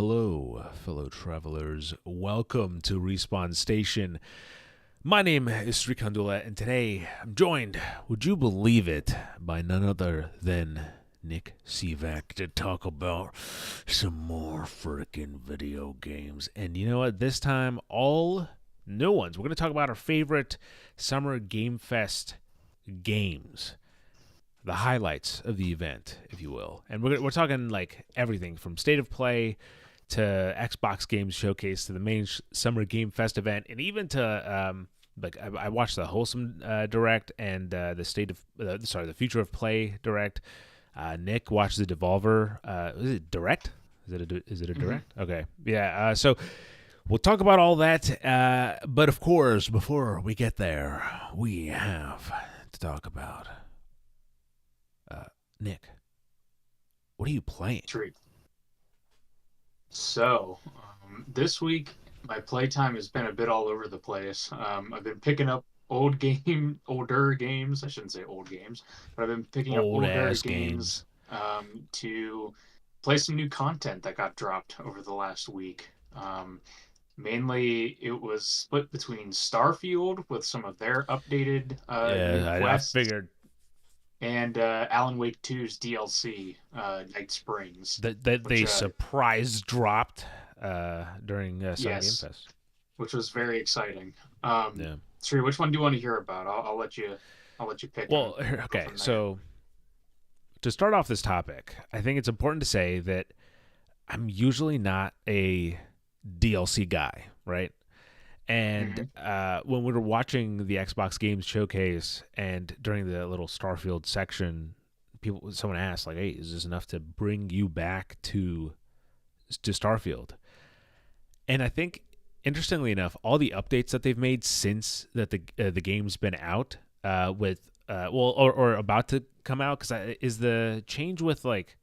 Hello, fellow travelers. Welcome to Respawn Station. My name is Kandula, and today I'm joined, would you believe it, by none other than Nick Sivak to talk about some more freaking video games. And you know what? This time, all new ones. We're going to talk about our favorite Summer Game Fest games, the highlights of the event, if you will. And we're talking like everything from State of Play to Xbox Games Showcase to the main Summer Game Fest event, and even to I watched the Wholesome Direct and the the Future of Play Direct. Nick watched the Devolver. Is it Direct? Is it a Direct? Okay, yeah. So we'll talk about all that. But of course, before we get there, we have to talk about Nick. What are you playing? Treat. So, this week my playtime has been a bit all over the place. I've been picking up older games. I shouldn't say old games, but I've been picking up Old older ass games. games to play some new content that got dropped over the last week. Mainly, it was split between Starfield with some of their updated new Yeah, I quests figured and Alan Wake 2's DLC, Night Springs, that which they surprise dropped during Summer Game yes, Fest. which was very exciting. Um, Yeah. Sri, which one do you want to hear about? I'll let you pick and Well, we'll go okay. from there. So to start off this topic, I think it's important to say that I'm usually not a DLC guy, right? And Hmm. when we were watching the Xbox Games Showcase, and during the little Starfield section, someone asked like, "Hey, is this enough to bring you back to Starfield?" And I think, interestingly enough, all the updates that they've made since that the game's been out, or about to come out, because is the change with like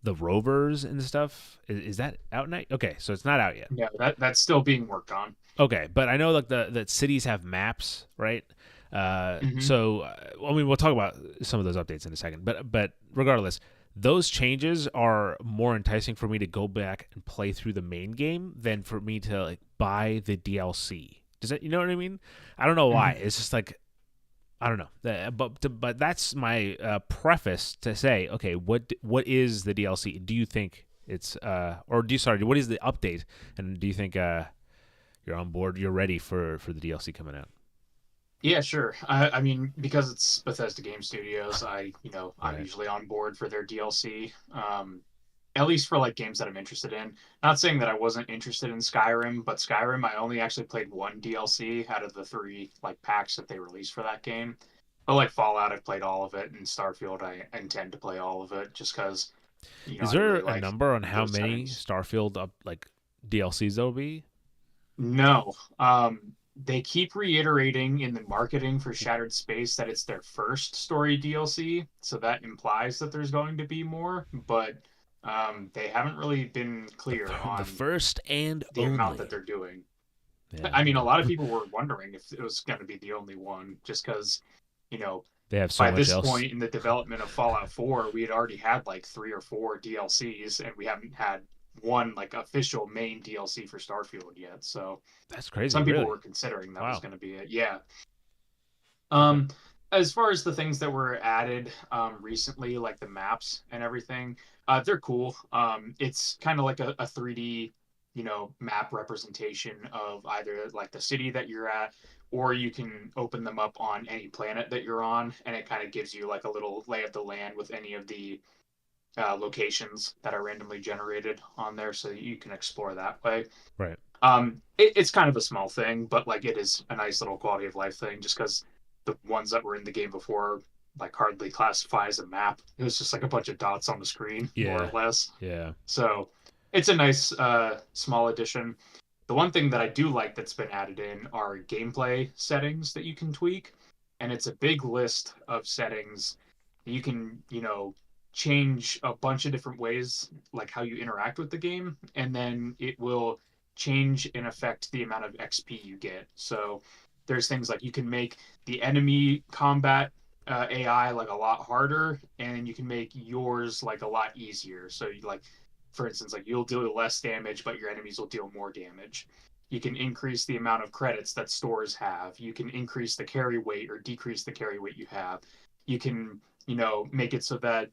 the rovers and stuff, is that out now? Okay, so it's not out yet. Yeah, that's still being worked on. Okay, but I know like that cities have maps, right? Hmm. So I mean, we'll talk about some of those updates in a second. But regardless, those changes are more enticing for me to go back and play through the main game than for me to like buy the DLC. Does that, you know what I mean? I don't know why. Hmm. It's just like, I don't know. But that's my preface to say, okay, what is the DLC? Do you think it's what is the update? And do you think you're on board, you're ready for the DLC coming out? Yeah, sure. I mean, because it's Bethesda Game Studios, I'm Right. usually on board for their DLC. At least for like games that I'm interested in. Not saying that I wasn't interested in Skyrim, but Skyrim I only actually played one DLC out of the three like packs that they released for that game. But like Fallout, I've played all of it, and Starfield, I intend to play all of it just because Is I there really a like number on how those many settings. Starfield like DLCs there'll be? No, they keep reiterating in the marketing for Shattered Space that it's their first story DLC, so that implies that there's going to be more, but they haven't really been The clear the on first and the amount that only. they're doing. Yeah, I mean, a lot of yeah. people were wondering if it was going to be the only one, just because, you know, They have so by much this else. point in the development of Fallout 4, we had already had like three or four DLCs, and we haven't had one like official main DLC for Starfield yet. So That's crazy, some people really. were considering that was Wow. going to be it. Yeah. Okay. Um, as far as the things that were added recently, like the maps and everything, they're cool. It's kind of like a 3D, map representation of either like the city that you're at, or you can open them up on any planet that you're on, and it kind of gives you like a little lay of the land with any of the locations that are randomly generated on there, so you can explore that way. Right. It's kind of a small thing, but like it is a nice little quality of life thing, just because the ones that were in the game before like hardly classify as a map. It was just like a bunch of dots on the screen, more or Yeah. less. Yeah. So it's a nice small addition. The one thing that I do like that's been added in are gameplay settings that you can tweak, and it's a big list of settings. You can, change a bunch of different ways, like how you interact with the game, and then it will change and affect the amount of XP you get. So there's things like you can make the enemy combat AI like a lot harder, and you can make yours like a lot easier. So you like for instance, like you'll deal less damage, but your enemies will deal more damage. You can increase the amount of credits that stores have. You can increase the carry weight or decrease the carry weight you have. You can, make it so that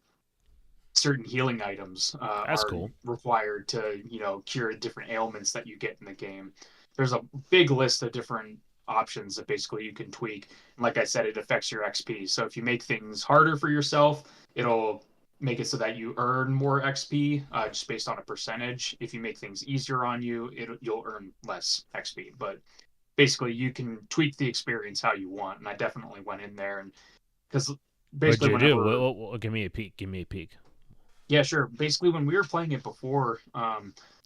certain healing items That's are cool. required to, cure different ailments that you get in the game. There's a big list of different options that basically you can tweak. And like I said, it affects your XP. So if you make things harder for yourself, it'll make it so that you earn more XP just based on a percentage. If you make things easier on you, you'll earn less XP. But basically, you can tweak the experience how you want. And I definitely went in there and because What'd basically you do? whenever Give me a peek. Give me a peek. yeah, sure. Basically, when we were playing it before,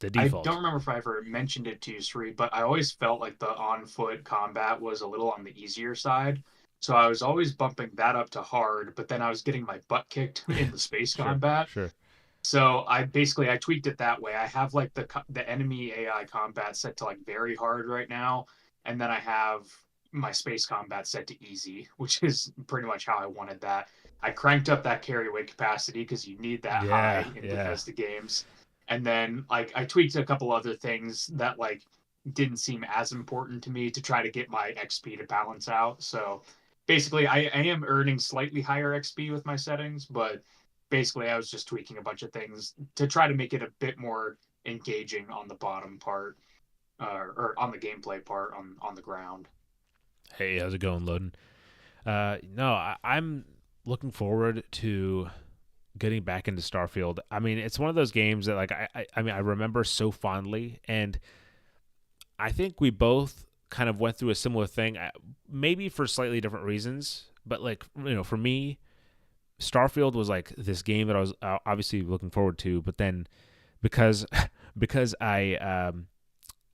The I don't default. remember if I ever mentioned it to you, Sri, but I always felt like the on foot combat was a little on the easier side. So I was always bumping that up to hard, but then I was getting my butt kicked in the space Sure, combat. sure. So I tweaked it that way. I have like the enemy AI combat set to like very hard right now, and then I have my space combat set to easy, which is pretty much how I wanted that. I cranked up that carry weight capacity because you need that Yeah, high in yeah. Bethesda games. And then like I tweaked a couple other things that like didn't seem as important to me to try to get my XP to balance out. So basically I am earning slightly higher XP with my settings, but basically I was just tweaking a bunch of things to try to make it a bit more engaging on the bottom part, or on the gameplay part on the ground. Hey, how's it going, Loden? No, I'm looking forward to getting back into Starfield. I mean, it's one of those games that like I mean I remember so fondly, and I think we both kind of went through a similar thing, maybe for slightly different reasons. But like for me, Starfield was like this game that I was obviously looking forward to, but then because because I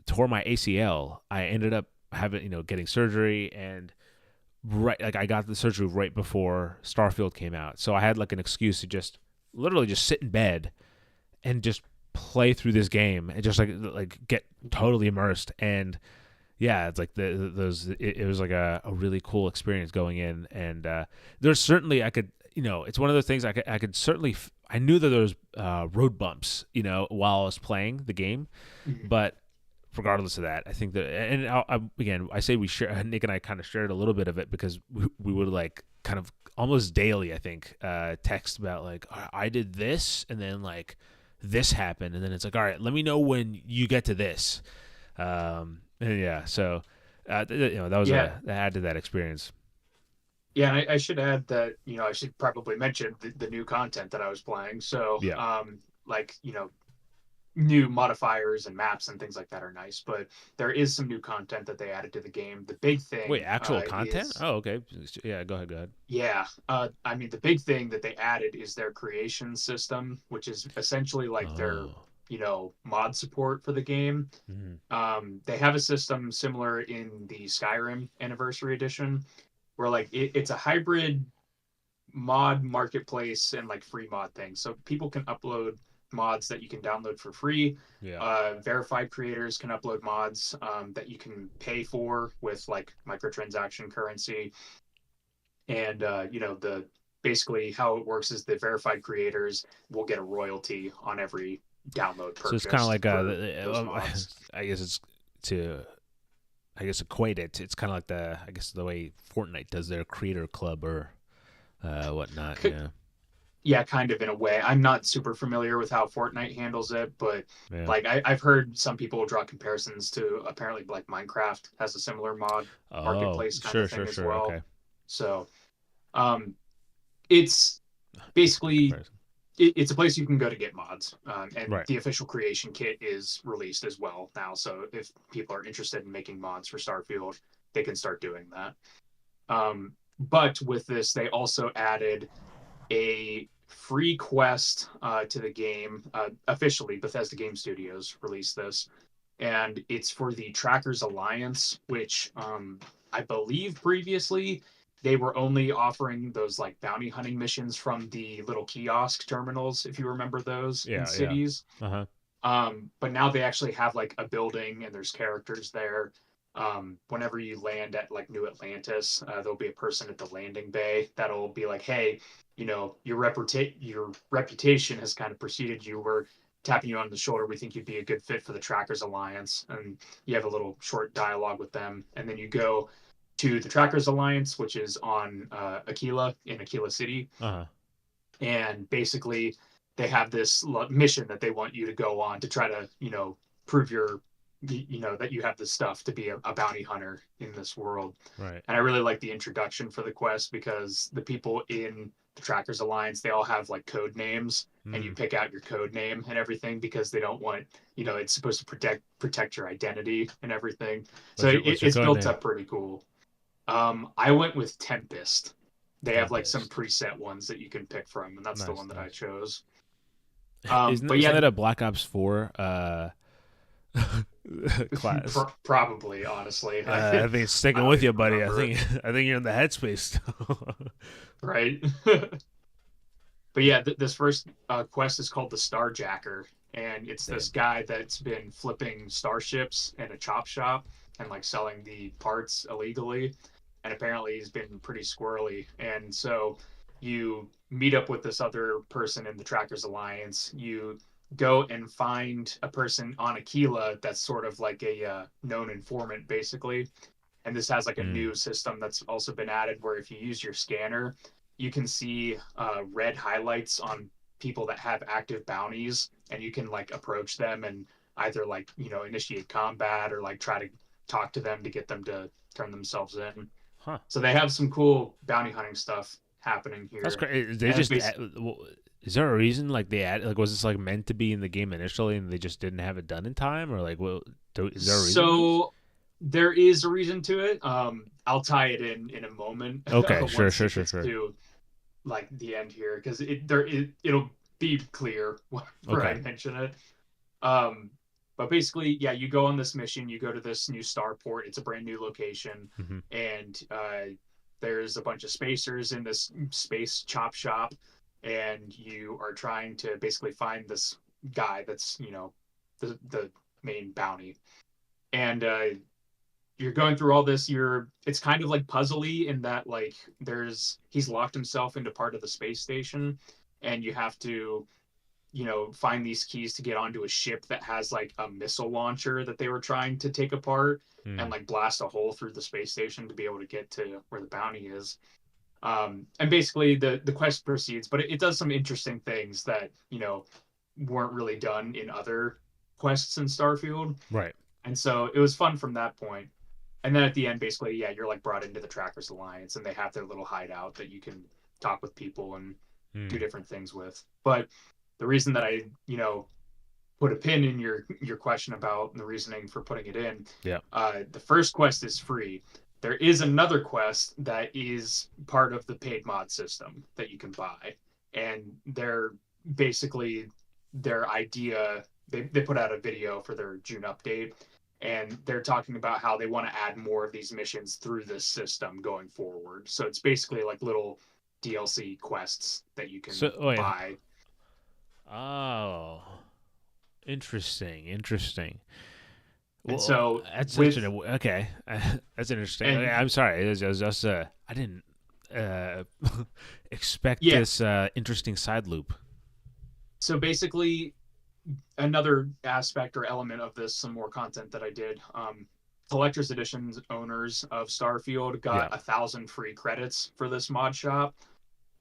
tore my ACL, I ended up having getting surgery, and right like I got the surgery right before Starfield came out, so I had like an excuse to just literally just sit in bed and just play through this game and just like get totally immersed. And yeah, it's like it was like a really cool experience going in. And there's certainly I could it's one of those things I could certainly I knew that there was road bumps while I was playing the game, Mhm. but regardless of that, I think that, and again, I say we share, Nick and I kind of shared a little bit of it because we would like kind of almost daily, I think, text about like, I did this and then like this happened. And then it's like, all right, let me know when you get to this. And yeah, so, that was Yeah, that added to that experience. yeah. And I should add that I should probably mention the new content that I was playing. So Yeah. like new modifiers and maps and things like that are nice, but there is some new content that they added to the game. The big Wait, thing actual content? is Oh, okay. Yeah, go ahead. Go ahead. yeah, I mean the big thing that they added is their creation system, which is essentially like their Oh. mod support for the game. Mm-hmm. They have a system similar in the Skyrim Anniversary Edition, where like it's a hybrid mod marketplace and like free mod thing. So people can upload mods that you can download for free. Yeah. Verified creators can upload mods that you can pay for with like microtransaction currency. And the basically how it works is the verified creators will get a royalty on every download So it's kind of purchased like for those mods. I guess it's to I guess equate it. It's kind of like the way Fortnite does their creator club or whatnot. Yeah, Yeah, kind of in a way. I'm not super familiar with how Fortnite handles it, but yeah. like I've heard some people draw comparisons to apparently like Minecraft has a similar mod Oh, marketplace kind sure, of sure, thing as sure. well. Okay, So um, it's decent basically comparison. it's a place you can go to get mods, and Right. the official creation kit is released as well now. So if people are interested in making mods for Starfield, they can start doing that. But with this, they also added a free quest to the game. Officially, Bethesda Game Studios released this, and it's for the Trackers Alliance, which I believe previously they were only offering those like bounty hunting missions from the little kiosk terminals, if you remember those in Yeah, yeah. cities. Uh huh. But now they actually have like a building and there's characters there. Whenever you land at like New Atlantis, there'll be a person at the landing bay that'll be like, "Hey, your reputation has kind of preceded you. We're tapping you on the shoulder, we think you'd be a good fit for the Trackers Alliance. And you have a little short dialogue with them. And then you go to the Trackers Alliance, which is on Aquila in Aquila City. Uh-huh. And basically, they have this mission that they want you to go on to try to, prove that you have the stuff to be a bounty hunter in this world. Right. And I really like the introduction for the quest because the people in the Trackers Alliance, they all have like code names, and you Mm. pick out your code name and everything because they don't want, it's supposed to protect your identity and everything. So What's your it's code built name? up pretty cool. I went with Tempest. They have like some Tempest. preset ones that you can pick from, and that's the Nice, one that I nice. chose. Isn't But isn't yeah, that a Black Ops 4 class? probably honestly, I I think it's sticking don't with you, even buddy. I remember. think I think you're in the headspace still. Right? But yeah, this first quest is called the Starjacker, and it's this Damn. guy that's been flipping starships in a chop shop and like selling the parts illegally. And apparently he's been pretty squirrely. And so you meet up with this other person in the Trackers Alliance. You go and find a person on Aquila that's sort of like a known informant, basically. And this has like a Mm. new system that's also been added where if you use your scanner, you can see red highlights on people that have active bounties, and you can like approach them and either like initiate combat or like try to talk to them to get them to turn themselves in. Huh. So they have some cool bounty hunting stuff happening That's here, crazy. They and it's just basically is there a reason like they add like was this like meant to be in the game initially and they just didn't have it done in time or like well is there a reason for this? so there is a reason to it. I'll tie it in a moment Okay, sure, once sure, it sure, gets sure. to like the end here because it'll be clear whenever I Okay. mention it. Um, but basically, yeah, you go on this mission. You go to this new starport. It's a brand new location, Hmm. and there's a bunch of spacers in this space chop shop, and you are trying to basically find this guy that's the main bounty, and you're going through all this. It's kind of like puzzly in that like he's locked himself into part of the space station, and you have to find these keys to get onto a ship that has like a missile launcher that they were trying to take apart and Mm. like blast a hole through the space station to be able to get to where the bounty is. And basically the quest proceeds, but it does some interesting things that weren't really done in other quests in Starfield, Right. and so it was fun from that point. And then at the end, basically, yeah, you're like brought into the Trackers Alliance, and they have their little hideout that you can talk with people and do Mm. different things with. But the reason that I, put a pin in your question about the reasoning for putting it in, Yeah. the first quest is free. There is another quest that is part of the paid mod system that you can buy, and they're basically their idea. They put out a video for their June update, and they're talking about how they want to add more of these missions through this system going forward. So it's basically like little DLC quests that you can So wait. buy. Oh. Interesting. Interesting. And Well, so that's such with an okay. That's interesting. Okay, and I'm sorry. It was just I didn't uh, expect yeah, this interesting side loop. so basically another aspect or element of this, some more content that I did. Collector's editions owners of Starfield got Yeah. 1,000 free credits for this mod shop,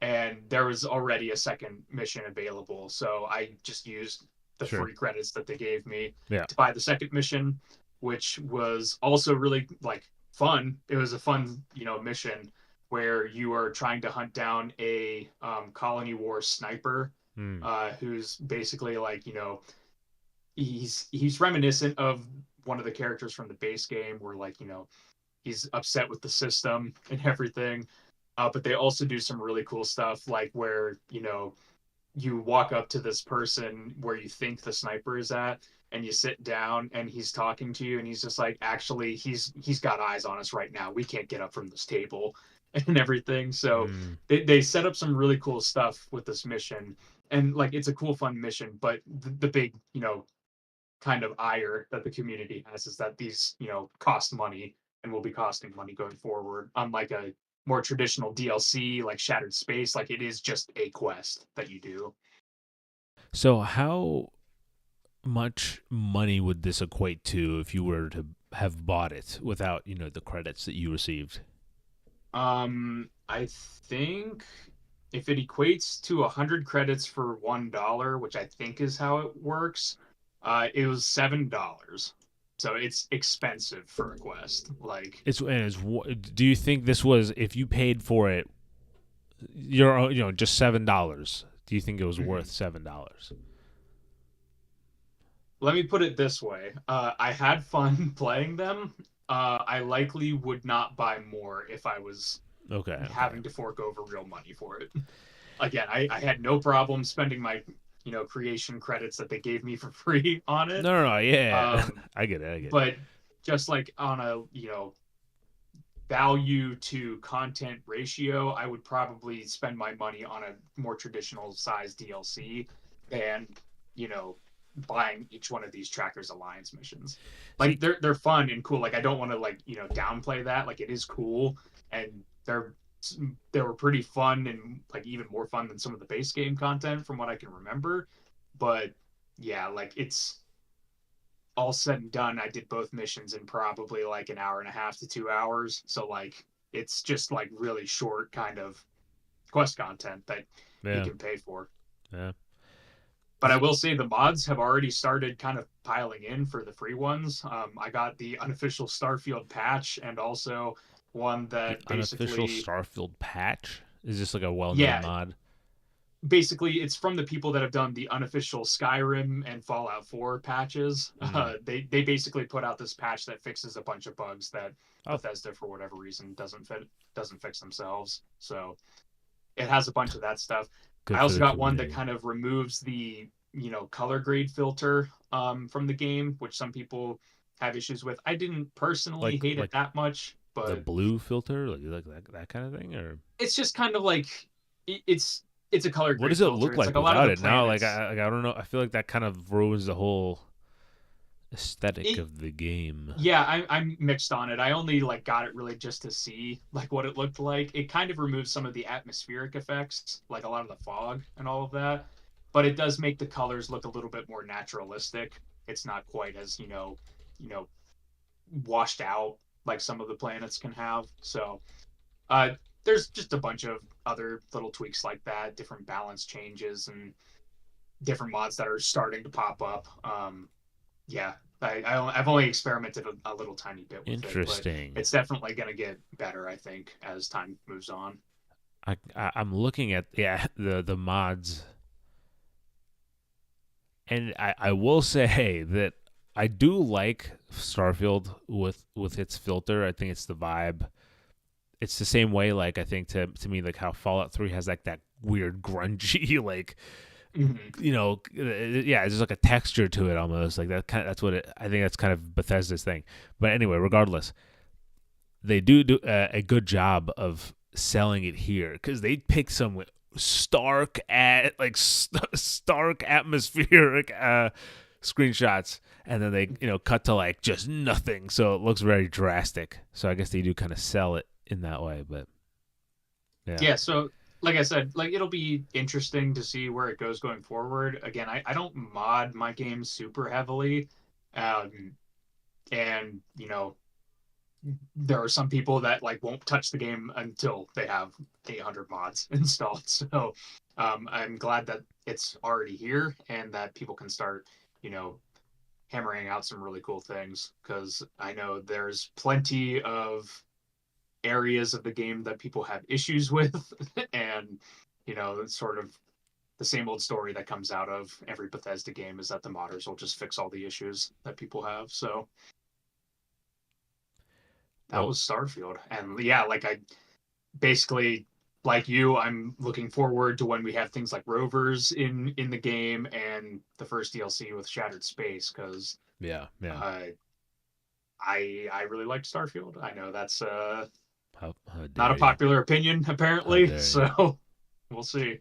and there was already a second mission available. So I just used the Sure. free credits that they gave me Yeah. to buy the second mission, which was also really like fun. It was a fun, mission where you are trying to hunt down a colony war sniper Hmm. who's basically like he's reminiscent of one of the characters from the base game where like he's upset with the system and everything. But they also do some really cool stuff like where you walk up to this person where you think the sniper is at, and you sit down and he's talking to you, and he's just like, actually he's got eyes on us right now, we can't get up from this table and everything. So Hmm. they set up some really cool stuff with this mission, and like it's a cool fun mission. But the big kind of ire that the community has is that these cost money and will be costing money going forward, unlike a more traditional DLC like Shattered Space. Like it is just a quest that you do. So how? much money would this equate to if you were to have bought it without, the credits that you received? I think if it equates to 100 credits for $1, which I think is how it works, it was $7. So it's expensive for a quest. Like, Do you think this was, if you paid for it, just $7? Do you think it was worth mhm. $7? Let me put it this way. I had fun playing them. I likely would not buy more if I was Okay, okay. having to fork over real money for it. Again, I had no problem spending my, creation credits that they gave me for free on it. No, yeah, Um, I get it, I get it. but just like on a, value to content ratio, I would probably spend my money on a more traditional size DLC than, you know, buying each one of these Trackers Alliance missions. Like See, they're fun and cool. Like I don't want to like, downplay that. Like it is cool and they were pretty fun and like even more fun than some of the base game content from what I can remember. But yeah, like it's all said and done, I did both missions in probably like an hour and a half to 2 hours. So like it's just like really short kind of quest content that you yeah, can pay for. yeah. But I will say the mods have already started kind of piling in for the free ones. I got the unofficial Starfield patch and also one The that unofficial basically, Starfield patch? Is this like a well-known yeah, mod? basically it's from the people that have done the unofficial Skyrim and Fallout 4 patches. Mm. They basically put out this patch that fixes a bunch of bugs that Oh, Bethesda for whatever reason doesn't fix themselves. So it has a bunch of that stuff. good I for also the got one that community. kind of removes the color grade filter from the game, which some people have issues with. I didn't personally Like hate it like that much, the but blue filter, like that kind of thing, or it's just kind of like it's a color what grade does it filter. look It's like like a lot of without the it? Now, like planets. I don't know. I feel like that kind of ruins the whole aesthetic It of the game. Yeah, I'm mixed on it. I only like got it really just to see like what it looked like. It kind of removes some of the atmospheric effects, like a lot of the fog and all of that, but it does make the colors look a little bit more naturalistic. It's not quite as, you know, washed out like some of the planets can have. So, uh there's just a bunch of other little tweaks like that, different balance changes and different mods that are starting to pop up. Yeah, I've only experimented a little tiny bit with it, but Interesting. it's definitely going to get better, I think, as time moves on. I'm looking at, yeah, the mods, and I will say that I do like Starfield with its filter. I think it's the vibe. It's the same way, like I think to me, like how Fallout 3 has like that weird grungy like, Mm-hmm. yeah, it's just like a texture to it almost, like that's what it, I think that's kind of Bethesda's thing. But anyway, regardless, they do a good job of selling it here because they pick some stark atmospheric screenshots, and then they cut to like just nothing, so it looks very drastic. So I guess they do kind of sell it in that way. But yeah, Yeah, so like I said, like it'll be interesting to see where it goes going forward. Again, I don't mod my games super heavily. Um, and there are some people that like won't touch the game until they have 800 mods installed. So I'm glad that it's already here and that people can start, you know, hammering out some really cool things because I know there's plenty of areas of the game that people have issues with, and it's sort of the same old story that comes out of every Bethesda game is that the modders will just fix all the issues that people have. So that well, was Starfield, and yeah, like I basically like you, I'm looking forward to when we have things like rovers in the game and the first DLC with Shattered Space because yeah, yeah. uh, I really liked Starfield. I know that's How not a dare you? popular opinion How apparently, dare you? so we'll see.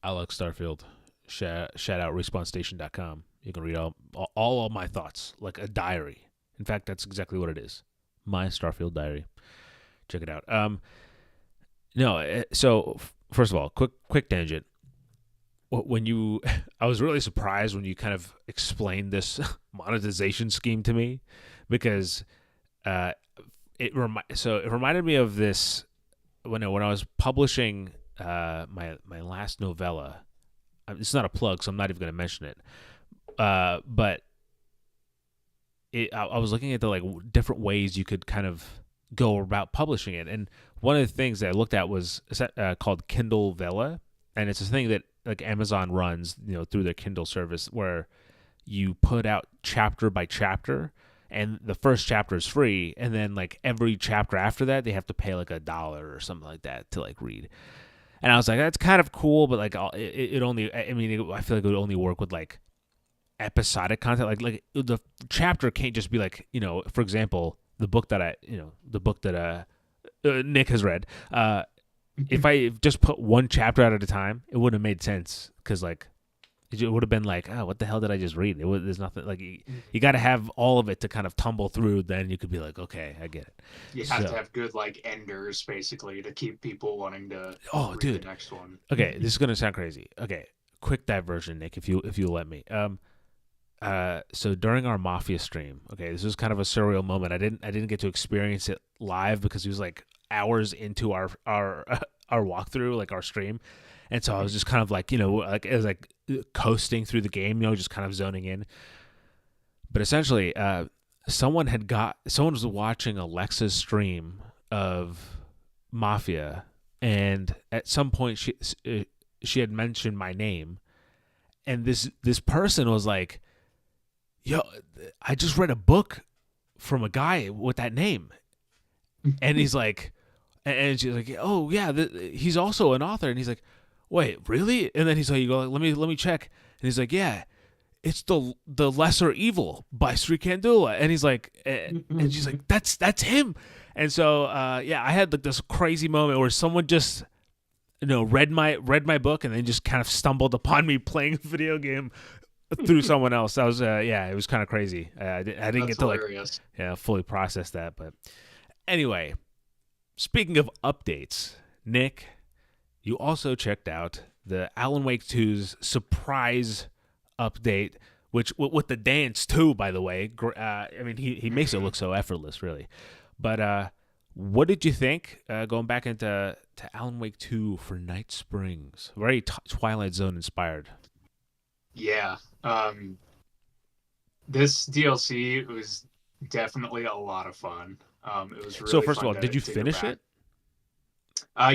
I like Starfield. Shout out respawnstation.com. You can read all of my thoughts, like a diary. In fact, that's exactly what it is. My Starfield diary. Check it out. No, so first of all, quick tangent. when you, I was really surprised when you kind of explained this monetization scheme to me, because uh, it reminded me of this when I was publishing my last novella. It's not a plug, so I'm not even going to mention it. But I was looking at the like different ways you could kind of go about publishing it, and one of the things that I looked at was called Kindle Vella, and it's a thing that like Amazon runs, through their Kindle service, where you put out chapter by chapter, and the first chapter is free, and then like every chapter after that they have to pay like $1 or something like that to like read. And I was like, that's kind of cool, but like it only, I mean, I feel like it would only work with like episodic content. Like the chapter can't just be like, for example, the book that Nick has read. If I just put one chapter out at a time, it wouldn't have made sense, because like it would have been like, oh, what the hell did I just read? There's nothing like you got to have all of it to kind of tumble through. Then you could be like, okay, I get it. You have to have good like enders basically to keep people wanting to read dude, the next one. Okay, this is gonna sound crazy. Okay, quick diversion, Nick, if you let me. So during our Mafia stream, okay, this was kind of a surreal moment. I didn't get to experience it live because it was like hours into our our walkthrough, like our stream, and so I was just kind of like, like it was like coasting through the game, just kind of zoning in. But essentially, someone was watching Alexa's stream of Mafia, and at some point she had mentioned my name, and this person was like, yo, I just read a book from a guy with that name. And he's like, and she's like, oh yeah, he's also an author. And he's like, wait, really? And then he's like, you go, let me check. And he's like, yeah, it's the Lesser Evil by Sri Kandula. And he's like, and she's like, that's him. And so yeah, I had like this crazy moment where someone just read my book and then just kind of stumbled upon me playing a video game through someone else. That was yeah, it was kind of crazy. I didn't get to hilarious. Fully process that. But anyway, speaking of updates, Nick, you also checked out the Alan Wake 2's surprise update, which with the dance too, by the way. I mean, he makes it look so effortless, really. But what did you think going back into Alan Wake 2 for Night Springs? Very Twilight Zone inspired. Yeah. This DLC was definitely a lot of fun. It was really so. First of all, to, did you finish it?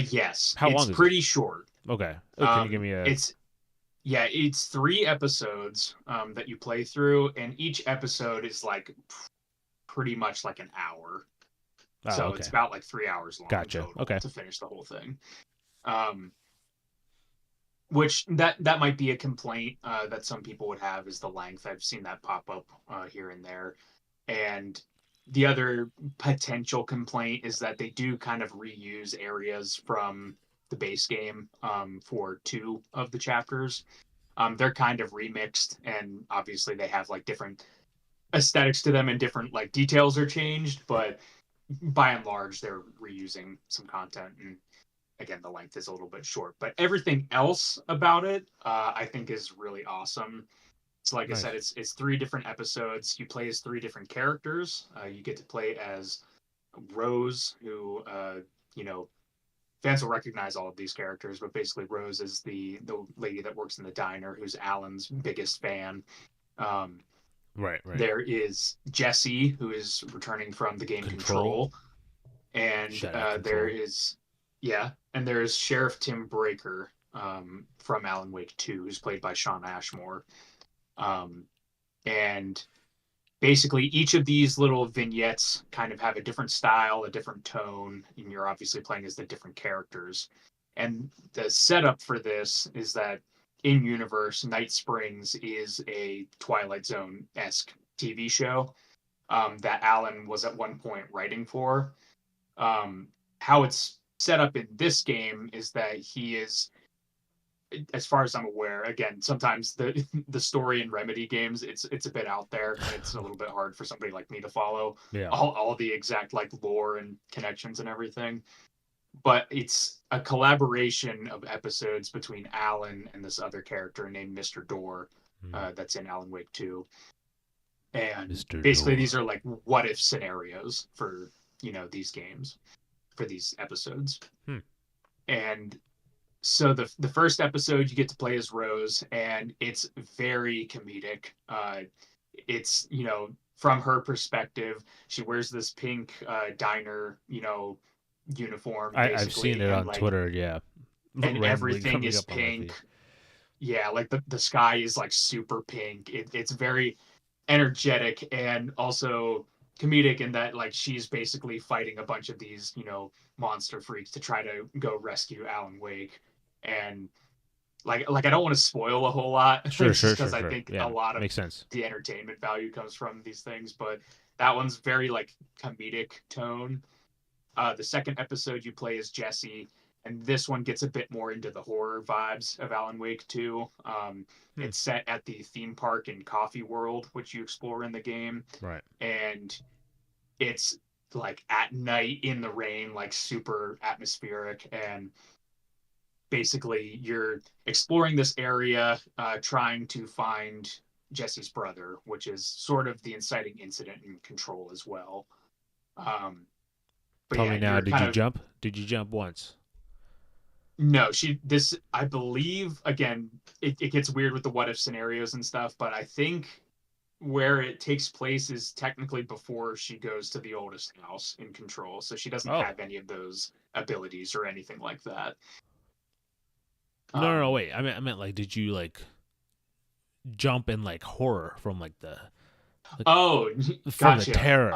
Yes. How long? It's pretty short. Okay. Can you give me a? It's 3 episodes that you play through, and each episode is like pretty much like an hour. So okay. It's about like 3 hours long. Gotcha. Total Okay. To finish the whole thing. Which that might be a complaint that some people would have, is the length. I've seen that pop up here and there. And the other potential complaint is that they do kind of reuse areas from the base game for 2 of the chapters. They're kind of remixed, and obviously they have like different aesthetics to them, and different like details are changed, but by and large they're reusing some content. And again, the length is a little bit short, but everything else about it, I think, is really awesome. So, like nice. I said, it's 3 different episodes. You play as 3 different characters. You get to play as Rose, who, fans will recognize all of these characters, but basically Rose is the lady that works in the diner, who's Alan's biggest fan. Right. There is Jesse, who is returning from the game Control. And there is... Yeah, and there's Sheriff Tim Breaker from Alan Wake 2, who's played by Shawn Ashmore. And basically each of these little vignettes kind of have a different style, a different tone, and you're obviously playing as the different characters. And the setup for this is that in-universe, Night Springs is a Twilight Zone-esque TV show that Alan was at one point writing for. How it's set up in this game is that he is, as far as I'm aware, again, sometimes the story in Remedy games, it's a bit out there, and it's a little bit hard for somebody like me to follow all the exact like lore and connections and everything. but it's a collaboration of episodes between Alan and this other character named Mr. Door, Hmm. that's in Alan Wake 2. And Mr. basically, these Door. are like what if scenarios for, these games, for these episodes. Hmm. And so the first episode you get to play as Rose, and it's very comedic. It's from her perspective, she wears this pink diner uniform I've seen basically, it and on like Twitter. Yeah, and randomly everything coming is up on my pink. feed. Yeah, like the sky is like super pink. It's very energetic and also comedic in that like she's basically fighting a bunch of these monster freaks to try to go rescue Alan Wake. And like I don't want to spoil a whole lot Sure, just sure, because sure, I sure. think a Yeah, lot of makes sense. the entertainment value comes from these things, but that one's very like comedic tone. The second episode you play as Jesse, and this one gets a bit more into the horror vibes of Alan Wake 2. Hmm. It's set at the theme park and coffee world, which you explore in the game, Right. and it's like at night in the rain, like super atmospheric. And basically, you're exploring this area, trying to find Jesse's brother, which is sort of the inciting incident in Control as well. Um, but Tell yeah, me now. you're Did kind you of jump? Did you jump once? no, this I believe again it gets weird with the what if scenarios and stuff, but I think where it takes place is technically before she goes to the oldest house in Control, so she doesn't Oh, have any of those abilities or anything like that. no, no, no. Um, Wait. I meant like, did you like jump in like horror from like oh, from the gotcha. terror?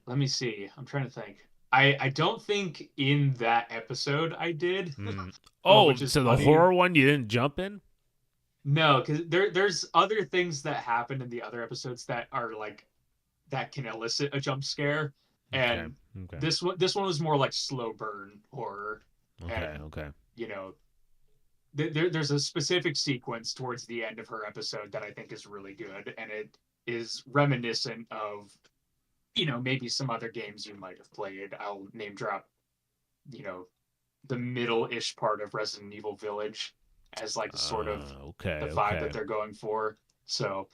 Let me see. I'm trying to think. I don't think in that episode I did, Mm. Oh, which is so the funny. horror one you didn't jump in? No, because there's other things that happen in the other episodes that are like that can elicit a jump scare, Okay. and Okay. this one was more like slow burn horror. Okay. And Okay. you know there's a specific sequence towards the end of her episode that I think is really good, and it is reminiscent of maybe some other games you might have played. I'll name drop you know the middle-ish part of Resident Evil Village as like sort of the Okay. vibe that Okay. they're going for. So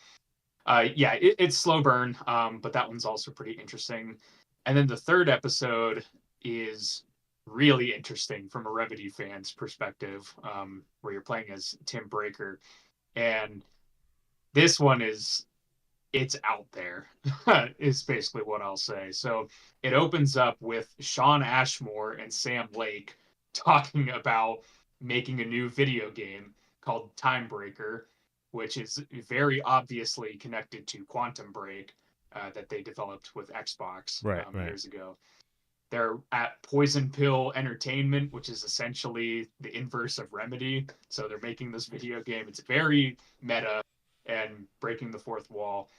yeah, it's slow burn, but that one's also pretty interesting. And then the third episode is really interesting from a Remedy fan's perspective, where you're playing as Tim Breaker, and this one it's out there, is basically what I'll say. So it opens up with Sean Ashmore and Sam Lake talking about making a new video game called Time Breaker, which is very obviously connected to Quantum Break, that they developed with Xbox Right. Right. years ago. They're at Poison Pill Entertainment, which is essentially the inverse of Remedy. So they're making this video game. It's very meta and breaking the fourth wall.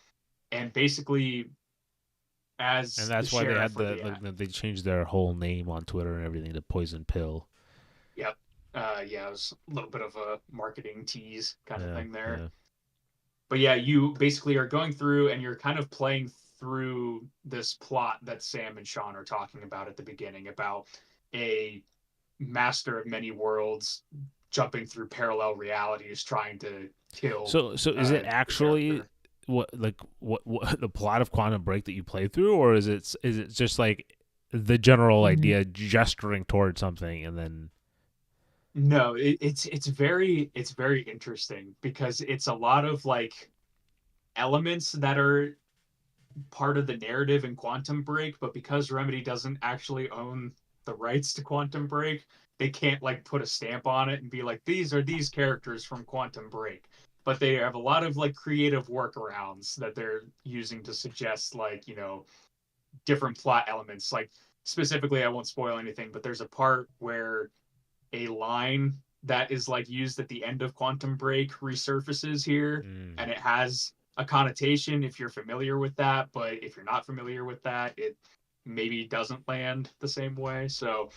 And basically, And as the that's why they sheriff had or the they changed their whole name on Twitter and everything to Poison Pill. yep, yeah, it was a little bit of a marketing tease kind of Yeah. thing there. Yeah. But yeah, you basically are going through and you're kind of playing through this plot that Sam and Sean are talking about at the beginning about a master of many worlds jumping through parallel realities trying to kill So is it the actually character. what the plot of Quantum Break that you play through, or is it just like the general idea gesturing towards something and then No, it's very interesting because it's a lot of like elements that are part of the narrative in Quantum Break, but because Remedy doesn't actually own the rights to Quantum Break, they can't like put a stamp on it and be like, these are these characters from Quantum Break. But they have a lot of like creative workarounds that they're using to suggest like, different plot elements. Like specifically, I won't spoil anything, but there's a part where a line that is like used at the end of Quantum Break resurfaces here, mm, and it has a connotation if you're familiar with that, but if you're not familiar with that, it maybe doesn't land the same way. So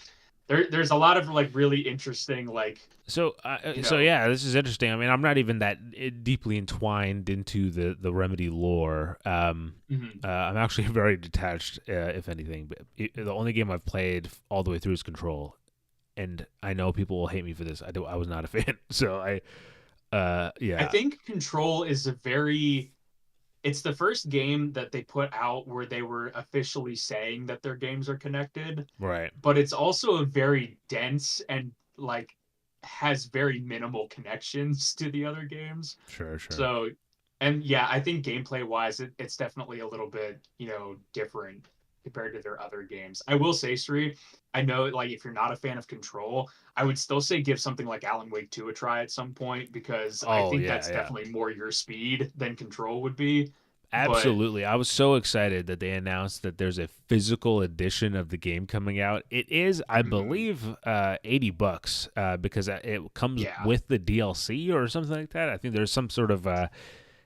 there's a lot of like really interesting like So, you so know. yeah, this is interesting. I mean, I'm not even that deeply entwined into the Remedy lore. Mhm. I'm actually very detached, if anything. But the only game I've played all the way through is Control, and I know people will hate me for this. I was not a fan, so I yeah, think Control is a very it's the first game that they put out where they were officially saying that their games are connected, right, but it's also a very dense and like has very minimal connections to the other games. sure. So, and yeah, I think gameplay wise, it's definitely a little bit, different compared to their other games. I will say, Sri, I know like if you're not a fan of Control, I would still say give something like Alan Wake 2 a try at some point because I Oh think yeah, that's yeah. definitely more your speed than Control would be. But Absolutely. I was so excited that they announced that there's a physical edition of the game coming out. It is, I mm, believe, $80 because it comes yeah, with the DLC or something like that. I think there's some sort of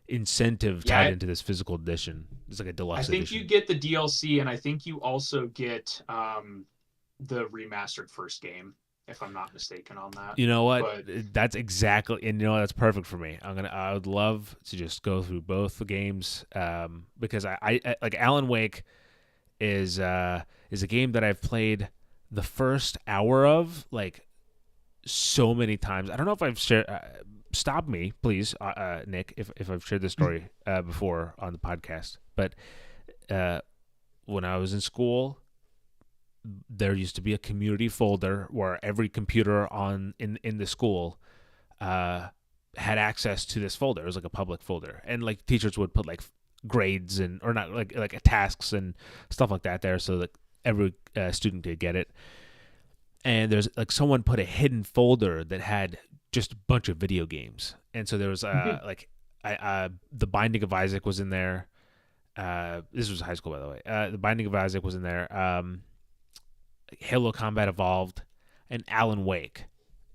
incentive tied yeah, into this physical edition. It's like a I deluxe think you edition. get the DLC, and I think you also get the remastered first game, if I'm not mistaken on that. You know what? But That's exactly, and you know that's perfect for me. I would love to just go through both the games because I like Alan Wake is a game that I've played the first hour of like so many times. I don't know if I've shared. Stop me, please, Nick, if I've shared this story before on the podcast. But uh, when I was in school, there used to be a community folder where every computer in the school uh, had access to this folder. It was like a public folder, and like teachers would put like grades and or not like tasks and stuff like that there, so that every student could get it. And there's like someone put a hidden folder that had just a bunch of video games, and so there was like the Binding of Isaac was in there. This was high school, by the way. The Binding of Isaac was in there. Halo Combat Evolved, and Alan Wake.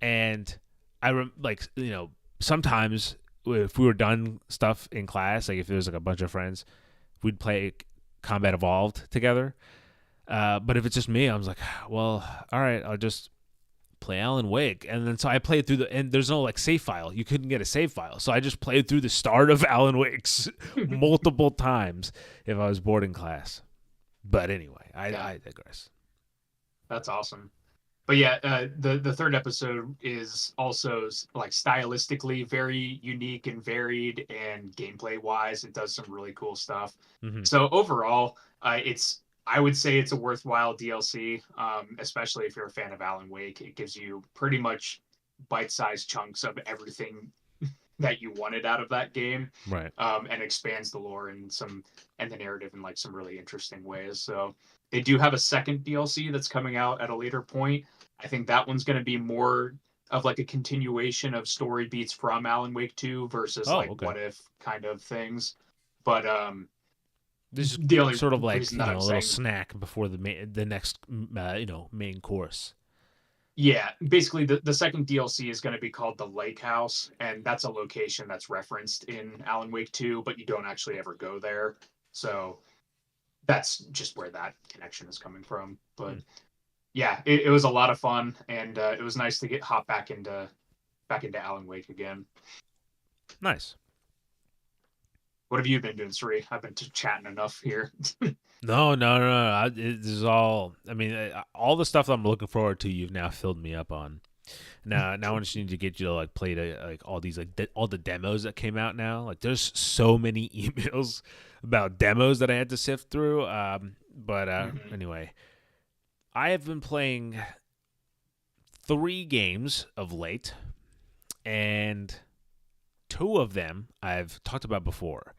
And like sometimes if we were done stuff in class, like if there was like a bunch of friends, we'd play Combat Evolved together. But if it's just me, I was like, well, all right, I'll just play Alan Wake. And then so I played through and there's no like save file. You couldn't get a save file. So I just played through the start of Alan Wake's multiple times if I was bored in class. But anyway, yeah, I digress. that's awesome. But yeah, the third episode is also like stylistically very unique and varied, and gameplay wise, it does some really cool stuff. Mm-hmm. So overall, it's I would say it's a worthwhile DLC, especially if you're a fan of Alan Wake. It gives you pretty much bite-sized chunks of everything that you wanted out of that game, Right. and expands the lore and the narrative in like some really interesting ways. So they do have a second DLC that's coming out at a later point. I think that one's going to be more of like a continuation of story beats from Alan Wake 2 versus Oh, like okay. what if kind of things. But This is the only sort of like reason that I'm a little saying snack before the next main course. yeah, basically the second DLC is going to be called the Lake House, and that's a location that's referenced in Alan Wake 2, but you don't actually ever go there. So that's just where that connection is coming from. But Hmm. yeah, it was a lot of fun, and it was nice to get hop back into Alan Wake again. Nice. What have you been doing, Sri? I've been chatting enough here. No. This is all. I mean, all the stuff that I'm looking forward to, you've now filled me up on. Now I just need to get you to like play like all these like all the demos that came out now. Like, there's so many emails about demos that I had to sift through. But Mhm. anyway, I have been playing 3 games of late, and 2 of them I've talked about before.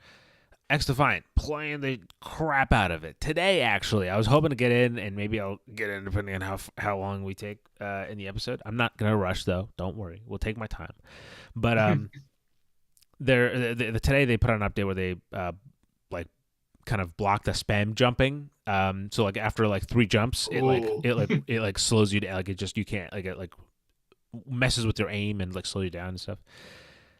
X Defiant, playing the crap out of it today. Actually, I was hoping to get in, and maybe I'll get in depending on how long we take in the episode. I'm not gonna rush though. Don't worry, we'll take my time. But today they put out an update where they like kind of block the spam jumping. So like after like 3 jumps, Ooh, it like slows you down. Like it just you can't like it like messes with your aim and like slows you down and stuff.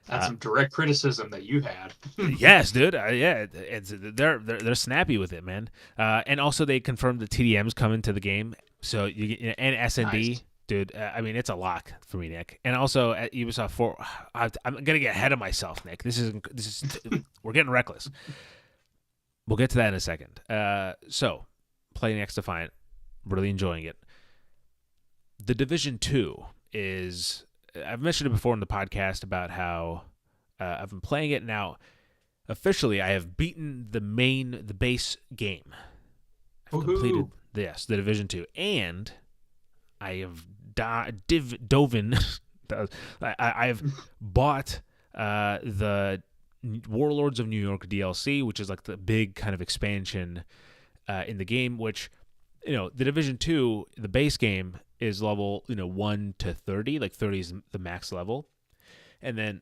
that's some direct criticism that you had. Yes, dude. Yeah, they're snappy with it, man. And also they confirmed the TDMs coming to the game. So you get and S&D. Nice. Dude, I mean, it's a lock for me, Nick. And also at Ubisoft 4, I'm gonna get ahead of myself, Nick. We're getting reckless. We'll get to that in a second. So, playing X Defiant, really enjoying it. The Division 2 is, I've mentioned it before in the podcast about how I've been playing it now. Officially, I have beaten the base game. I've completed, yes, the Division 2. And I have dove in. I've bought the Warlords of New York DLC, which is like the big kind of expansion in the game, which, the Division 2, the base game is level, 1 to 30, like 30 is the max level. And then,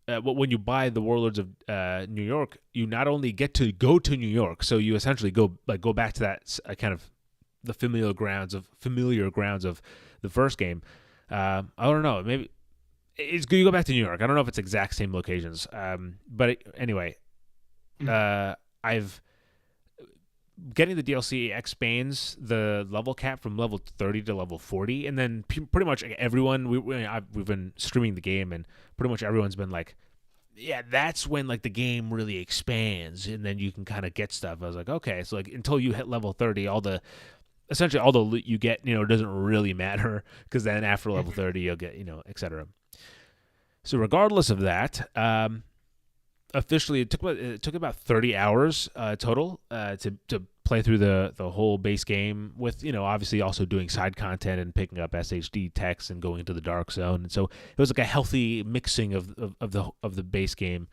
when you buy the Warlords of New York, you not only get to go to New York, so you essentially go back to that kind of the familiar grounds of the first game. I don't know, maybe it's good you go back to New York. I don't know if it's exact same locations. Anyway, I've getting the DLC expands the level cap from level 30 to level 40, and then pretty much everyone we've been streaming the game, and pretty much everyone's been like, yeah, that's when like the game really expands, and then you can kind of get stuff. I was like, okay, so like until you hit level 30, essentially all the loot you get, doesn't really matter, because then after level 30 you'll get, etc. So regardless of that, officially it took about 30 hours total to play through the whole base game, with obviously also doing side content and picking up SHD techs and going into the dark zone. And so it was like a healthy mixing of the base game.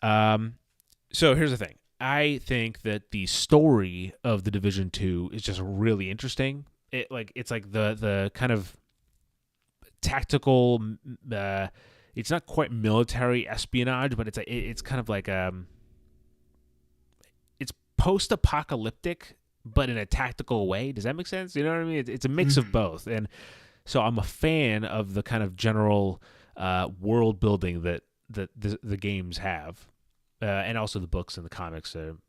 So here's the thing. I think that the story of the Division 2 is just really interesting. It's like the kind of tactical. It's not quite military espionage, but it's kind of like it's post-apocalyptic, but in a tactical way. Does that make sense? You know what I mean? It's a mix of both, and so I'm a fan of the kind of general world building that the games have. And also the books and the comics and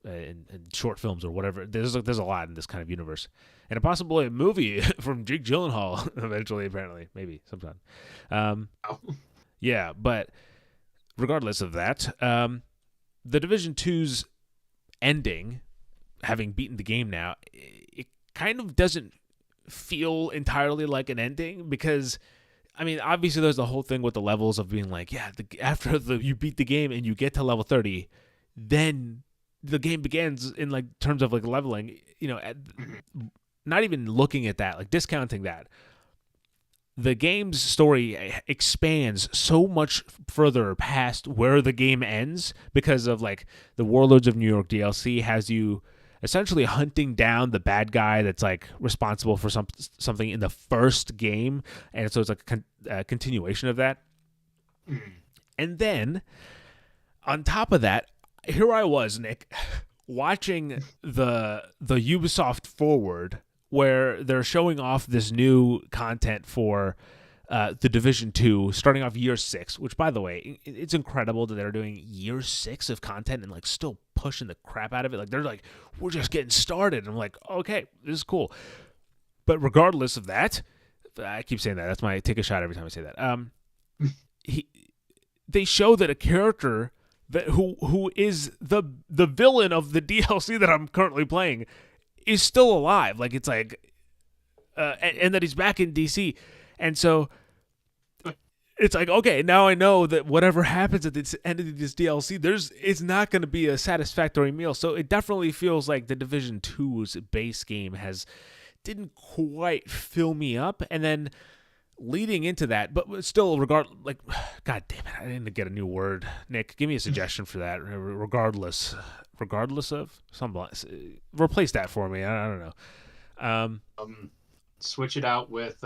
short films or whatever. There's a lot in this kind of universe, and possibly a movie from Jake Gyllenhaal eventually, apparently, maybe sometime. Yeah, but regardless of that, the Division 2's ending, having beaten the game now, it kind of doesn't feel entirely like an ending, because I mean, obviously there's the whole thing with the levels of being like, yeah, after you beat the game and you get to level 30, then the game begins in like terms of like leveling, not even looking at that, like discounting that. The game's story expands so much further past where the game ends, because of like the Warlords of New York DLC has you essentially hunting down the bad guy that's like responsible for something in the first game, and so it's like a continuation of that. And then on top of that, here I was, Nick, watching the Ubisoft Forward, where they're showing off this new content for the Division 2, starting off year 6, which, by the way, it's incredible that they're doing year 6 of content and like still pushing the crap out of it. Like they're like, we're just getting started. And I'm like, okay, this is cool. But regardless of that, I keep saying that. That's my take a shot every time I say that. They show that a character who is the villain of the DLC that I'm currently playing is still alive. Like it's like, and that he's back in DC. And so it's like, okay, now I know that whatever happens at the end of this DLC, it's not going to be a satisfactory meal. So it definitely feels like the Division 2's base game didn't quite fill me up. And then leading into that, but still, God damn it, I didn't get a new word. Nick, give me a suggestion for that. Regardless of something, replace that for me. I don't know. Switch it out with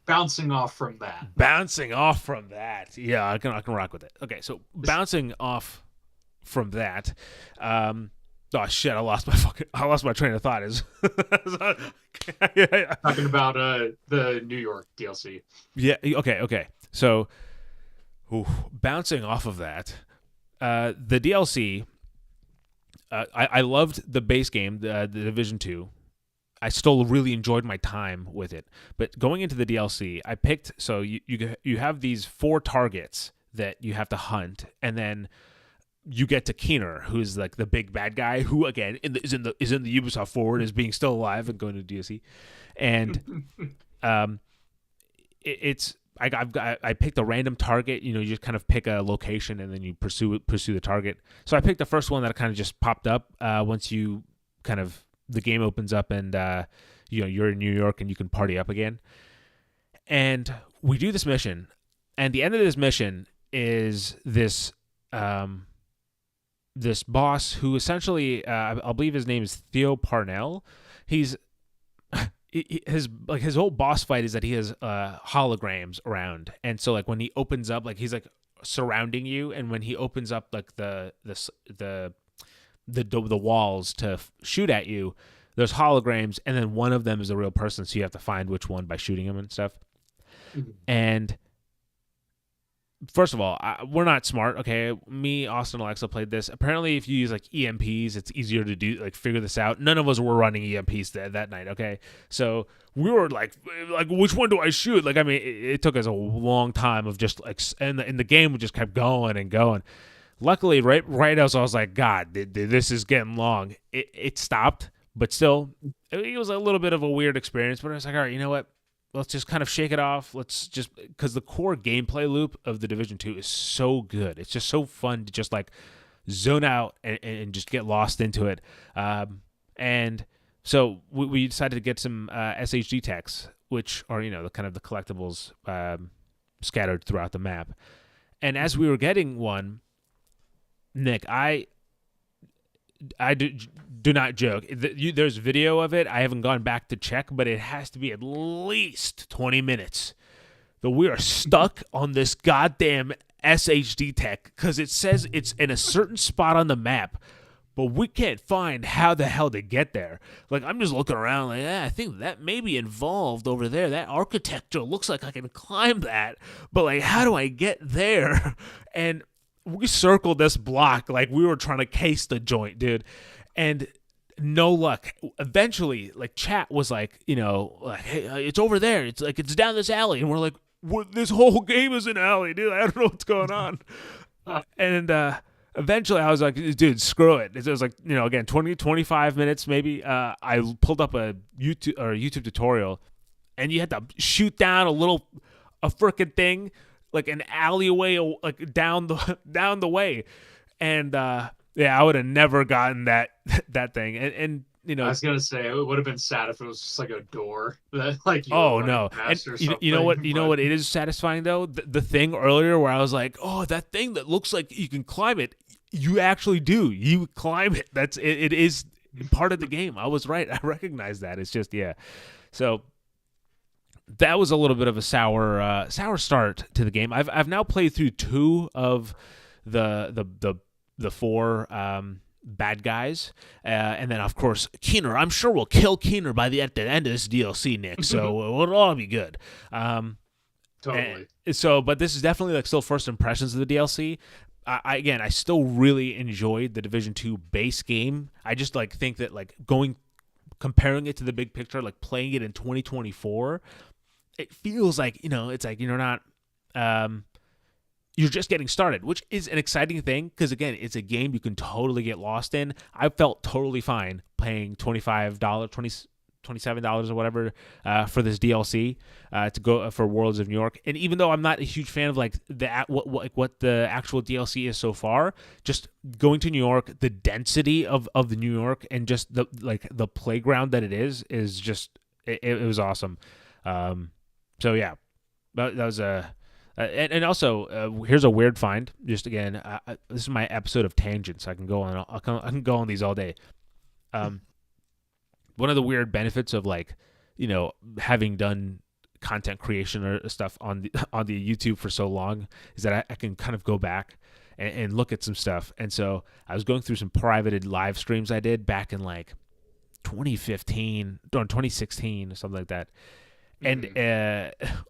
bouncing off from that. Bouncing off from that. Yeah, I can rock with it. Okay, so bouncing off from that. Oh shit! I lost my train of thought. Talking about the New York DLC. Yeah. Okay. So, bouncing off of that, the DLC I loved the base game, the Division 2. I still really enjoyed my time with it. But going into the DLC, I picked, so you have these 4 targets that you have to hunt, and then you get to Keener, who's like the big bad guy, who again is in the Ubisoft forward, is being still alive and going to DLC, and it's I picked a random target. You just kind of pick a location and then you pursue the target. So I picked the first one that kind of just popped up once you kind of the game opens up and you're in New York and you can party up again. And we do this mission, and the end of this mission is this this boss who essentially I believe his name is Theo Parnell. He's his whole boss fight is that he has holograms around, and so like when he opens up, like he's like surrounding you, and when he opens up like the walls to shoot at you, there's holograms, and then one of them is a real person, so you have to find which one by shooting him and stuff. Mm-hmm. And first of all, we're not smart, okay? Me, Austin, Alexa played this. Apparently, if you use like EMPs, it's easier to do figure this out. None of us were running EMPs that night, okay? So we were like which one do I shoot? Like, I mean, it took us a long time of just like, and the game just kept going and going. Luckily, right as I was like, God, this is getting long. It stopped, but still, it was a little bit of a weird experience. But I was like, all right, you know what? Let's just kind of shake it off. Let's just, because the core gameplay loop of the Division 2 is so good. It's just so fun to just like zone out and just get lost into it. And so we decided to get some SHD techs, which are, the kind of the collectibles scattered throughout the map. And as we were getting one, Nick, I do not joke. There's video of it. I haven't gone back to check, but it has to be at least 20 minutes. But we are stuck on this goddamn SHD tech because it says it's in a certain spot on the map, but we can't find how the hell to get there. Like, I'm just looking around like, I think that may be involved over there. That architecture looks like I can climb that, but like, how do I get there? And we circled this block like we were trying to case the joint, dude, and no luck. Eventually, like, chat was like, like, hey, it's over there. It's like, it's down this alley, and we're like, this whole game is an alley, dude. I don't know what's going on. And eventually, I was like, dude, screw it. It was like, again, 20, 25 minutes maybe. I pulled up a YouTube tutorial, and you had to shoot down a frickin' thing, like an alleyway, like down the way, and I would have never gotten that thing, and I was gonna say it would have been sad if it was just like a door that like no, and you know what it is satisfying though, the thing earlier where I was like, oh, that thing that looks like you can climb it, you actually do, you climb it. That's it. It is part of the game. I was right. I recognize that. It's just so. That was a little bit of a sour start to the game. I've now played through 2 of the 4 bad guys, and then of course Keener. I'm sure we'll kill Keener by at the end of this DLC, Nick. So it'll all be good. Totally. But this is definitely like still first impressions of the DLC. I still really enjoyed the Division 2 base game. I just like think that like comparing it to the big picture, like playing it in 2024. It feels like, it's like you're not, you're just getting started, which is an exciting thing because, again, it's a game you can totally get lost in. I felt totally fine paying $25, $27 or whatever for this DLC to go for Worlds of New York. And even though I'm not a huge fan of like what the actual DLC is so far, just going to New York, the density of the New York and just the playground that it is just it was awesome. So yeah, that was and also here's a weird find. Just again, this is my episode of tangents. I can go on. I can go on these all day. One of the weird benefits of like, having done content creation or stuff on the YouTube for so long is that I can kind of go back and look at some stuff. And so I was going through some privated live streams I did back in like 2015 or 2016 or something like that. And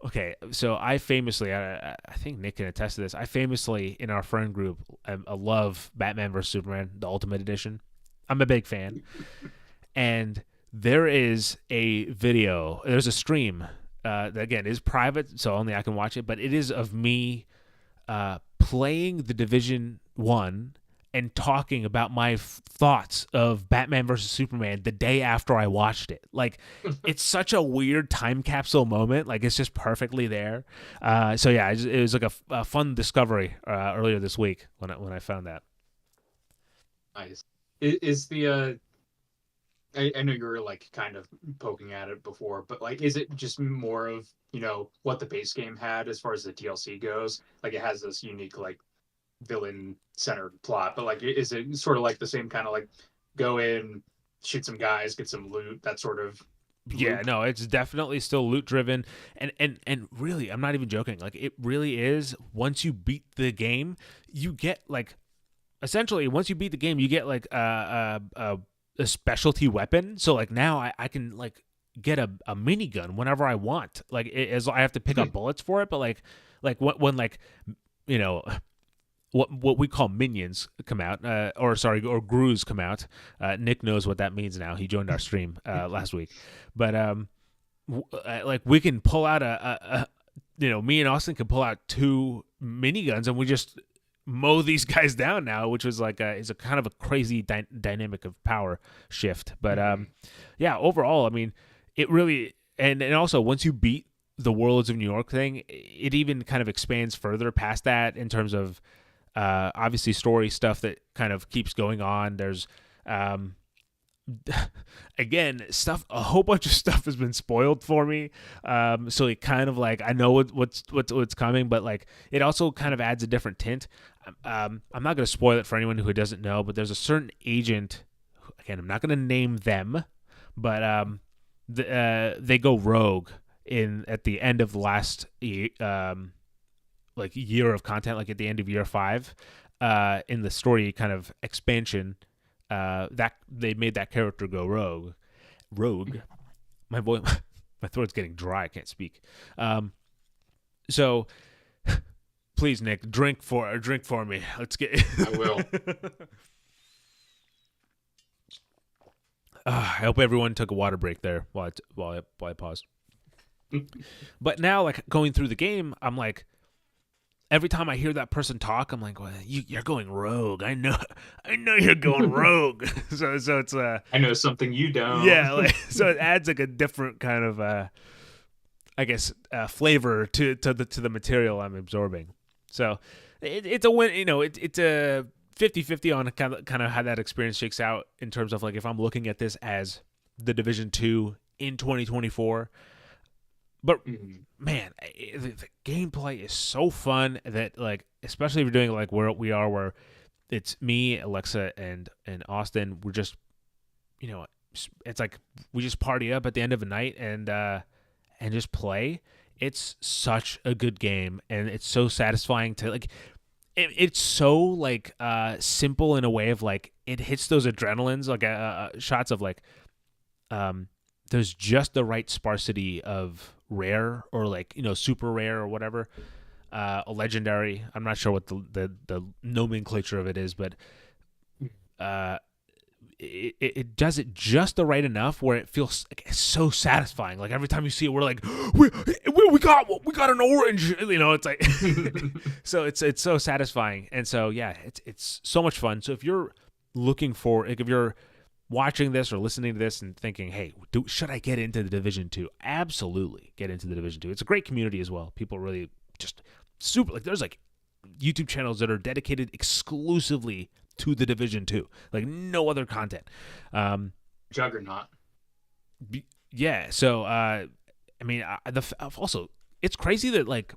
okay, so I famously, I think Nick can attest to this. I famously, in our friend group, I love Batman vs Superman, the Ultimate Edition. I'm a big fan. And there is a video, there's a stream that, again, is private, so only I can watch it, but it is of me playing the Division 1 and talking about my thoughts of Batman versus Superman the day after I watched it. Like, it's such a weird time capsule moment. Like, it's just perfectly there. So yeah, it was like a fun discovery earlier this week when I found that. Nice. Is the I know you were like kind of poking at it before, but like, is it just more of, what the base game had as far as the DLC goes? Like, it has this unique like villain centered plot, but like, is it sort of like the same kind of like go in, shoot some guys, get some loot, that sort of Yeah, loop? no, it's definitely still loot driven, and really, I'm not even joking. Like, it really is. Once you beat the game, you get like, essentially, once you beat the game, you get like a specialty weapon. So like now I can like get a minigun whenever I want. Like, as I have to pick up bullets for it, but like when like, you know, what we call minions come out, or Grooves come out. Nick knows what that means now. He joined our stream last week, but like, we can pull out me and Austin can pull out two miniguns, and we just mow these guys down now, which was like is a kind of a crazy dynamic of power shift. But yeah, overall, I mean, it really, and also once you beat the Warlords of New York thing, it even kind of expands further past that in terms of obviously story stuff that kind of keeps going on. There's again, a whole bunch of stuff has been spoiled for me, so it kind of like, I know what's coming, but like, it also kind of adds a different tint. I'm not going to spoil it for anyone who doesn't know, but there's a certain agent, again, I'm not going to name them, but they go rogue at the end of the last like year of content, like at the end of year 5, in the story kind of expansion, that they made that character go rogue. My voice, my throat's getting dry. I can't speak. So please, Nick, drink for me. Let's get. I will. I hope everyone took a water break there while I paused. But now, like, going through the game, I'm like, every time I hear that person talk, I'm like, well, you're going rogue. I know you're going rogue. so it's I know something you don't. yeah, like, so it adds like a different kind of I guess flavor to the material I'm absorbing. So it's a win. It's a 50-50 on kind of how that experience shakes out in terms of like, if I'm looking at this as the Division 2 in 2024. But man, the gameplay is so fun that, like, especially if you're doing like where we are, where it's me, Alexa, and Austin. We're just, it's like we just party up at the end of the night and just play. It's such a good game, and it's so satisfying to like. It's so like simple in a way of like, it hits those adrenalines, like shots of like there's just the right sparsity of rare or like, super rare or whatever, a legendary. I'm not sure what the nomenclature of it is, but it does it just the right enough where it feels like it's so satisfying. Like, every time you see it, we're like, we got an orange, it's like so it's so satisfying. And so yeah, it's so much fun. So if you're looking for, like, if you're watching this or listening to this and thinking, hey, should I get into the Division 2? Absolutely get into the Division 2. It's a great community as well. People really just super, like, there's like YouTube channels that are dedicated exclusively to the Division 2, like no other content. Juggernaut. Yeah, so I mean, also, it's crazy that like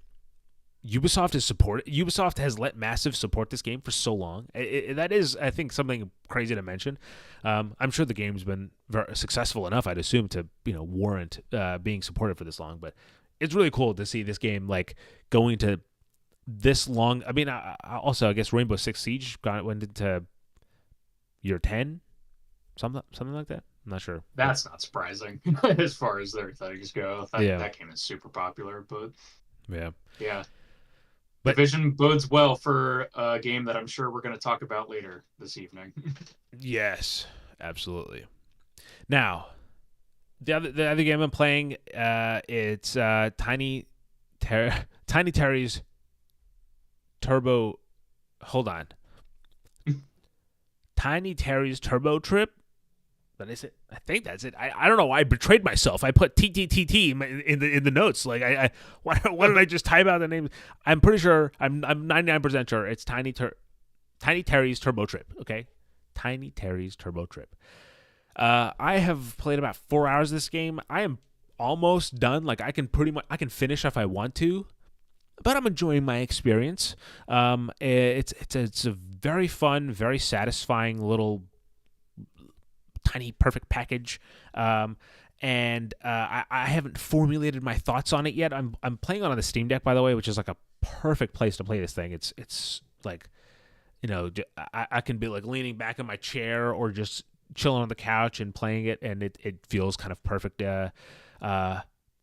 Ubisoft has let Massive support this game for so long. That is, I think, something crazy to mention. I'm sure the game's been very successful enough, I'd assume, to warrant being supported for this long. But it's really cool to see this game like going to this long. I mean, also, I guess Rainbow Six Siege went into year 10, something like that. I'm not sure. That's not surprising as far as their things go. That game is super popular, but yeah. Yeah. The But vision bodes well for a game that I'm sure we're going to talk about later this evening. yes, absolutely. Now, the other game I'm playing, it's Tiny Terry's Turbo. Hold on, Tiny Terry's Turbo Trip. That is it. I think that's it. I don't know. I betrayed myself. I put TTTT in the notes. Like what did I just type out the name? I'm pretty sure. I'm 99% sure it's Tiny Terry's Turbo Trip. Okay, Tiny Terry's Turbo Trip. I have played about 4 hours of this game. I am almost done. Like I can finish if I want to, but I'm enjoying my experience. It's a very fun, very satisfying little tiny perfect package. And I haven't formulated my thoughts on it yet. I'm playing on the Steam Deck, by the way, which is like a perfect place to play this thing. It's like, I can be like leaning back in my chair or just chilling on the couch and playing it, and it feels kind of perfect,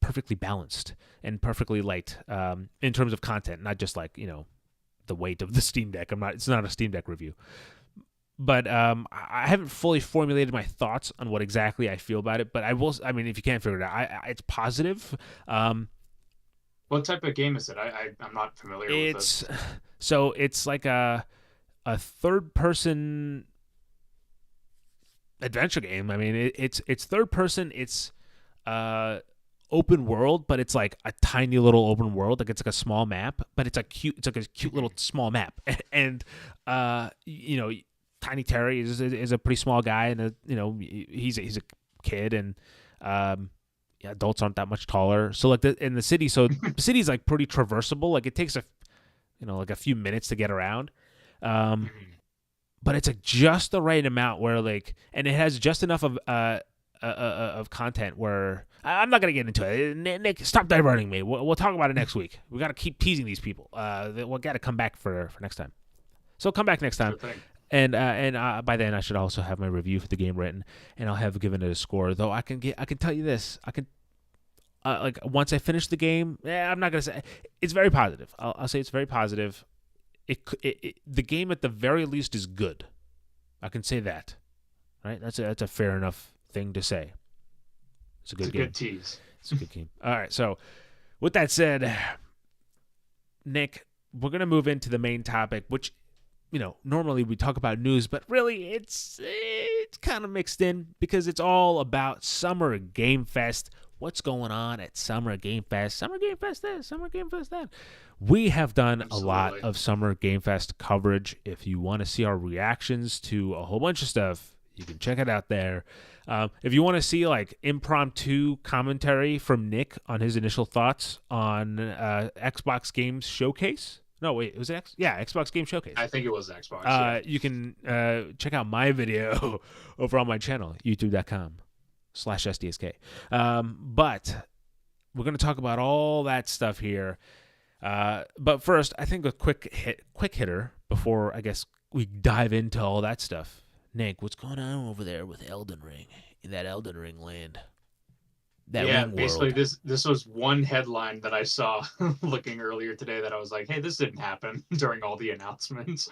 perfectly balanced and perfectly light in terms of content, not just like the weight of the Steam Deck. It's not a Steam Deck review. But I haven't fully formulated my thoughts on what exactly I feel about it. But I will. I mean, if you can't figure it out, it's positive. What type of game is it? I'm not familiar with this. So it's like a third person adventure game. I mean, it's third person. It's open world, but it's like a tiny little open world. Like it's like a small map, but it's like a cute little small map, and Tiny Terry is a pretty small guy, and he's a kid, and adults aren't that much taller. So like in the city, the city's like pretty traversable. Like it takes like a few minutes to get around, but it's like just the right amount where and it has just enough of content where I'm not gonna get into it. Nick, stop diverting me. We'll talk about it next week. We got to keep teasing these people. We got to come back for next time. So come back next time. Sure thing. And by then I should also have my review for the game written, and I'll have given it a score. Though I can tell you this, once I finish the game, I'm not gonna say it's very positive. I'll say it's very positive. The game at the very least is good. I can say that, right? That's a fair enough thing to say. It's a good game. Good tease. It's a good game. All right. So with that said, Nick, we're gonna move into the main topic, which. Normally we talk about news, but really it's kind of mixed in because it's all about Summer Game Fest. What's going on at Summer Game Fest? Summer Game Fest this, Summer Game Fest that. We have done Absolutely. a lot of Summer Game Fest coverage. If you want to see our reactions to a whole bunch of stuff, you can check it out there. If you want to see like impromptu commentary from Nick on his initial thoughts on Xbox Games Showcase. No, wait, was it Xbox Game Showcase. I think it was Xbox. You can check out my video over on my channel, youtube.com/SDSK. But we're going to talk about all that stuff here. But first, I think a quick hitter before I guess we dive into all that stuff. Nick, what's going on over there with Elden Ring, in that Elden Ring land? Basically this was one headline that I saw looking earlier today that I was like, hey, this didn't happen during all the announcements.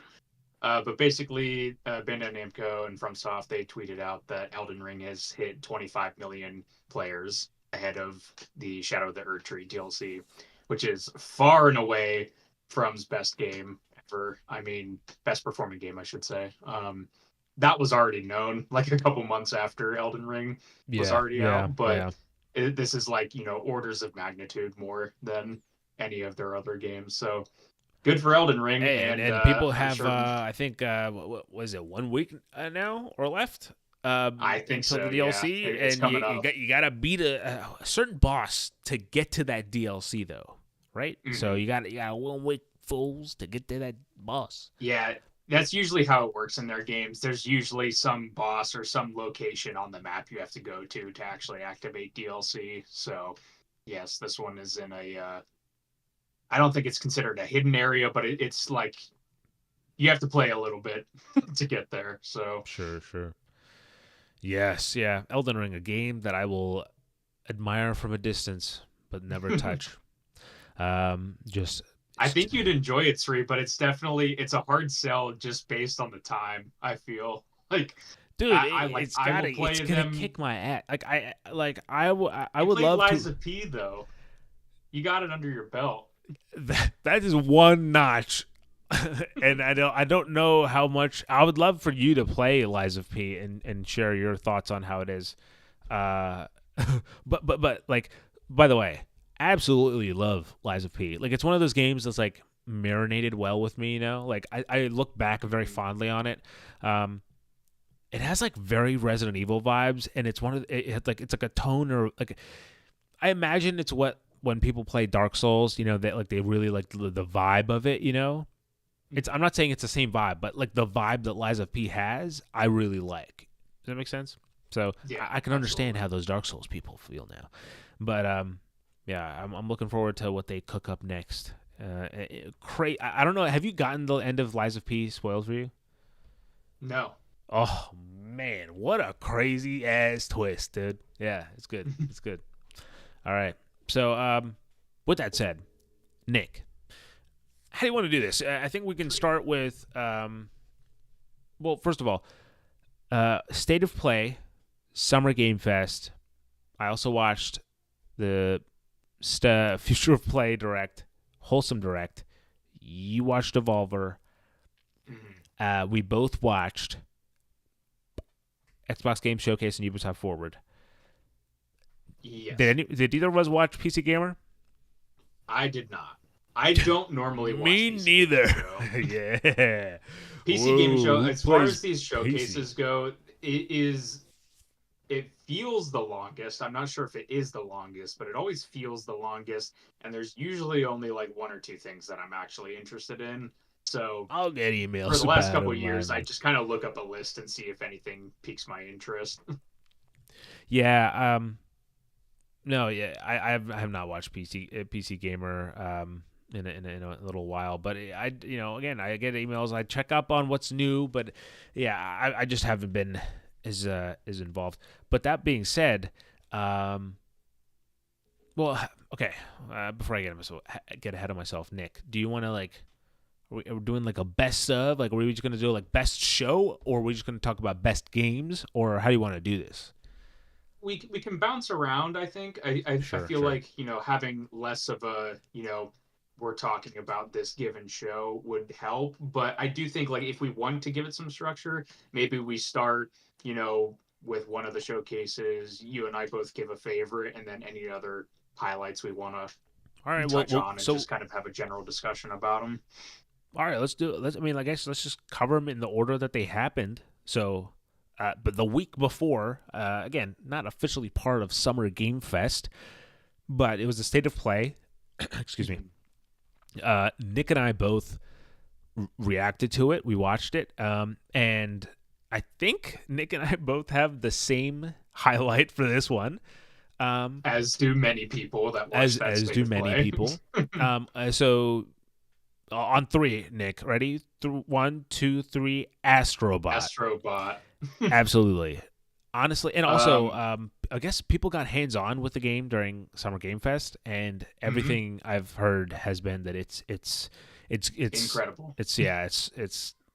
But basically, Bandai Namco and FromSoft, they tweeted out that Elden Ring has hit 25 million players ahead of the Shadow of the Erdtree DLC, which is far and away From's best game ever. I mean, best performing game, I should say. That was already known like a couple months after Elden Ring was already out, but this is like, orders of magnitude more than any of their other games. So good for Elden Ring. And people have, I think, what was it, 1 week now or left? I think until so. the DLC, and you gotta beat a certain boss to get to that DLC, though, right? Mm-hmm. So you got 1 week fools to get to that boss. Yeah. That's usually how it works in their games. There's usually some boss or some location on the map you have to go to actually activate DLC. So, yes, this one is in I don't think it's considered a hidden area, but it's like you have to play a little bit to get there. So Sure. Yes, yeah. Elden Ring, a game that I will admire from a distance, but never touch. Just I think you'd enjoy it, Sri, but it's a hard sell just based on the time. I feel like dude, I will it's play gonna them. kick my ass. I You would played love Lies to. of P though. You got it under your belt. That is one notch. And I don't know how much I would love for you to play Lies of P and share your thoughts on how it is. Uh, but like, by the way, absolutely love Lies of P. Like, it's one of those games that's like marinated well with me. Like I look back very fondly on it. Um, it has like very Resident Evil vibes, and it's it's like a tone, or like, I imagine it's what when people play Dark Souls, they really like the vibe of it. I'm not saying it's the same vibe, but like the vibe that Lies of P has, I really like. Does that make sense? So Yeah, I can understand how those Dark Souls people feel now. But yeah, I'm looking forward to what they cook up next. I don't know. Have you gotten the end of Lies of P spoiled for you? no. Oh man, what a crazy ass twist, dude. Yeah, it's good. It's good. All right. So with that said, Nick, how do you want to do this? I think we can start with well, first of all, State of Play, Summer Game Fest. I also watched the Future of Play Direct, Wholesome Direct. You watched Evolver. We both watched Xbox Game Showcase and Ubisoft Forward. Yes. Did either of us watch PC Gamer? I did not. I don't normally watch Me PC neither. Yeah. PC Gaming Show, who as far plays as these showcases go, it feels the longest. I'm not sure if it is the longest, but it always feels the longest. And there's usually only like one or two things that I'm actually interested in. So I'll get emails for the last about couple of them, years, I just kind of look up a list and see if anything piques my interest. Yeah. No. Yeah. I have not watched PC Gamer in a little while, but again, I get emails. I check up on what's new, but yeah, I just haven't been as involved. But that being said, well, okay. Before I get ahead of myself, Nick, do you want to like? Are we doing like a best of? Like, are we just gonna do like best show, or are we just gonna talk about best games, or how do you want to do this? We can bounce around. I think I Sure, feel sure. like having less of a we're talking about this given show would help. But I do think like if we want to give it some structure, maybe we start with one of the showcases. You and I both give a favorite, and then any other highlights we want All right. to Well, touch on, and so just kind of have a general discussion about them. all right, let's do it. I mean, I guess let's just cover them in the order that they happened. So, but the week before, again, not officially part of Summer Game Fest, but it was the State of Play. Excuse me. Nick and I both reacted to it. We watched it, and I think Nick and I both have the same highlight for this one. As do many people that watch that As State do of many Play. people. So on three, Nick, ready? 1, 2, 3. Astrobot. Astrobot. Absolutely. Honestly, and also, Um, I guess people got hands on with the game during Summer Game Fest, and mhm. everything I've heard has been that it's Incredible. it's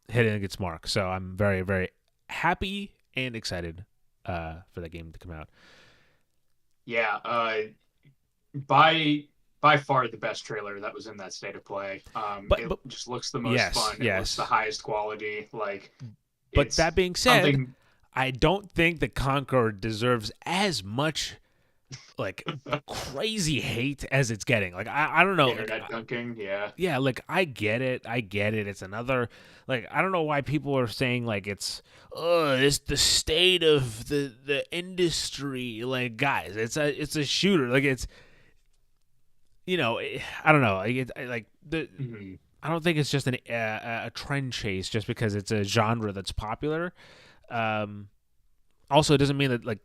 hitting its mark. So I'm very very happy and excited for that game to come out. Yeah, by by far the best trailer that was in that State of Play. But It just looks the most yes, fun. It looks the yes. highest quality. Like But it's that being said, something. I don't think the Concord deserves as much like crazy hate as it's getting. Like I don't know. Like Internet dunking. Yeah. yeah, like I get it. I get it. It's another like I don't know why people are saying like it's the state of the industry. Like guys, it's a shooter. Like it's I don't know. Like the Mhm. I don't think it's just a trend chase just because it's a genre that's popular. Um, Also, it doesn't mean that like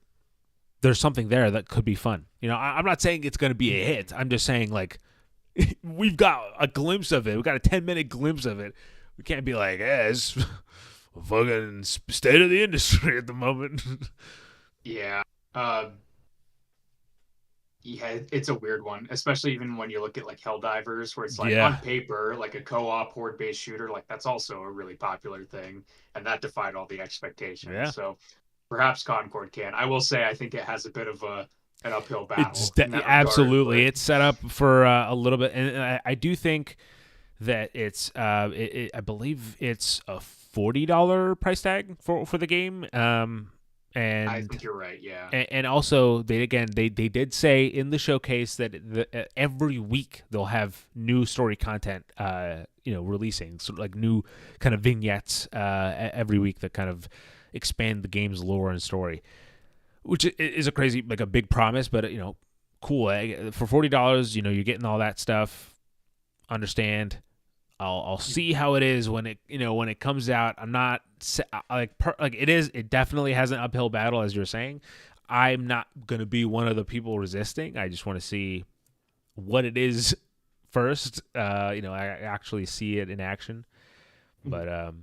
there's something there that could be fun. I'm not saying it's going to be a hit. I'm just saying like we've got a glimpse of it. We got a 10-minute glimpse of it. We can't be like, it's fucking state of the industry at the moment. Yeah. Uh, Yeah, it's a weird one, especially even when you look at like Helldivers, where it's like Yeah, on paper, like a co-op horde-based shooter, like that's also a really popular thing, and that defied all the expectations. yeah. So perhaps Concord can. I will say I think it has a bit of an uphill It's battle in that regard, absolutely but it's set up for a little bit, and I do think that it's I believe it's a $40 price tag for the game. I And think you're right. Yeah. and also they did say in the showcase that every week they'll have new story content releasing, so like new kind of vignettes every week that kind of expand the game's lore and story, which is a crazy, like a big promise, but cool. For $40, you're getting all that stuff. Understand. I'll see how it is when it comes out. I'm not like it is. It definitely has an uphill battle, as you're saying. I'm not gonna be one of the people resisting. I just want to see what it is first. I actually see it in action. But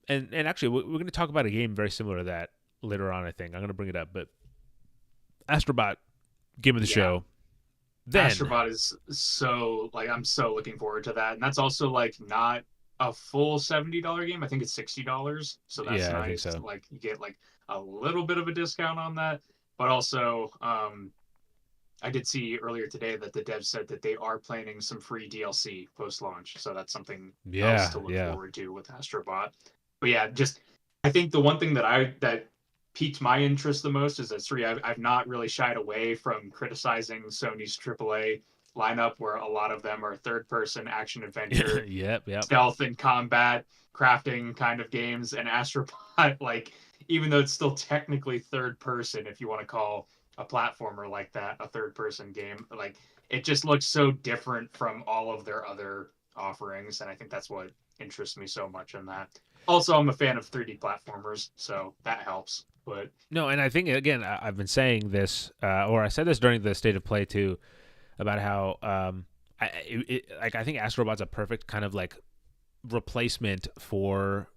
and actually, we're gonna talk about a game very similar to that later on. I think I'm gonna bring it up, but Astrobot, game of the show. Then Astrobot is so like I'm so looking forward to that, and that's also like not a full $70 game. I think it's $60, so that's yeah, I think nice. so. Like you get like a little bit of a discount on that, but also I did see earlier today that the devs said that they are planning some free DLC post launch, so that's something else Yeah, to look yeah. forward to with Astrobot. But yeah, just I think the one thing that piqued my interest the most is that three. I've not really shied away from criticizing Sony's AAA lineup, where a lot of them are third-person action adventure, Yep. stealth and combat, crafting kind of games, and Astrobot, like even though it's still technically third person, if you want to call a platformer like that a third person game, like it just looks so different from all of their other offerings, and I think that's what interests me so much in that. Also, I'm a fan of 3D platformers, so that helps. But No, and I think again, I've been saying this, or I said this during the state of play too, about how I think Astrobot's a perfect kind of like replacement for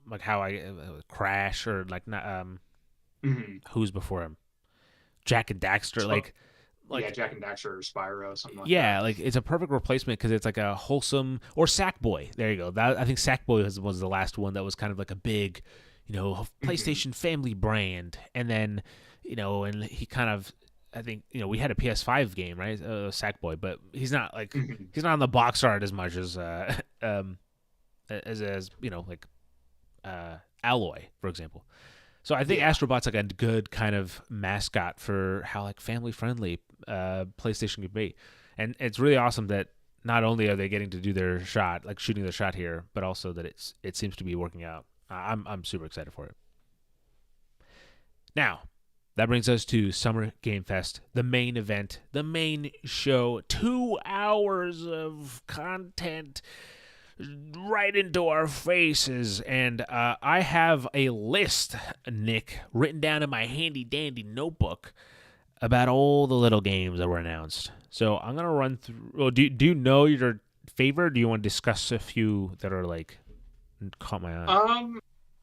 like how I Crash or like not mhm. who's before him, Jack and Daxter, Yeah, like Jack and Daxter or Spyro, something like that. yeah, like it's a perfect replacement because it's like a wholesome, or Sackboy. There you go. I think Sackboy was the last one that was kind of like a big, Mhm. PlayStation family brand, and then and he kind of. I think we had a PS5 game, right? Sackboy, but Mhm. he's not on the box art as much as as like Alloy, for example. So I think Yeah. Astrobot's like a good kind of mascot for how like family friendly PlayStation could be, and it's really awesome that not only are they getting to do their shot, like shooting their shot here, but also that it seems to be working out. I'm super excited for it. Now, that brings us to Summer Game Fest, the main event, the main show. 2 hours of content right into our faces. And I have a list, Nick, written down in my handy dandy notebook about all the little games that were announced. So I'm going to run through. Well, do you know your favorite? Do you want to discuss a few that are like caught my eye? Um,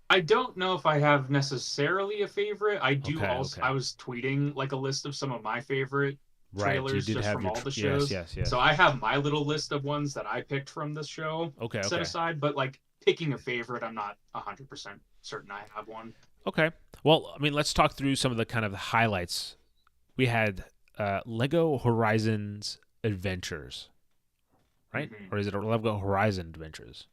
I don't know if I have necessarily a favorite. I do Okay, also, okay. I was tweeting like a list of some of my favorite Right. You trailers did just have from your. all the Yes, shows. yes, So yes. I have my little list of ones that I picked from this show Okay, set okay. aside, but like picking a favorite, I'm not 100% certain I have one. Okay. Well, I mean, let's talk through some of the kind of highlights. We had Lego Horizons Adventures, right? Hmm. Or is it Lego Horizon Adventures?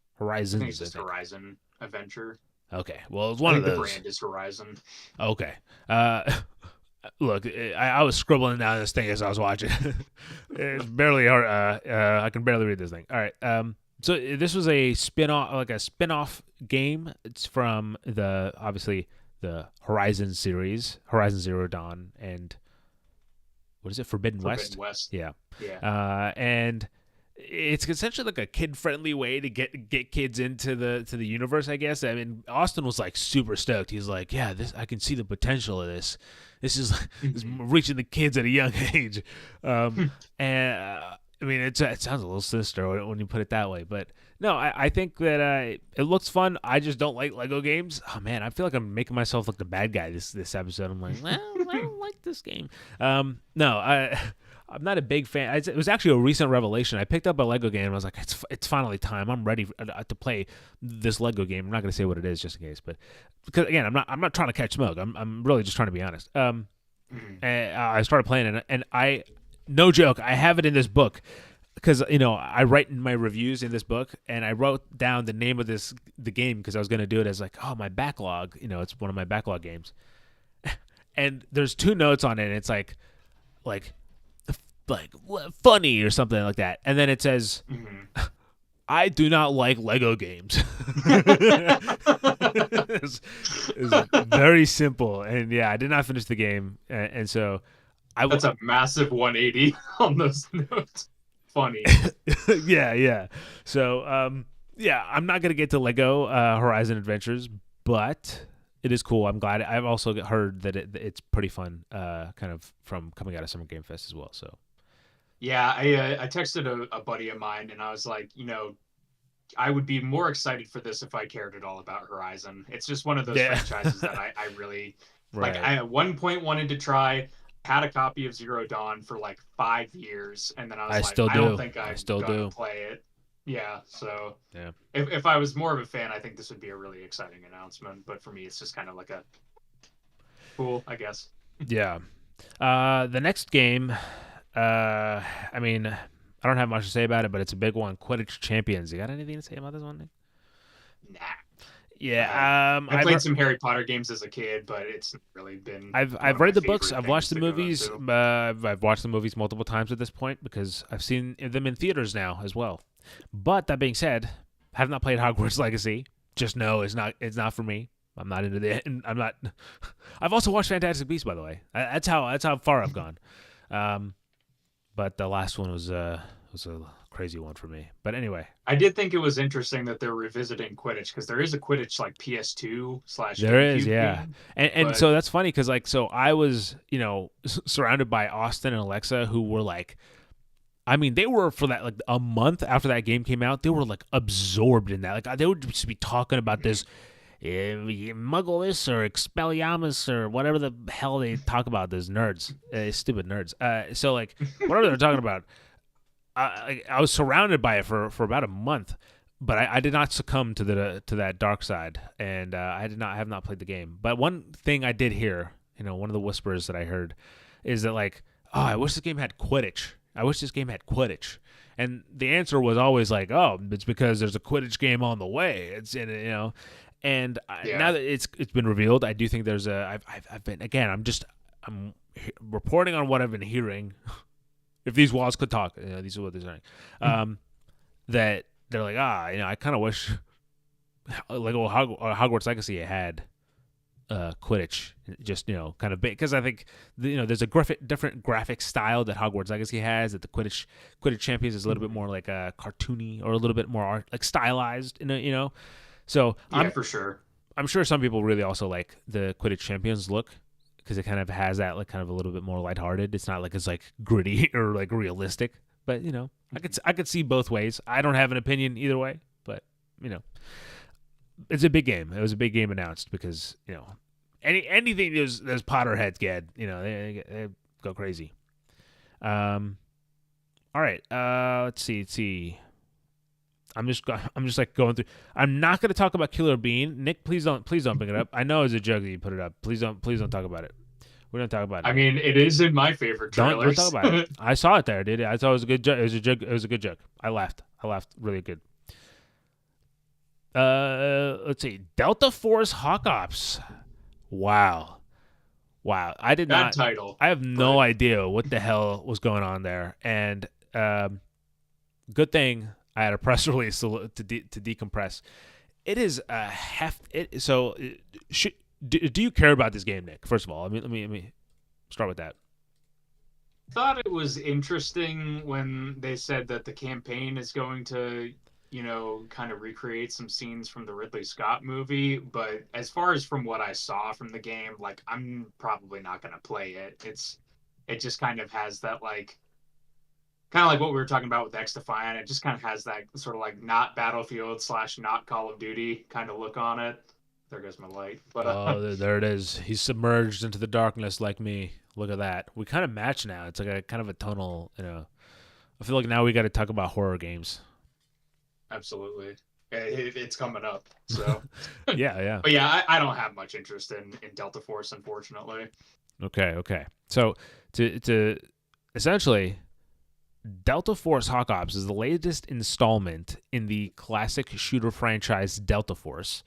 I think it's Horizons, I just think. Horizon Adventure. Okay. Well, it's I one of think the those. brand is Horizon. Okay. Uh, look, I was scribbling down this thing as I was watching. It's barely hard. I can barely read this thing. All right. So this was a spin-off game. It's from the obviously the Horizon series, Horizon Zero Dawn, and what is it, Forbidden Forbidden West? West. Yeah. Yeah. And it's essentially like a kid-friendly way to get kids into the universe, I guess. I mean, Austin was like super stoked. He's like, "Yeah, this I can see the potential of this. This is Hmm. reaching the kids at a young age." Um, and I mean, it sounds a little sinister when you put it that way, but no, I think that it looks fun. I just don't like Lego games. Oh man, I feel like I'm making myself look the bad guy this episode. I'm like, well, I don't like this game. No, I'm not a big fan. It was actually a recent revelation. I picked up a Lego game and I was like, it's finally time. I'm ready to play this Lego game. I'm not going to say what it is just in case, but because again, I'm not trying to catch smoke. I'm really just trying to be honest. And I started playing it, and no joke, I have it in this book because I write in my reviews in this book, and I wrote down the name of the game because I was going to do it as like, oh, my backlog. It's one of my backlog games, and there's 2 notes on it. And it's like funny or something like that, and then it says, I do not like Lego games. It's very simple, and yeah, I did not finish the game, and so That's a massive 180 on those notes. Funny. yeah. So yeah, I'm not gonna get to Lego Horizon Adventures, but it is cool. I'm glad. I've also heard that it's pretty fun, kind of from coming out of Summer Game Fest as well. So Yeah, I texted a buddy of mine and I was like, I would be more excited for this if I cared at all about Horizon. It's just one of those franchises that I really right. like. I at one point wanted to try. Had a copy of Zero Dawn for like 5 years, and then I was like, I don't think I'm gonna play it. Yeah, so yeah. If I was more of a fan, I think this would be a really exciting announcement. But for me, it's just kind of like a cool, I guess. Yeah. The next game, I mean, I don't have much to say about it, but it's a big one. Quidditch Champions. You got anything to say about this one, Nick? Nah. Yeah, I played some Harry Potter games as a kid, but it's really been. I've read the books. I've watched the movies. I've watched the movies multiple times at this point because I've seen them in theaters now as well. But that being said, have not played Hogwarts Legacy. Just know it's not for me. I'm not into the. I'm not. I've also watched Fantastic Beasts, by the way. That's how far I've gone. But the last one was a crazy one for me. But anyway, I did think it was interesting that they're revisiting Quidditch because there is a Quidditch like PS2 / there is, yeah, game, and so that's funny because like so I was surrounded by Austin and Alexa who were like, I mean they were for that like a month after that game came out they were like absorbed in that like they would just be talking about this. Muggleus or Expelliarmus or whatever the hell they talk about, those nerds, stupid nerds. So like whatever they're talking about, I was surrounded by it for about a month, but I did not succumb to that dark side, and I have not played the game. But one thing I did hear, one of the whispers that I heard, is that like, oh, I wish this game had Quidditch. I wish this game had Quidditch. And the answer was always like, oh, it's because there's a Quidditch game on the way. It's in it, And now that it's been revealed, I do think there's I've been again. I'm reporting on what I've been hearing. If these walls could talk, these are what they're saying. That they're like, I kind of wish like Hogwarts Legacy had Quidditch, just kind of big because I think there's a different graphic style that Hogwarts Legacy has. That the Quidditch Champions is a little bit more like cartoony or a little bit more like stylized, So yeah, for sure. I'm sure some people really also like the Quidditch Champions look because it kind of has that like kind of a little bit more lighthearted. It's not like it's like gritty or like realistic, but I could see both ways. I don't have an opinion either way, but it's a big game. It was a big game announced because anything those Potterheads get, they go crazy. All right, let's see. I'm just like going through. I'm not going to talk about Killer Bean. Nick, please don't bring it up. I know it's a joke that you put it up. Please don't talk about it. We're gonna talk about it. I mean, it is in my favorite trailers. Don't talk about it. I saw it there, dude. I thought it was a good joke. It was a joke. It was a good joke. I laughed really good. Let's see. Delta Force Hawk Ops. Wow. I did not. Title. I have no idea what the hell was going on there. And good thing I had a press release to decompress. It is a heft. Do you care about this game, Nick? First of all, let me start with that. I thought it was interesting when they said that the campaign is going to, kind of recreate some scenes from the Ridley Scott movie. But as far as from what I saw from the game, like I'm probably not going to play it. It just kind of has that like kind of like what we were talking about with X Defiant. It just kind of has that sort of like not Battlefield / not Call of Duty kind of look on it. There goes my light. But Oh, there it is. He's submerged into the darkness like me. Look at that. We kind of match now. It's like a kind of a tonal, I feel like now we got to talk about horror games. absolutely, it's coming up. So Yeah. but yeah, I don't have much interest in Delta Force, unfortunately. Okay. So to essentially, Delta Force Hawk Ops is the latest installment in the classic shooter franchise Delta Force,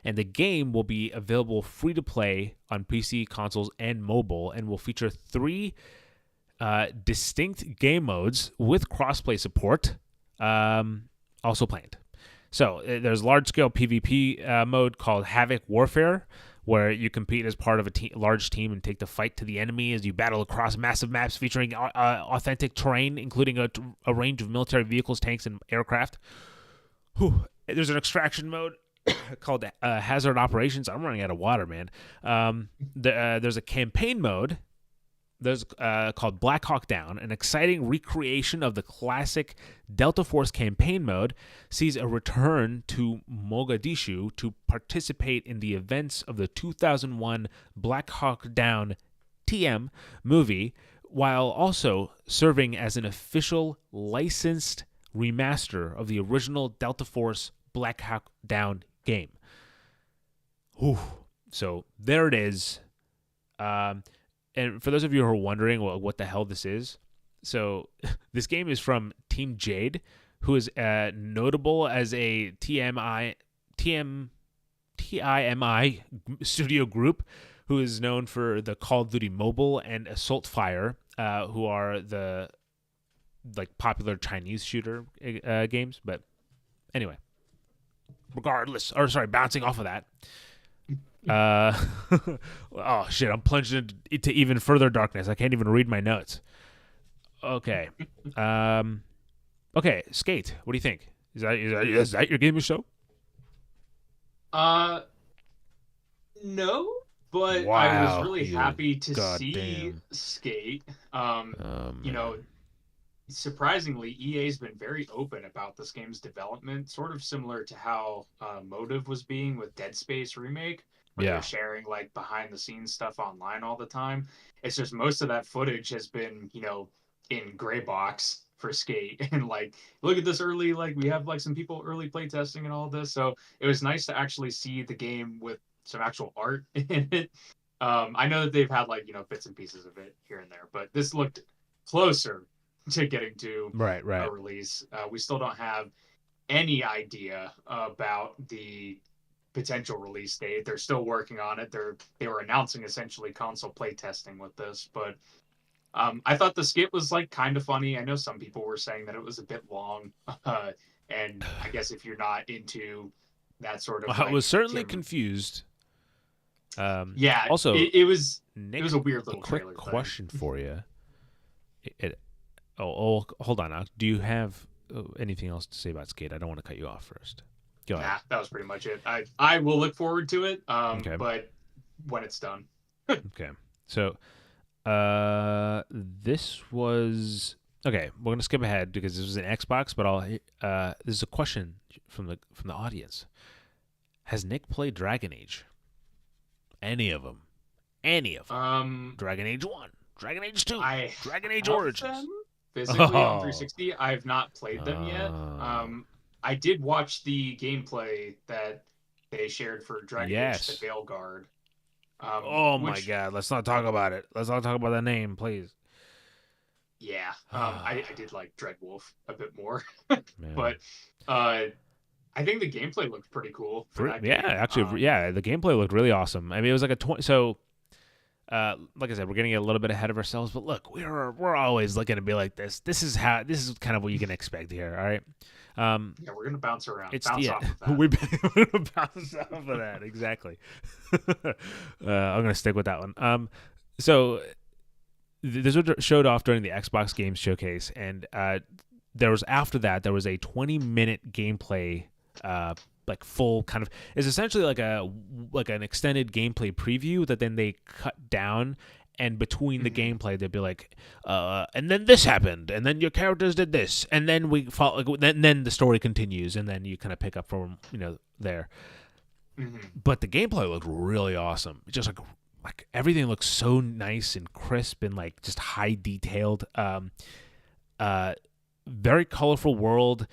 and the game will be available free to play on PC, consoles, and mobile, and will feature 3 distinct game modes with crossplay support, also planned. So there's large-scale PvP mode called Havoc Warfare, where you compete as part of a large team and take the fight to the enemy as you battle across massive maps featuring authentic terrain, including a range of military vehicles, tanks, and aircraft. There's an extraction mode called Hazard Operations. I'm running out of water, man. There's a campaign mode. There's called Black Hawk Down, an exciting recreation of the classic Delta Force campaign mode, sees a return to Mogadishu to participate in the events of the 2001 Black Hawk Down TM movie, while also serving as an official licensed remaster of the original Delta Force Black Hawk Down game. Whew. So there it is. And for those of you who are wondering what the hell this is, so this game is from Team Jade, who is notable as a TMI studio group, who is known for the Call of Duty Mobile and Assault Fire, who are the popular Chinese shooter games. But anyway, bouncing off of that. Oh shit! I'm plunged into even further darkness. I can't even read my notes. Okay, okay. Skate. What do you think? Is that your game show? No, but Wow, I was really happy to see goddamn. Skate. You Man. know, surprisingly, EA's been very open about this game's development, sort of similar to how Motive was being with Dead Space Remake, where they're Yeah. sharing like behind the scenes stuff online all the time. It's just most of that footage has been, in gray box for Skate and like look at this early, like we have like some people early play testing and all this. So it was nice to actually see the game with some actual art in it. I know that they've had like, bits and pieces of it here and there, but this looked closer to getting to Right. a release. We still don't have any idea about the potential release date. They're still working on it. They were announcing essentially console play testing with this, but I thought the skit was like kind of funny. I know some people were saying that it was a bit long, and I guess if you're not into that sort of I like was certainly Tim, confused. yeah, Also, it Nick, was a weird little quick trailer thing. question for you. Hold on. Do you have anything else to say about Skate? I don't want to cut you off first. Go ahead. Nah, that was pretty much it. I will look forward to it, Okay. but when it's done. Okay. So, this was okay. We're gonna skip ahead because this was an Xbox, but this is a question from the audience. Has Nick played Dragon Age? Any of them? Dragon Age 1, Dragon Age 2, I Dragon Age have Origins. them physically on Oh. 360. I have not played them yet. Oh. I did watch the gameplay that they shared for Dragon Age: Yes. The Veilguard. Oh my Which, God! Let's not talk about it. Let's not talk about that name, please. yeah, I did like Dreadwolf a bit more, Man. but I think the gameplay looked pretty cool for that Yeah, game. actually, the gameplay looked really awesome. I mean, it was like a 20. So, like I said, we're getting a little bit ahead of ourselves, but look, we're always looking to be like this. This is kind of what you can expect here. All right. Yeah, we're gonna bounce around. It's Bounce yeah, off of that. we're gonna bounce off of that exactly. I'm gonna stick with that one. So this was showed off during the Xbox Games Showcase, and there was a 20-minute gameplay, like full kind of. It's essentially like an extended gameplay preview that then they cut down and between the Mhm. gameplay they'd be like, and then this happened, and then your characters did this, and then we follow, then the story continues, and then you kind of pick up from there. Mhm. But the gameplay looked really awesome. Just like everything looks so nice and crisp and like just high detailed. Uh, very colorful world.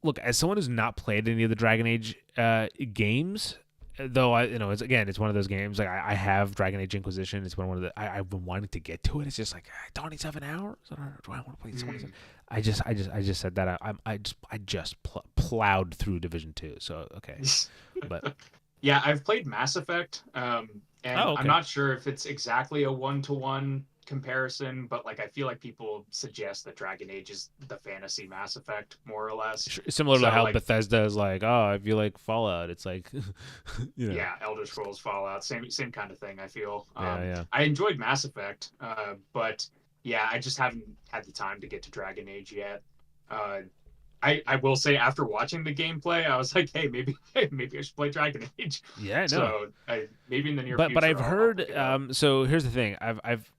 Look, as someone who's not played any of the Dragon Age games, though it's one of those games. Like I have Dragon Age Inquisition. It's one of the I've been wanting to get to it. It's just like 27 hours. I don't know, do I want to play 27? Mhm. I just said that I just plowed through Division 2. So okay, but Yeah, I've played Mass Effect, and oh I'm okay. not sure if it's exactly a one-to-one comparison, but like I feel like people suggest that Dragon Age is the fantasy Mass Effect, more or less. Similar to So how like, Bethesda is like, oh, if you like Fallout, it's like, yeah, Elder Scrolls, Fallout, same kind of thing. I feel. yeah. I enjoyed Mass Effect, but yeah, I just haven't had the time to get to Dragon Age yet. Uh, I will say after watching the gameplay, I was like, hey, maybe I should play Dragon Age. Yeah, no. So maybe in the near But I've future I'll heard. pick it up. So here's the thing. I've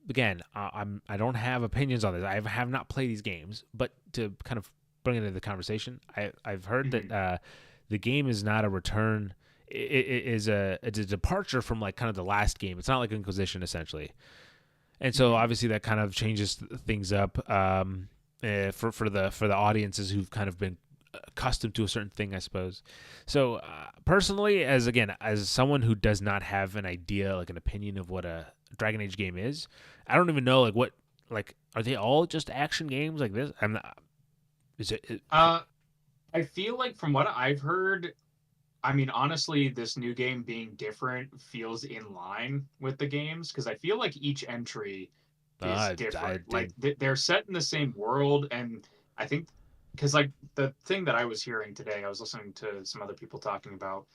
again, I don't have opinions on this. I have not played these games, but to kind of bring it into the conversation, I've heard that Mhm. the game is not a return. It is it's a departure from like kind of the last game. It's not like Inquisition essentially, and so Mhm. obviously that kind of changes things up for the audiences who've kind of been accustomed to a certain thing, I suppose. So personally, as someone who does not have an idea, like an opinion of what a Dragon Age game is, I don't even know like are they all just action games like this? I'm not. Is it Uh, I feel like from what I've heard, I mean, honestly, this new game being different feels in line with the games because I feel like each entry is I different. Like did. they're set in the same world, and I think because like the thing that I was hearing today, I was listening to some other people talking about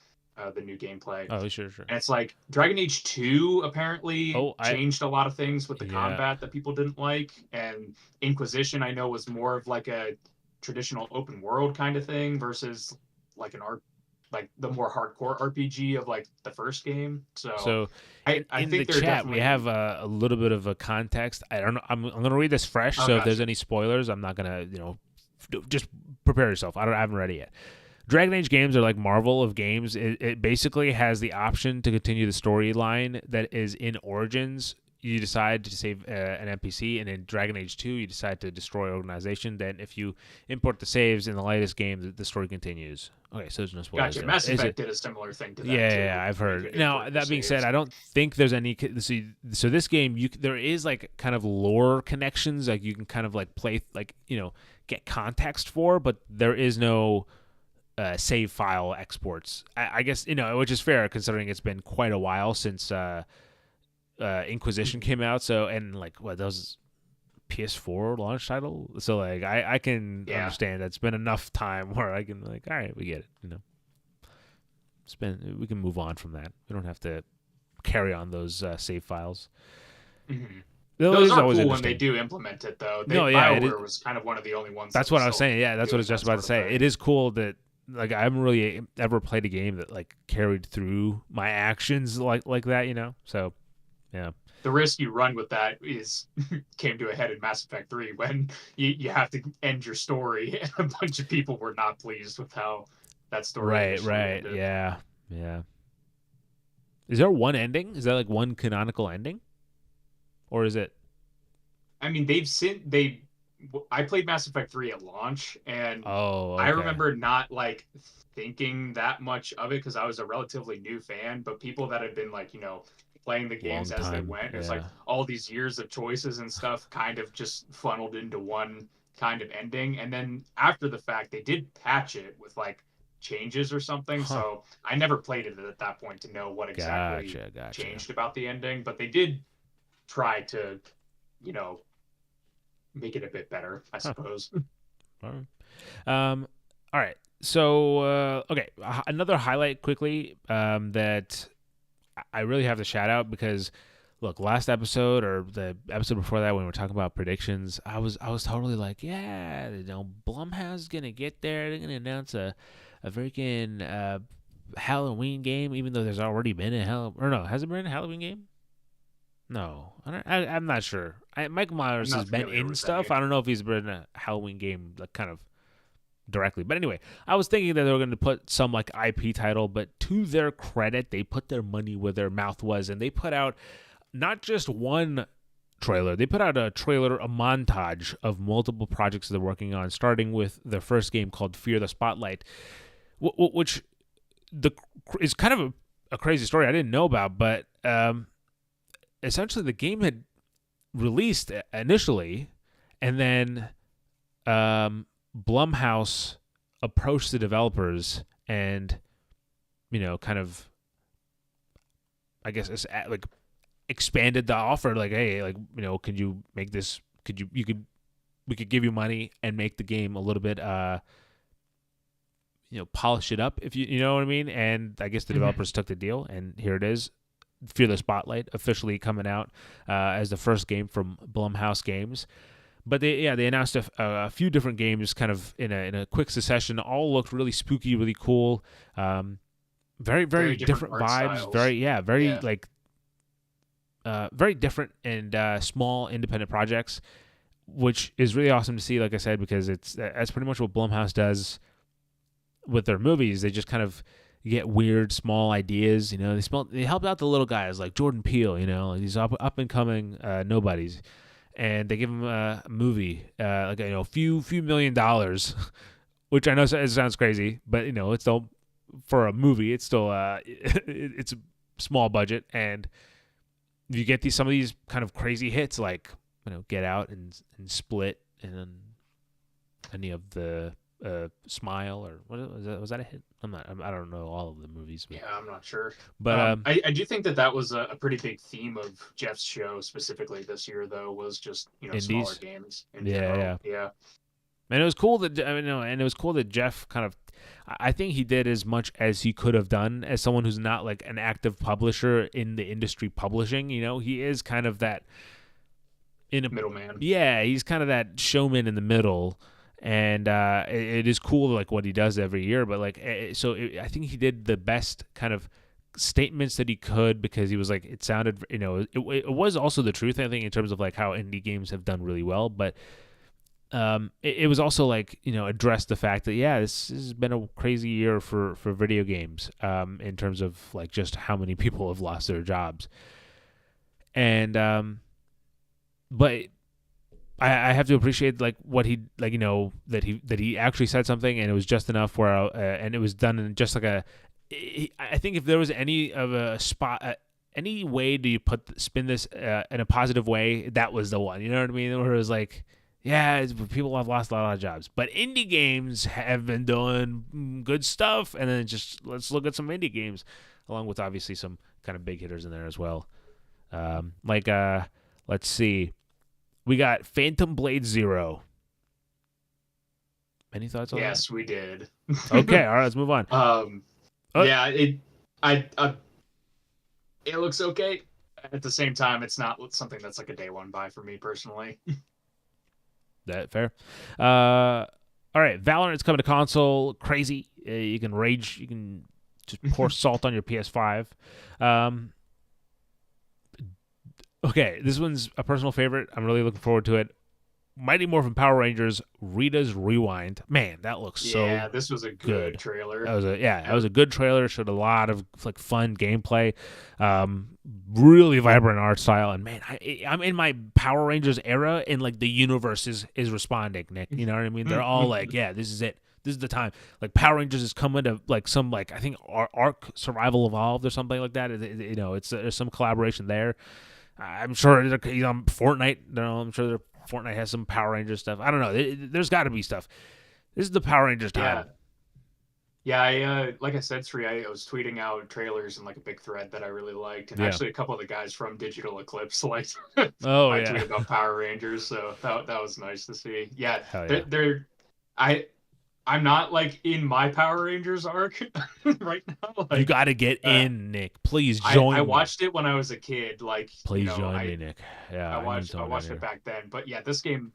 the new gameplay, Oh, sure. and it's like Dragon Age 2 apparently Oh, I changed a lot of things with the yeah. combat that people didn't like, and Inquisition I know was more of like a traditional open world kind of thing versus like like the more hardcore RPG of like the first game. So So, I in the think they're chat, we have definitely a little bit of a context. I don't know. I'm gonna read this fresh. oh So if there's gotcha. any spoilers, I'm not gonna just prepare yourself. I haven't read it yet. Dragon Age games are like Marvel of games. It basically has the option to continue the storyline that is in Origins. You decide to save an NPC, and in Dragon Age 2, you decide to destroy an organization. Then, if you import the saves in the latest game, the story continues. Okay, so there's no spoilers Gotcha. there. Mass Effect did a similar thing to that Yeah, too, I've where you heard. could Now import your that being said, saves. I don't think there's any. So this game, there is like kind of lore connections, like you can kind of like play, like get context for, but there is no save file exports. I guess which is fair considering it's been quite a while since Inquisition came out. So and like what those PS4 launch title. So like I can Yeah. understand that's been enough time where I can like, all right, we get it. We can move on from that. We don't have to carry on those save files. hmm Though it Those is are always cool when they interesting. do implement it, though. No, yeah, it is. BioWare was kind of one of the only ones that That's was what I was still saying. Yeah, that's what I was doing just that about to sort of say. It thing. is cool that like I haven't really ever played a game that like carried through my actions like that. So yeah. The risk you run with that is came to a head in Mass Effect 3 when you have to end your story, and a bunch of people were not pleased with how that story initially Right. ended. Yeah. Is there one ending? Is that like one canonical ending, or is it? I mean, they've seen they. I played Mass Effect 3 at launch, and Oh, I okay. remember not like thinking that much of it because I was a relatively new fan. But people that had been like, playing the games Long as they time. went, it was like Yeah. all these years of choices and stuff kind of just funneled into one kind of ending. And then after the fact, they did patch it with like changes or something. Huh. So I never played it at that point to know what exactly Gotcha. changed about the ending, but they did try to, you know, make it a bit better, I Huh. suppose. All right. All right. So, okay, another highlight quickly that I really have to shout out because look, last episode or the episode before that when we were talking about predictions, I was totally like, yeah, Blumhouse is gonna get there. They're gonna announce a freaking Halloween game, even though there's already been a has it been a Halloween game? No, I'm not sure. Michael I'm Myers has not been familiar in with stuff. any. I don't know if he's been in a Halloween game like kind of directly. But anyway, I was thinking that they were going to put some like IP title, but to their credit, they put their money where their mouth was, and they put out not just one trailer. They put out a trailer, a montage of multiple projects they're working on, starting with their first game called Fear the Spotlight, which is kind of a crazy story I didn't know about, but essentially the game had released initially, and then Blumhouse approached the developers and kind of I guess it's like expanded the offer, like, hey, like, could you make this? We could give you money and make the game a little bit polish it up, if you know what I mean. And I guess the developers took the deal, and here it is. Fear the Spotlight officially coming out as the first game from Blumhouse Games. But they announced a few different games kind of in a quick succession. All looked really spooky, really cool. Very different vibes. Styles. Very like very different and small independent projects, which is really awesome to see. Like I said, because that's pretty much what Blumhouse does with their movies. They just kind of get weird small ideas. They help out the little guys like Jordan Peele. These up and coming nobodies. And they give him a movie, like few $1 million, which I know it sounds crazy, but it's still, for a movie, it's still it's a small budget, and you get some of these kind of crazy hits like Get Out and Split, and then any of the Smile, or what was that a hit? I don't know all of the movies. But, yeah, I'm not sure. But I do think that was a pretty big theme of Jeff's show specifically this year, though, was just smaller games in general. Yeah. And it was cool that Jeff kind of, I think he did as much as he could have done as someone who's not like an active publisher in the industry publishing. He is kind of that middleman. Yeah, he's kind of that showman in the middle. And it is cool, like what he does every year. But like, I think he did the best kind of statements that he could, because he was like, it sounded, it was also the truth, I think, in terms of like how indie games have done really well. But it was also like, address the fact that, this has been a crazy year for video games, in terms of like just how many people have lost their jobs. And but I have to appreciate like what he like that he actually said something, and it was just enough where and it was done in just like I think if there was any of a spot, any way do you spin this in a positive way, that was the one. You know what I mean? Where it was like, people have lost a lot of jobs, but indie games have been doing good stuff, and then just let's look at some indie games, along with obviously some kind of big hitters in there as well. Let's see. We got Phantom Blade Zero. Any thoughts on that? Yes, we did. Okay, all right, let's move on. Yeah, it looks okay. At the same time, it's not something that's like a day one buy for me personally. That fair. All right, Valorant's coming to console. Crazy. You can rage. You can just pour salt on your PS5. Okay, this one's a personal favorite. I'm really looking forward to it. Mighty Morphin Power Rangers Rita's Rewind. Man, that looks so Yeah, this was a good trailer. That was a good trailer. Showed a lot of like fun gameplay, really vibrant art style. And man, I'm in my Power Rangers era, and like the universe is responding, Nick. You know what I mean? They're all like, this is it. This is the time. Like Power Rangers is coming to like some like I think Arc Survival Evolved or something like that. It's there's some collaboration there. I'm sure he's on Fortnite. I'm sure Fortnite has some Power Rangers stuff. I don't know. There's got to be stuff. This is the Power Rangers time. Yeah. I like I said, Sri, I was tweeting out trailers in like a big thread that I really liked, and actually a couple of the guys from Digital Eclipse liked tweet about Power Rangers, so that was nice to see. Yeah, I'm not like in my Power Rangers arc right now. Like, you got to get in, Nick. Please join. I watched it when I was a kid. Like, please join me, Nick. Yeah, I watched it back then. But yeah, this game,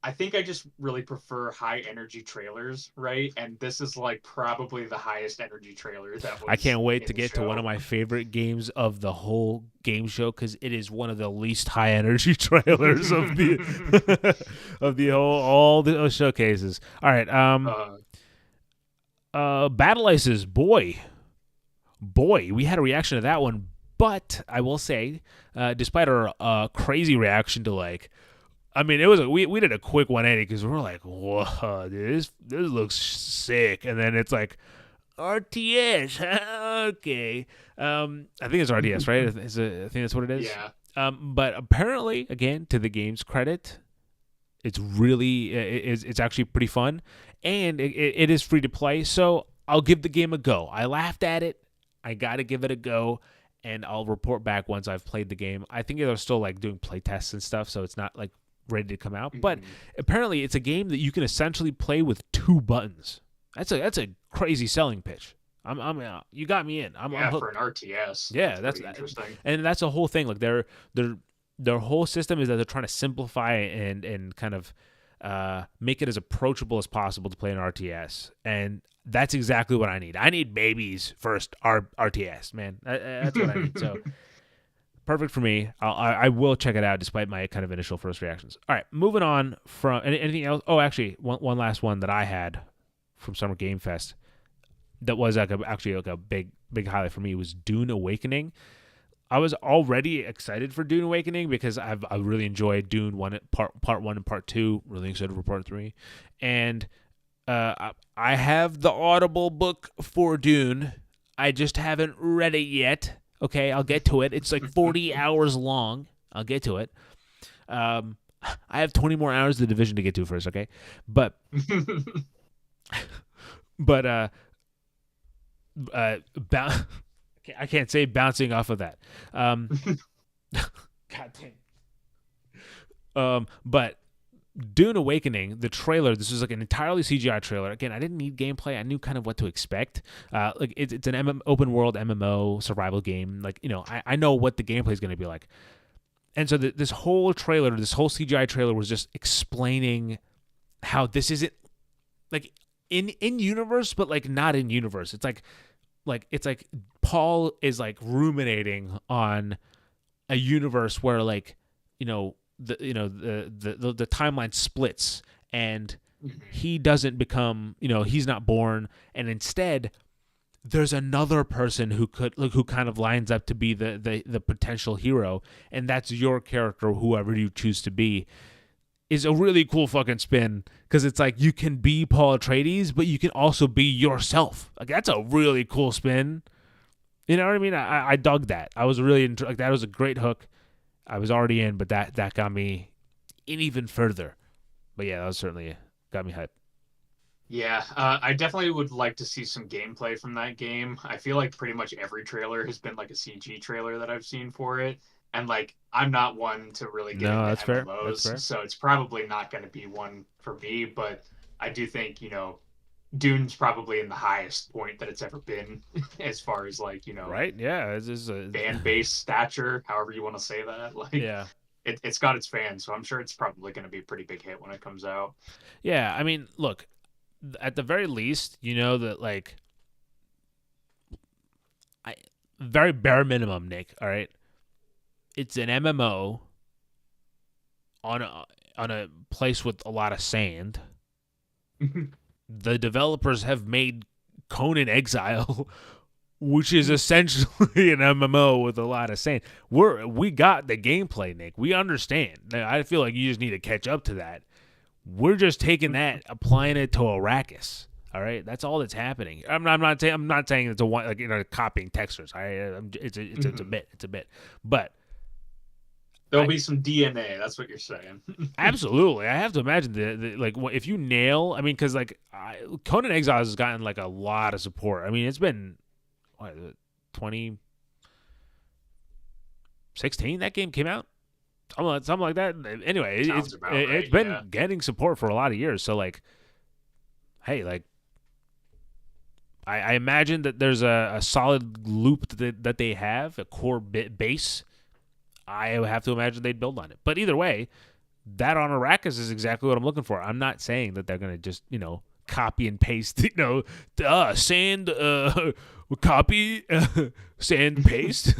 I think I just really prefer high energy trailers, right? And this is like probably the highest energy trailer that I can't was wait in to the get to one of show. my favorite games of the whole game show because it is one of the least high energy trailers of the of the whole all the showcases. All right, uh, Battle Aces, boy, we had a reaction to that one, but I will say, despite our crazy reaction to like I mean, it was we did a quick 180 because we were like, "Whoa, dude, this looks sick," and then it's like RTS, okay. I think it's RTS, right? I think that's what it is. yeah. But apparently, again, to the game's credit, it's really it's actually pretty fun, and it is free to play. So I'll give the game a go. I laughed at it. I gotta give it a go, and I'll report back once I've played the game. I think they're still like doing play tests and stuff, so it's not like ready to come out. But Mhm. apparently, it's a game that you can essentially play with 2 buttons. That's a crazy selling pitch. You got me in. I'm Yeah, for hooked. an RTS, Yeah, that's pretty interesting. and that's the whole thing. Like their whole system is that they're trying to simplify and kind of make it as approachable as possible to play an RTS, and that's exactly what I need. I need babies first RTS, man. That's what I need. So perfect for me. I will check it out despite my kind of initial first reactions. All right, moving on from anything else. Oh, actually, one last one that I had from Summer Game Fest that was actually like a big highlight for me was Dune Awakening. I was already excited for Dune Awakening because I really enjoyed Dune part 1 and part 2. Really excited for part 3, and I have the Audible book for Dune. I just haven't read it yet. Okay, I'll get to it. It's like 40 hours long. I'll get to it. I have 20 more hours of The Division to get to first. Okay, but but I can't say bouncing off of that. God dang. But Dune Awakening, the trailer, this was like an entirely CGI trailer. Again, I didn't need gameplay. I knew kind of what to expect. Like it's an open world MMO survival game. Like, I know what the gameplay is going to be like. And so this whole trailer, this whole CGI trailer was just explaining how this isn't like in universe, but like not in universe. It's like Paul is like ruminating on a universe where like the timeline splits and he doesn't become he's not born, and instead there's another person who kind of lines up to be the potential hero, and that's your character, whoever you choose to be. Is a really cool fucking spin because it's like you can be Paul Atreides, but you can also be yourself. Like that's a really cool spin. You know what I mean? I dug that. I was really like that was a great hook. I was already in, but that got me in even further. But yeah, that was certainly got me hyped. Yeah, I definitely would like to see some gameplay from that game. I feel like pretty much every trailer has been like a CG trailer that I've seen for it. And like, I'm not one to really get No, into that's fair. That's MMOs, fair. so it's probably not going to be one for me. But I do think, Dune's probably in the highest point that it's ever been as far as like, Right? Yeah. It's just fan base stature, however you want to say that. Like, yeah. it's got its fans, so I'm sure it's probably going to be a pretty big hit when it comes out. Yeah. I mean, look, at the very least, that like, I very bare minimum, Nick. All right, it's an MMO on a place with a lot of sand. The developers have made Conan Exile, which is essentially an MMO with a lot of sand. We got the gameplay, Nick. We understand. I feel like you just need to catch up to that. We're just taking that, applying it to Arrakis. All right, that's all that's happening. I'm not saying it's a one like copying textures. All right, it's a bit. It's a bit, but There'll be some DNA. That's what you're saying. absolutely, I have to imagine like if you nail. I mean, because like Conan Exiles has gotten like a lot of support. I mean, it's been what 2016 that game came out. Something like that. Anyway, Sounds about right, it's been yeah. getting support for a lot of years. So like, hey, like I imagine that there's a solid loop that they have, a core base. I have to imagine they'd build on it. But either way, that on Arrakis is exactly what I'm looking for. I'm not saying that they're going to just, copy and paste, sand, copy, sand, paste.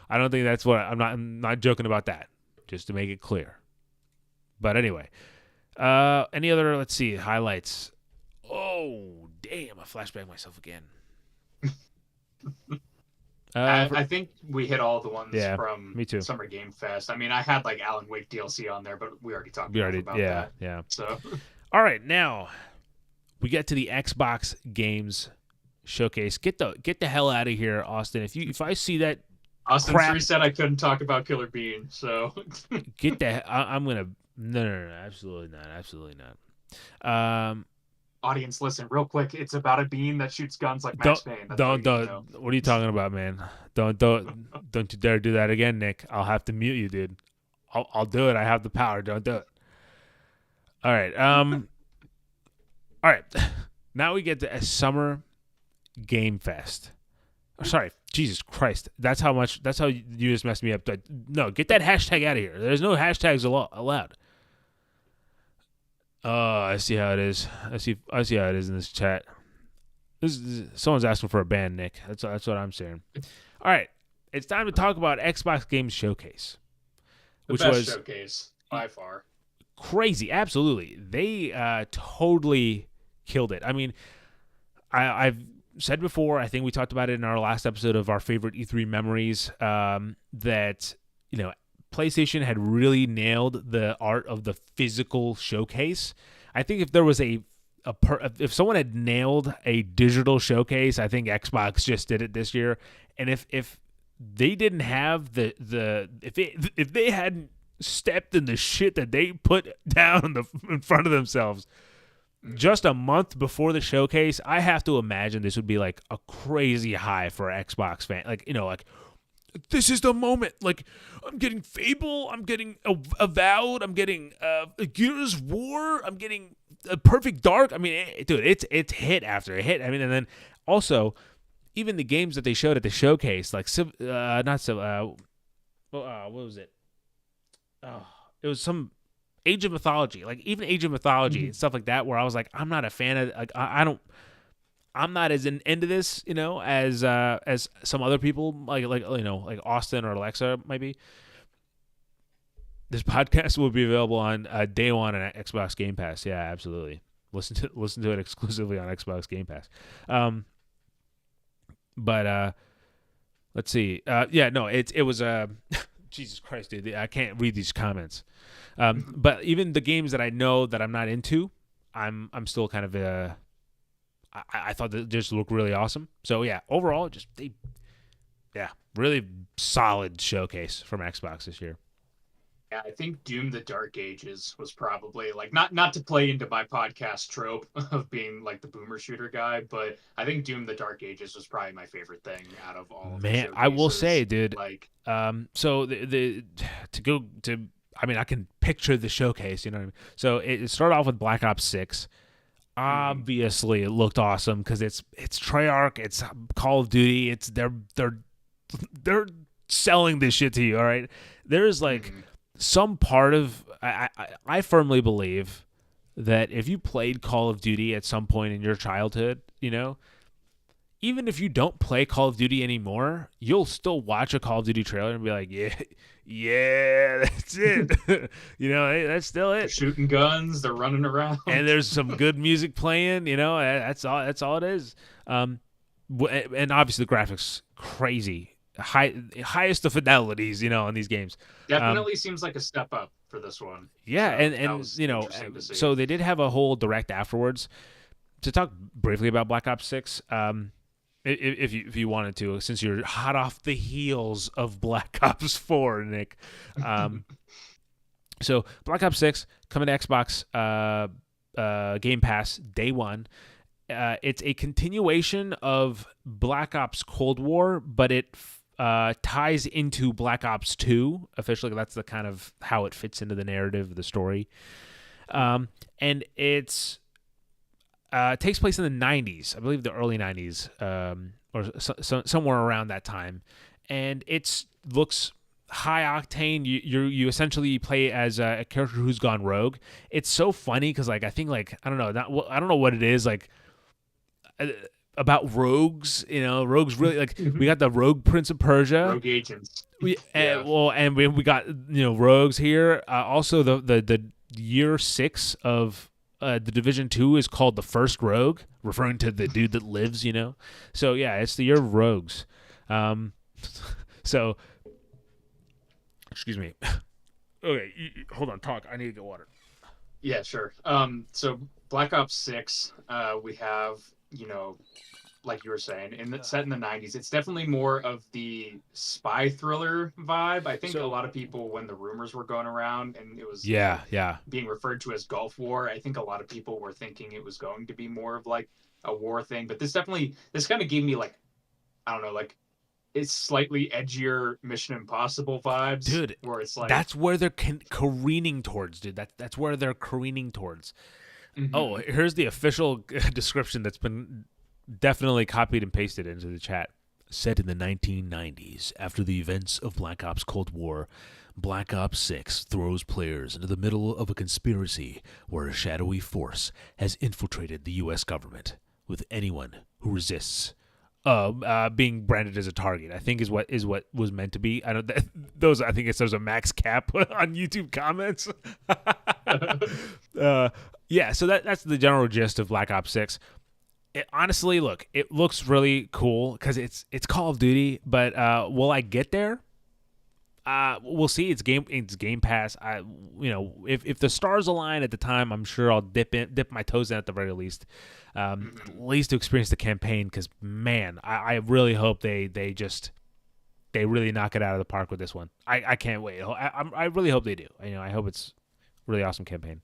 I don't think that's what I'm not joking about that, just to make it clear. But anyway, any other, let's see, highlights. Oh, damn, I flashback myself again. I think we hit all the ones from me too. Summer Game Fest. I mean, I had like Alan Wake DLC on there, but we already talked about that. Yeah. So, all right, now we get to the Xbox Games Showcase. Get the hell out of here, Austin. If I see that Austin crap, 3 said I couldn't talk about Killer Bean, so get the. I'm gonna no, absolutely not. Audience, listen real quick. It's about a bean that shoots guns like Max Payne. Don't. What are you talking about, man? Don't you dare do that again, Nick. I'll have to mute you, dude. I'll do it. I have the power. Don't do it. All right. All right. Now we get to a Summer Game Fest. Sorry, Jesus Christ. That's how you just messed me up. No, get that hashtag out of here. There's no hashtags allowed. Oh, I see how it is. I see how it is in this chat. Someone's asking for a ban, Nick. That's what I'm saying. All right, it's time to talk about Xbox Games Showcase, which was showcase by far. Crazy, absolutely. They totally killed it. I mean, I've said before. I think we talked about it in our last episode of our favorite E3 memories. That PlayStation had really nailed the art of the physical showcase. I think if there was if someone had nailed a digital showcase, I think Xbox just did it this year. And if they didn't have if they hadn't stepped in the shit that they put down in front of themselves just a month before the showcase, I have to imagine this would be like a crazy high for Xbox fan. Like this is the moment. Like, I'm getting Fable. I'm getting Avowed. I'm getting Gears War. I'm getting Perfect Dark. I mean, dude, it's hit after hit. I mean, and then also, even the games that they showed at the showcase, like what was it? Oh, it was some Age of Mythology. Like even Age of Mythology and stuff like that, where I was like, I'm not a fan of. Like, I'm not as into this, as some other people like Austin or Alexa might be. This podcast will be available on day one on Xbox Game Pass. Yeah, absolutely. Listen to it exclusively on Xbox Game Pass. But let's see. It was Jesus Christ, dude. I can't read these comments. But even the games that I know that I'm not into, I'm still kind of I thought that just looked really awesome. So yeah, overall, really solid showcase from Xbox this year. Yeah, I think Doom: The Dark Ages was probably like not to play into my podcast trope of being like the boomer shooter guy, but I think Doom: The Dark Ages was probably my favorite thing out of all of the showcases. I will say, dude, like so I can picture the showcase, you know what I mean? So it started off with Black Ops 6. Obviously, it looked awesome because it's Treyarch, it's Call of Duty, it's they're selling this shit to you. All right, there's like some part of I firmly believe that if you played Call of Duty at some point in your childhood, even if you don't play Call of Duty anymore, you'll still watch a Call of Duty trailer and be like, yeah, that's it. That's still it. They're shooting guns, they're running around, and there's some good music playing. That's all it is. And obviously the graphics crazy, highest of fidelities. In these games. Definitely seems like a step up for this one. Yeah, so so they did have a whole direct afterwards to talk briefly about Black Ops 6. If you wanted to, since you're hot off the heels of Black Ops 4, Nick. So Black Ops 6 coming to Xbox Game Pass day one. It's a continuation of Black Ops Cold War, but it ties into Black Ops 2 officially. That's the kind of how it fits into the narrative of the story. And it's takes place in the 90s, I believe the early 90s, or somewhere around that time. And it looks high octane. You essentially play as a character who's gone rogue. It's so funny because like I think like I don't know, I don't know what it is like uh, about rogues. Rogues really like we got the Rogue Prince of Persia. Rogue agents. We Yeah. and we got rogues here. Also the year 6 of the Division 2 is called the First Rogue, referring to the dude that lives. So yeah, it's the year of rogues. So excuse me. Okay, hold on. Talk. I need to get water. Yeah, sure. So Black Ops 6, we have, like you were saying, set in the 90s. It's definitely more of the spy thriller vibe. I think a lot of people, when the rumors were going around and it was Yeah. being referred to as Gulf War, I think a lot of people were thinking it was going to be more of like a war thing. But this kind of gave me like, I don't know, like it's slightly edgier Mission Impossible vibes, dude. Where it's like that's where they're careening towards, dude. That's where they're careening towards. Mm-hmm. Oh, here's the official description that's been definitely copied and pasted into the chat. Set in the 1990s, after the events of Black Ops Cold War, Black Ops 6 throws players into the middle of a conspiracy where a shadowy force has infiltrated the U.S. government, with anyone who resists being branded as a target. I think is what was meant to be. I don't those. I think there's a max cap on YouTube comments. Yeah, so that's the general gist of Black Ops 6. Honestly, look, it looks really cool because it's Call of Duty, but will I get there? We'll see. It's Game Pass. If the stars align at the time, I'm sure I'll dip my toes in at the very least, at least to experience the campaign. Because man, I really hope they really knock it out of the park with this one. I can't wait. I really hope they do. I hope it's a really awesome campaign.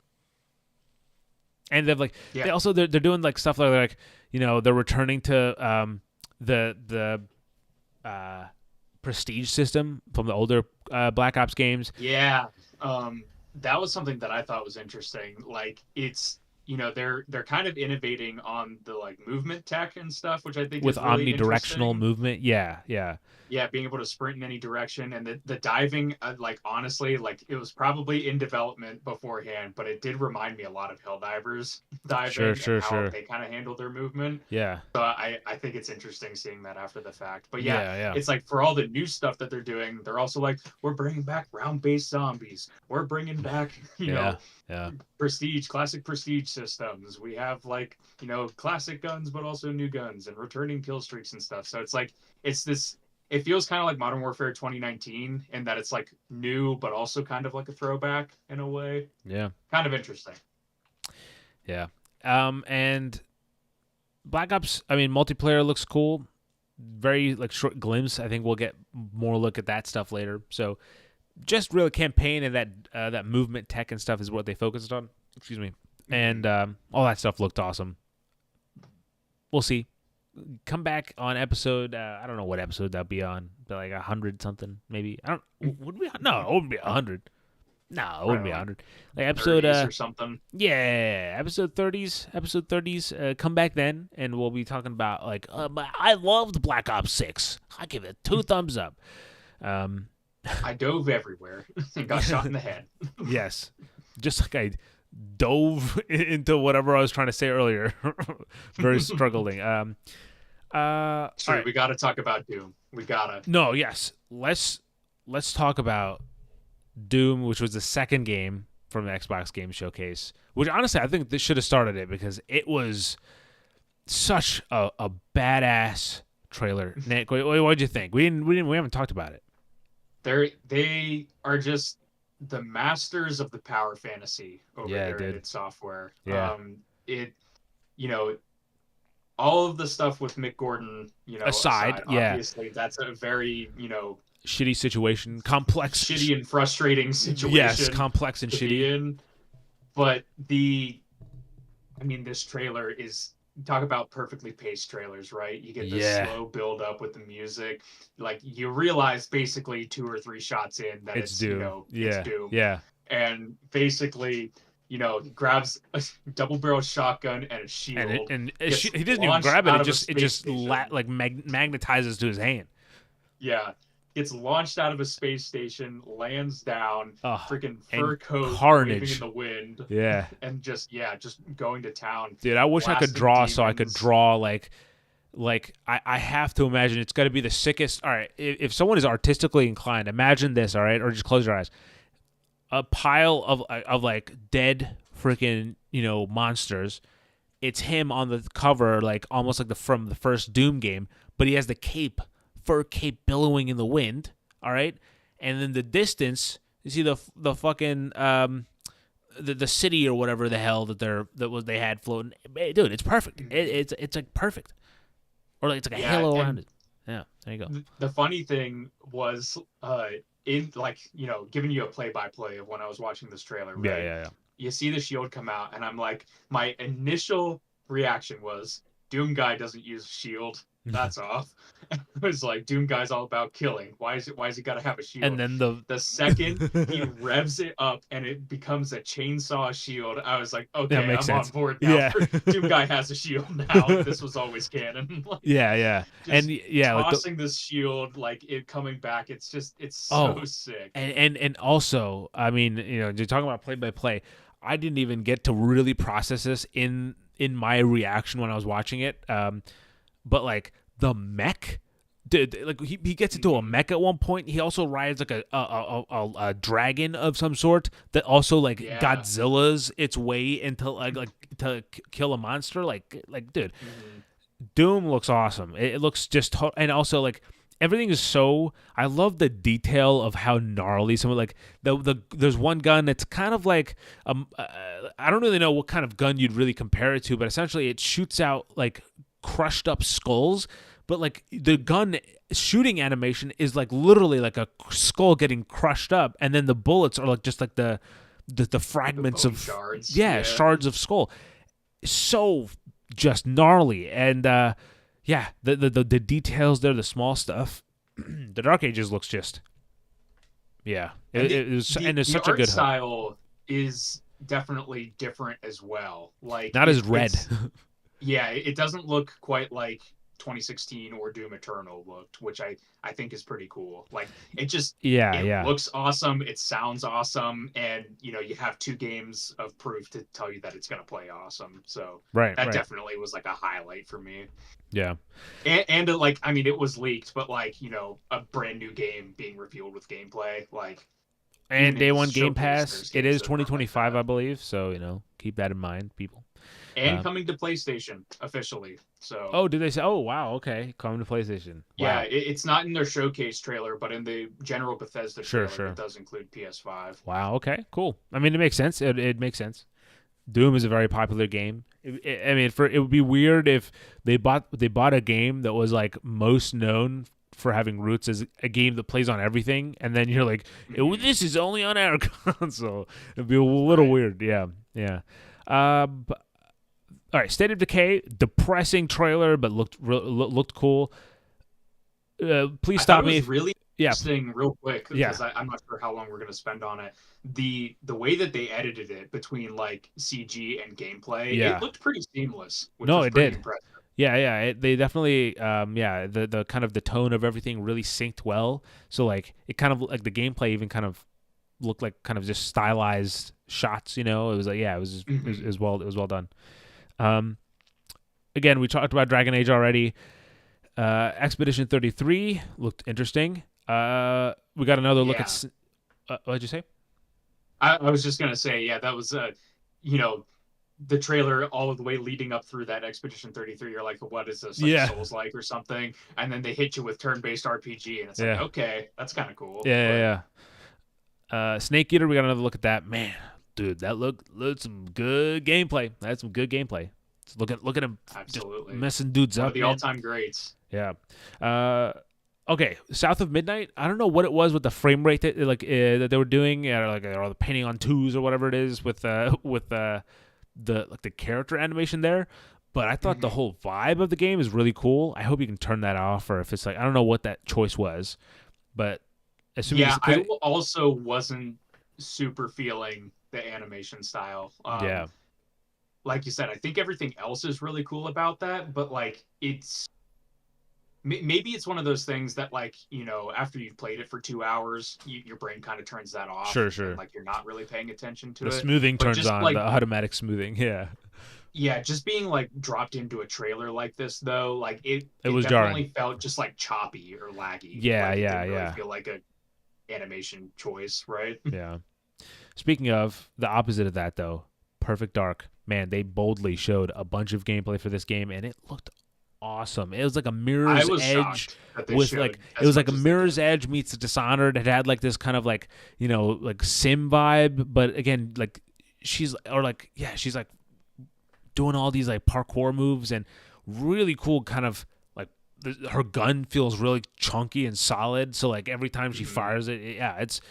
And they're doing like stuff like they're returning to the prestige system from the older Black Ops games. Yeah, that was something that I thought was interesting. Like it's they're kind of innovating on the like movement tech and stuff, which I think with is really omnidirectional movement. Yeah. Yeah, being able to sprint in any direction, and the diving, like honestly, like it was probably in development beforehand, but it did remind me a lot of Helldivers diving and how they kind of handle their movement. Yeah. So I think it's interesting seeing that after the fact. But yeah, it's like for all the new stuff that they're doing, they're also like, we're bringing back round-based zombies. We're bringing back, classic prestige systems. We have like, classic guns, but also new guns and returning kill streaks and stuff. So it's like, it feels kind of like Modern Warfare 2019 in that it's like new, but also kind of like a throwback in a way. Yeah. Kind of interesting. Yeah. And Black Ops, multiplayer looks cool. Very like short glimpse. I think we'll get more look at that stuff later. So just real campaign and that movement tech and stuff is what they focused on. Excuse me. And all that stuff looked awesome. We'll see. Come back on episode. I don't know what episode that'll be on, but like 100 something maybe. I don't. Would we? No, it wouldn't be 100. No, it wouldn't be 100. Like episode or something. Yeah, episode 30s. Episode 30s. Come back then, and we'll be talking about like. I loved Black Ops 6. I give it 2 thumbs up. I dove everywhere and got shot in the head. Yes, just like I dove into whatever I was trying to say earlier. Very struggling. Sure, right. We got to talk about Doom. We gotta. No, yes. Let's talk about Doom, which was the second game from the Xbox Game Showcase. Which honestly, I think this should have started it because it was such a badass trailer. Nick, what'd you think? We haven't talked about it. They are just the masters of the power fantasy over there at id Software. Yeah. All of the stuff with Mick Gordon, aside, obviously that's a very, shitty situation, complex, shitty and frustrating situation. Yes, complex and shitty. But this trailer is, talk about perfectly paced trailers, right? You get this slow build up with the music. Like you realize basically 2 or 3 shots in that it's Doom. It's Doom. Yeah. And basically, grabs a double-barrel shotgun and a shield. And he doesn't even grab it. It just magnetizes to his hand. Yeah. gets launched out of a space station, lands down, Oh, freaking and fur coat waving in carnage. the wind, Yeah. and just going to town, Dude, I wish I could blasting draw so I could demons. draw like I have to imagine it's got to be the sickest. All right, if someone is artistically inclined, imagine this, all right, or just close your eyes. A pile of like dead freaking, monsters. It's him on the cover, like almost like from the first Doom game, but he has the fur cape billowing in the wind, all right? And in the distance, you see the fucking the city or whatever the hell they had floating. Dude, it's perfect. It's like perfect. Or like it's like a Yeah, halo around and it. Yeah, there you go. the funny thing was, in like giving you a play-by-play of when I was watching this trailer, Yeah, right? yeah, You see the shield come out, and I'm like, my initial reaction was, Doom guy doesn't use shield. yeah. That's off. It was like, Doom guy's all about killing. Why is he got to have a And shield? then the The second he revs it up and it becomes a chainsaw shield, I was like, that okay, makes I'm on sense. board now. Yeah. Doom guy has a shield now. This was always canon. Yeah, yeah. And Just yeah, like the tossing this shield, like it coming back. It's so oh, sick. and also, I mean, you're talking about play by play. I didn't even get to really process this in my reaction when I was watching it. But like the mech, dude, like he gets into a mech at one point. He also rides like a dragon of some sort that also like Yeah. Godzilla's its way into like to kill a monster. Like dude, Mhm. Doom looks awesome. It looks just and also like everything is so. I love the detail of how gnarly some of like there's one gun that's kind of like I don't really know what kind of gun you'd really compare it to, but essentially it shoots out like crushed up skulls. But like the gun shooting animation is like literally like a skull getting crushed up, and then the bullets are like just like the The fragments bone of shards. Yeah. shards of skull. So just gnarly and yeah, the details there, the small stuff. The Dark Ages looks just yeah, And and it's the such a art good hook. style is definitely different as well. Like Not as red. it's yeah, it doesn't look quite like 2016 or Doom Eternal looked, which I think is pretty cool. Like Yeah, it yeah, looks awesome, it sounds awesome, and you have two games of proof to tell you that it's gonna play awesome. So right, that right, definitely was like a highlight for me. yeah. And like I mean it was leaked, but like a brand new game being revealed with gameplay, like And even day in one Game showcase, Pass. there's It games is that run like 2025, that. I believe. So keep that in mind, people. And Um, coming to PlayStation officially. So oh, did they say? Oh, wow. Okay, coming to PlayStation. yeah, Wow. it's not in their showcase trailer, but in the general Bethesda Sure, trailer, it sure. does include PS5. Wow. Okay, cool. I mean, it makes sense. It makes sense. Doom is a very popular game. I mean, it would be weird if they bought a game that was like most known for having roots as a game that plays on everything, and then you're like, Hmm. this is only on our console. It'd be a little Right. weird. Yeah, yeah. But, all right, State of Decay, depressing trailer, but looked cool. Please I thought stop it me. was really Yeah, interesting, real quick, yeah, because I'm not sure how long we're gonna spend on it. The way that they edited it between like CG and gameplay, it yeah. looked pretty seamless, which No, was it pretty did. impressive. Yeah, yeah. They definitely, yeah. The kind of the tone of everything really synced well. So like it kind of like the gameplay even kind of looked like kind of just stylized shots. It was like yeah, Hmm. it was well done. Um, again, we talked about Dragon Age already. Expedition 33 looked interesting. We got another look at. Yeah, What'd you say? I was just gonna say, yeah, that was you know, the trailer all the way leading up through that Expedition 33. You're like, what is this, like Yeah, Souls like or something? And then they hit you with turn-based RPG, and it's like, yeah, okay, that's kind of cool. yeah, But yeah. Snake Eater, we got another look at that. Man, dude, that looked some good gameplay. That's some good gameplay. Just look at him just absolutely, messing dudes one of up, the man. all-time greats. Yeah. Okay, South of Midnight. I don't know what it was with the frame rate that they were doing, or the painting on twos or whatever it is with the like the character animation there. But I thought the Hmm. whole vibe of the game is really cool. I hope you can turn that off, or if it's like I don't know what that choice was, but assuming it's Yeah, because also wasn't super feeling the animation style. yeah, Like you said, I think everything else is really cool about that, but like maybe it's one of those things that like after you've played it for 2 hours, your brain kind of turns that off, Sure, and sure. like you're not really paying attention to The it. smoothing But turns just on, the like automatic smoothing. Yeah, yeah, just being like dropped into a trailer like this though, like it it it was jarring. definitely felt just like choppy or laggy. Yeah, Like it yeah, didn't really yeah, feel like a animation choice, right? yeah. Speaking of the opposite of that, though, Perfect Dark, man, they boldly showed a bunch of gameplay for this game, and it looked awesome. It was like a I Mirror's was Edge shocked that they with like showed it as was like a much as they Mirror's did. Edge meets Dishonored. It had like this kind of like like sim vibe, but again like she's like doing all these like parkour moves and really cool kind of like her gun feels really chunky and solid. So like every time she Mhm. fires it, yeah, it's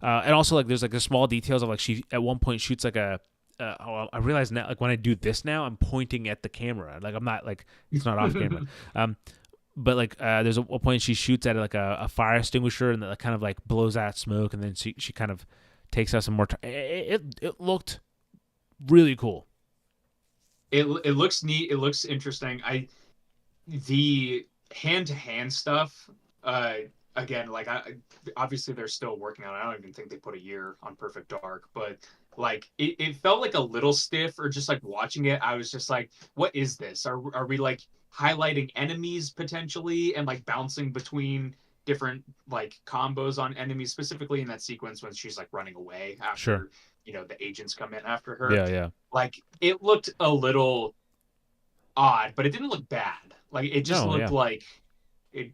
and also like there's like the small details of like she at one point shoots like a. I realize now, like when I do this now, I'm pointing at the camera. Like I'm not like it's not off camera. Um, but like there's a point she shoots at like a fire extinguisher and that kind of like blows out smoke, and then she kind of takes out some more. It looked really cool. It looks neat. It looks interesting. The hand to hand stuff. Uh, Again, like I obviously they're still working on it. I don't even think they put a year on Perfect Dark, but like it felt like a little stiff, or just like watching it, I was just like, what is this? Are we like highlighting enemies potentially and like bouncing between different like combos on enemies, specifically in that sequence when she's like running away Sure. after the agents come in after her. Yeah, yeah. Like it looked a little odd, but it didn't look bad. Like it just No, looked yeah. like it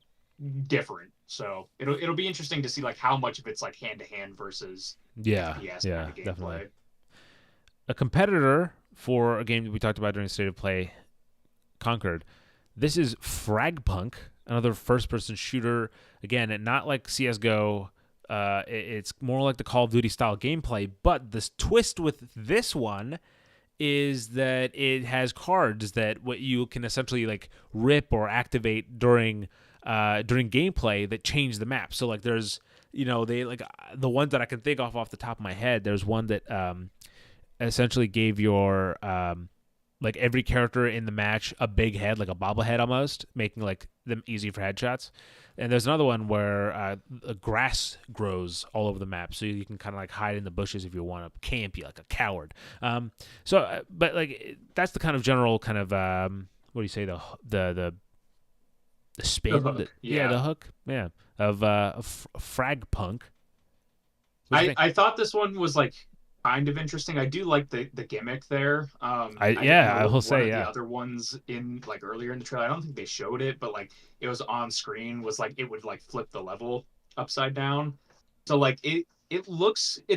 different. So it'll be interesting to see like how much of it's like hand to hand versus Yeah, FPS kind yeah, of definitely. gameplay. A competitor for a game that we talked about during State of Play, Conquered. This is Fragpunk, another first-person shooter. Again, not like CS:GO. It's more like the Call of Duty style gameplay. But this twist with this one is that it has cards that what you can essentially like rip or activate during gameplay that change the map. So like there's they like the ones that I can think of off the top of my head. There's one that essentially gave your like every character in the match a big head, like a bobblehead almost, making like them easy for headshots. And there's another one where grass grows all over the map, so you can kind of like hide in the bushes if you want to camp, you like a coward. But like that's the kind of general kind of what do you say the The spin, hook, yeah, yeah. the hook, yeah, of Frag Punk. What do you I think? I thought this one was like kind of interesting. I do like the gimmick there. I I know will one say of the yeah. other ones in like earlier in the trailer. I don't think they showed it, but like it was on screen. Was like it would like flip the level upside down. So like it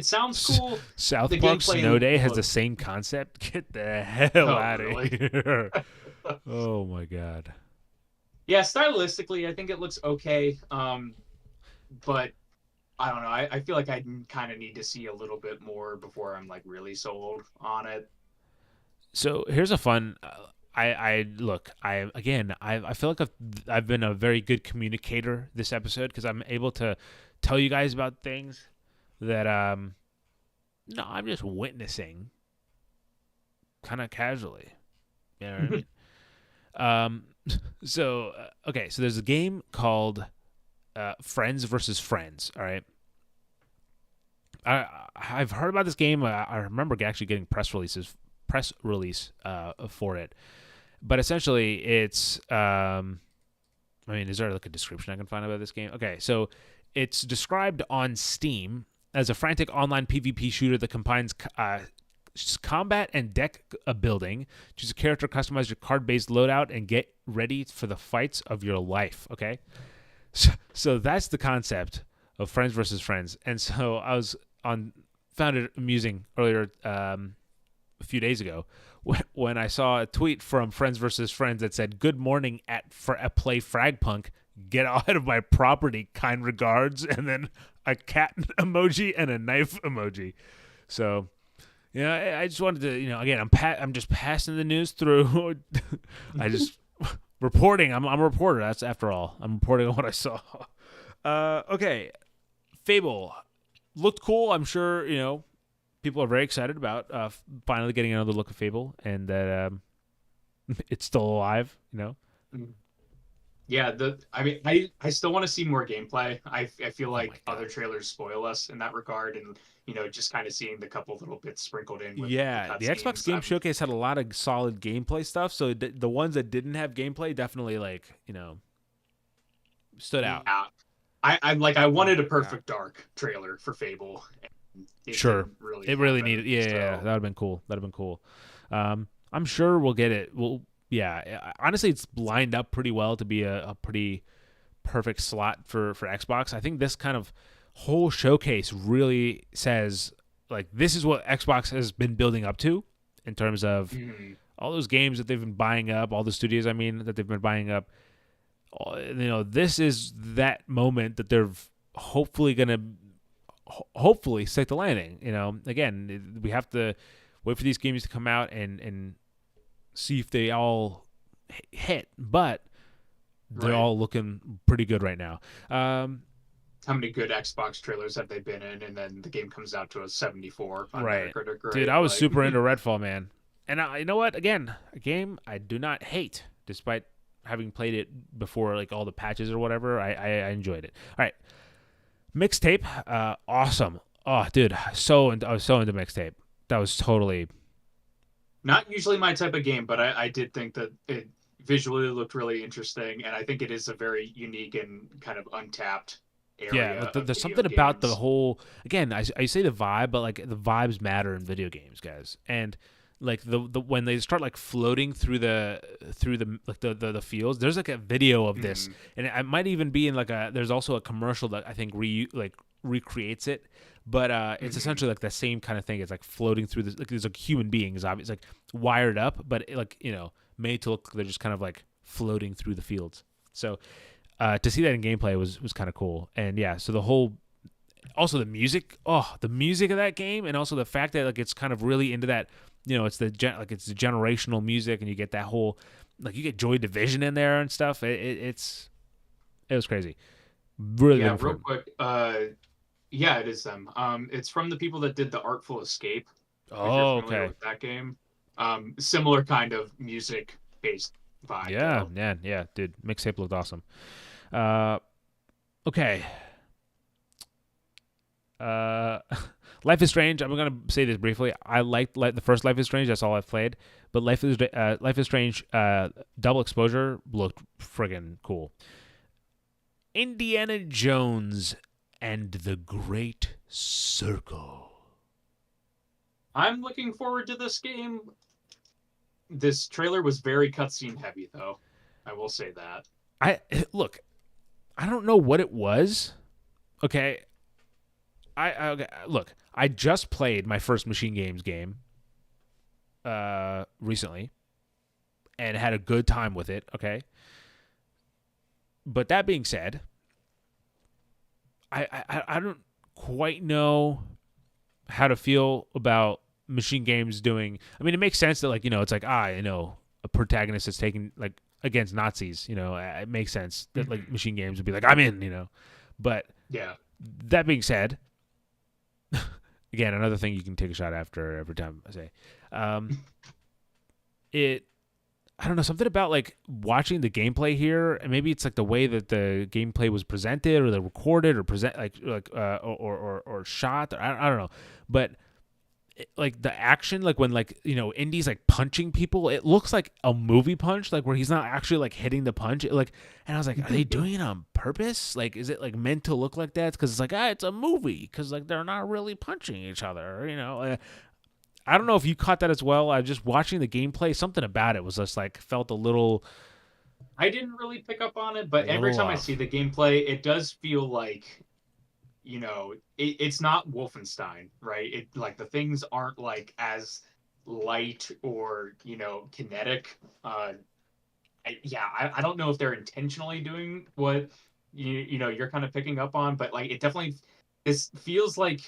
sounds cool. South The Park Snow gameplay Day has the looked. same concept. Get the hell Oh out of really? here! Oh my god. Yeah, stylistically, I think it looks okay. But I don't know. I feel like I kind of need to see a little bit more before I'm like really sold on it. So here's a fun. I look. I feel like I've been a very good communicator this episode because I'm able to tell you guys about things that no, I'm just witnessing kind of casually. You know what I mean? Um, okay, so there's a game called Friends versus Friends. All right, I I've heard about this game. I remember actually getting press release for it, but essentially it's I mean, is there like a description I can find about this game? Okay, so it's described on Steam as a frantic online PvP shooter that combines combat and deck building. Choose a character, customize your card-based loadout, and get ready for the fights of your life. Okay, so that's the concept of Friends versus Friends. And so I was on found it amusing earlier a few days ago when I saw a tweet from Friends versus Friends that said, "Good morning at Play Fragpunk. Get out of my property. Kind regards," and then a cat emoji and a knife emoji. So yeah, I just wanted to, again, I'm just passing the news through. I just reporting. I'm a reporter. That's after all. I'm reporting on what I saw. Okay, Fable looked cool. I'm sure people are very excited about finally getting another look at Fable and that it's still alive. Yeah, I mean, I still want to see more gameplay. I feel Oh my like other god. trailers spoil us in that regard, and just kind of seeing the couple little bits sprinkled in with the Yeah, the Xbox cutscenes. Game Showcase had a lot of solid gameplay stuff. So the ones that didn't have gameplay definitely stood out. Yeah, I Oh wanted a my god. perfect dark trailer for Fable, and it Sure. didn't really It really happen. needed. Yeah, yeah, yeah. That So would have been cool. That'd have been cool. I'm sure we'll get it. Well, yeah. Honestly, it's lined up pretty well to be a pretty perfect slot for Xbox. I think this kind of whole showcase really says like this is what Xbox has been building up to in terms of mhm, all those games that they've been buying up, all the studios I mean that they've been buying up. This is that moment that they're hopefully going to hopefully stick the landing. Again, we have to wait for these games to come out and see if they all hit, but they're right. all looking pretty good right now. How many good Xbox trailers have they been in, and then the game comes out to a 74 on Right, Metacritic, dude, right? I was Like, super into Redfall, man, and you know what? Again, a game I do not hate, despite having played it before, like all the patches or whatever. I enjoyed it. All right, mixtape, awesome. Oh, dude, I was so into mixtape. That was totally not usually my type of game, but I did think that it visually looked really interesting, and I think it is a very unique and kind of untapped yeah. area Like of there's video something about the games. whole. Again, I say the vibe, but like the vibes matter in video games, guys, and like the when they start like floating through the like the fields. There's like a video of this, Mhm. and it might even be in like a. There's also a commercial that I think recreates it, but it's Mhm. essentially like the same kind of thing. It's like floating through this. Like there's like human beings, obviously, like wired up, but like made to look like they're just kind of like floating through the fields. So to see that in gameplay was kind of cool, and yeah. So the whole also the music of that game, and also the fact that like it's kind of really into that. It's it's the generational music, and you get that whole like you get Joy Division in there and stuff. It was crazy. Really Yeah, looking real forward. quick. Yeah, it is them. It's from the people that did The Artful Escape, if you're Oh, familiar okay. with that game. Similar kind of music based vibe Yeah, though. man, yeah, dude. Mixtape looked awesome. Uh, okay. Uh, Life is Strange. I'm gonna say this briefly. I liked the first Life is Strange. That's all I've played. But Life is Strange. Double exposure looked friggin' cool. Indiana Jones and the Great Circle. I'm looking forward to this game. This trailer was very cutscene heavy though. I will say that. I look. I don't know what it was. Okay. Okay, look. I just played my first Machine Games game recently and had a good time with it. Okay. But that being said, I don't quite know how to feel about Machine Games doing. I mean, it makes sense that it's like a protagonist is taking like against Nazis. It makes sense that like Mhm. Machine Games would be like I'm in. But Yeah. that being said, again, another thing you can take a shot after every time I say, um, it. I don't know, something about like watching the gameplay here, and maybe it's like the way that the gameplay was presented, or the recorded, or present or shot. I don't know, but like the action, like when Indy's like punching people, it looks like a movie punch, like where he's not actually like hitting the punch. And I was like, are they doing it on purpose? Like, is it like meant to look like that? Because it's like it's a movie, because like they're not really punching each other. I don't know if you caught that as well. I just watching the gameplay. Something about it was just like felt I didn't really pick up on it, a but every little time I see off. the gameplay, it does feel like it's not Wolfenstein, right? It like the things aren't like as light or kinetic. I don't know if they're intentionally doing what you're kind of picking up on, but like it definitely this feels like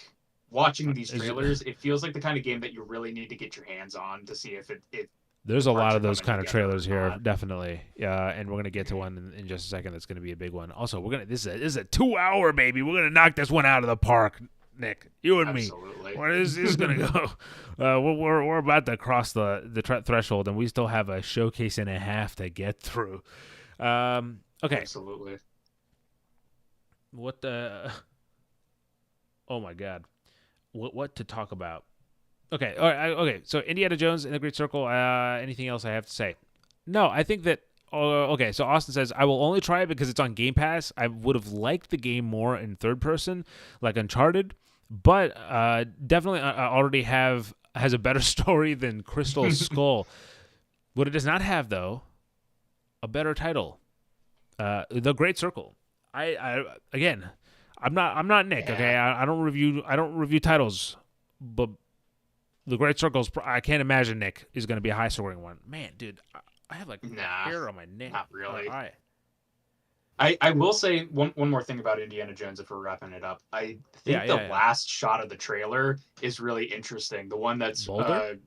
watching these Is it, trailers. It feels like the kind of game that you really need to get your hands on to see if the there's a lot parts are of those coming kind of together trailers or here, not. definitely. Yeah, and we're gonna get to Mhm. one in just a second. That's gonna be a big one. Also, we're gonna this is a 2 hour baby. We're gonna knock this one out of the park, Nick. You and me. Absolutely. Where is this gonna go? We're about to cross the threshold, and we still have a showcase and a half to get through. Okay, Absolutely. what the? Oh my god, what to talk about? Okay, all right, okay. So Indiana Jones and the Great Circle. Anything else I have to say? No, I think that. Okay, so Austin says I will only try it because it's on Game Pass. I would have liked the game more in third person, like Uncharted, but definitely already has a better story than Crystal Skull. What it does not have, though, a better title, The Great Circle. I again, I'm not Nick. Okay, Yeah. I don't review titles, but The Great Circle's. I can't imagine Nick is going to be a high scoring one. Man, dude, I have like Nah, hair on my neck not or really. eye. I will say one more thing about Indiana Jones if we're wrapping it up. I Yeah, think the yeah, yeah. last shot of the trailer is really interesting. The one that's Boulder.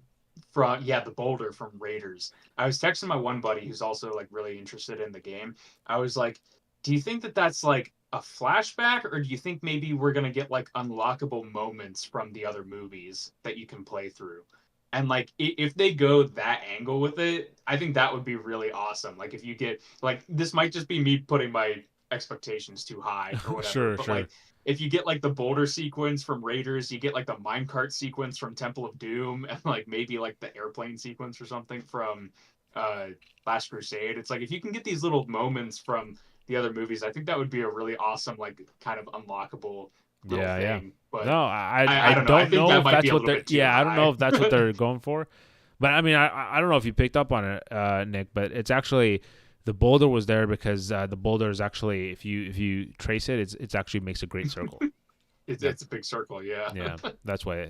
from the boulder from Raiders. I was texting my one buddy who's also like really interested in the game. I was like, "Do you think that that's like a flashback, or do you think maybe we're gonna get like unlockable moments from the other movies that you can play through?" And like if they go that angle with it, I think that would be really awesome. Like if you get like this might just be me putting my expectations too high or whatever, Sure, but sure. like if you get like the boulder sequence from Raiders, you get like the minecart sequence from Temple of Doom, and like maybe like the airplane sequence or something from uh Last Crusade. It's like if you can get these little moments from the other movies, I think that would be a really awesome, like kind of unlockable little Yeah, yeah. thing. But No, I I don't know. I don't think know that if might be that's a what little they're. bit too Yeah, I don't know high. if that's what they're going for. But I mean, I don't know if you picked up on it, Nick. But it's actually the boulder was there because the boulder is actually if you trace it, it's actually makes a great circle. Yep. It's a big circle, yeah. Yeah. That's why.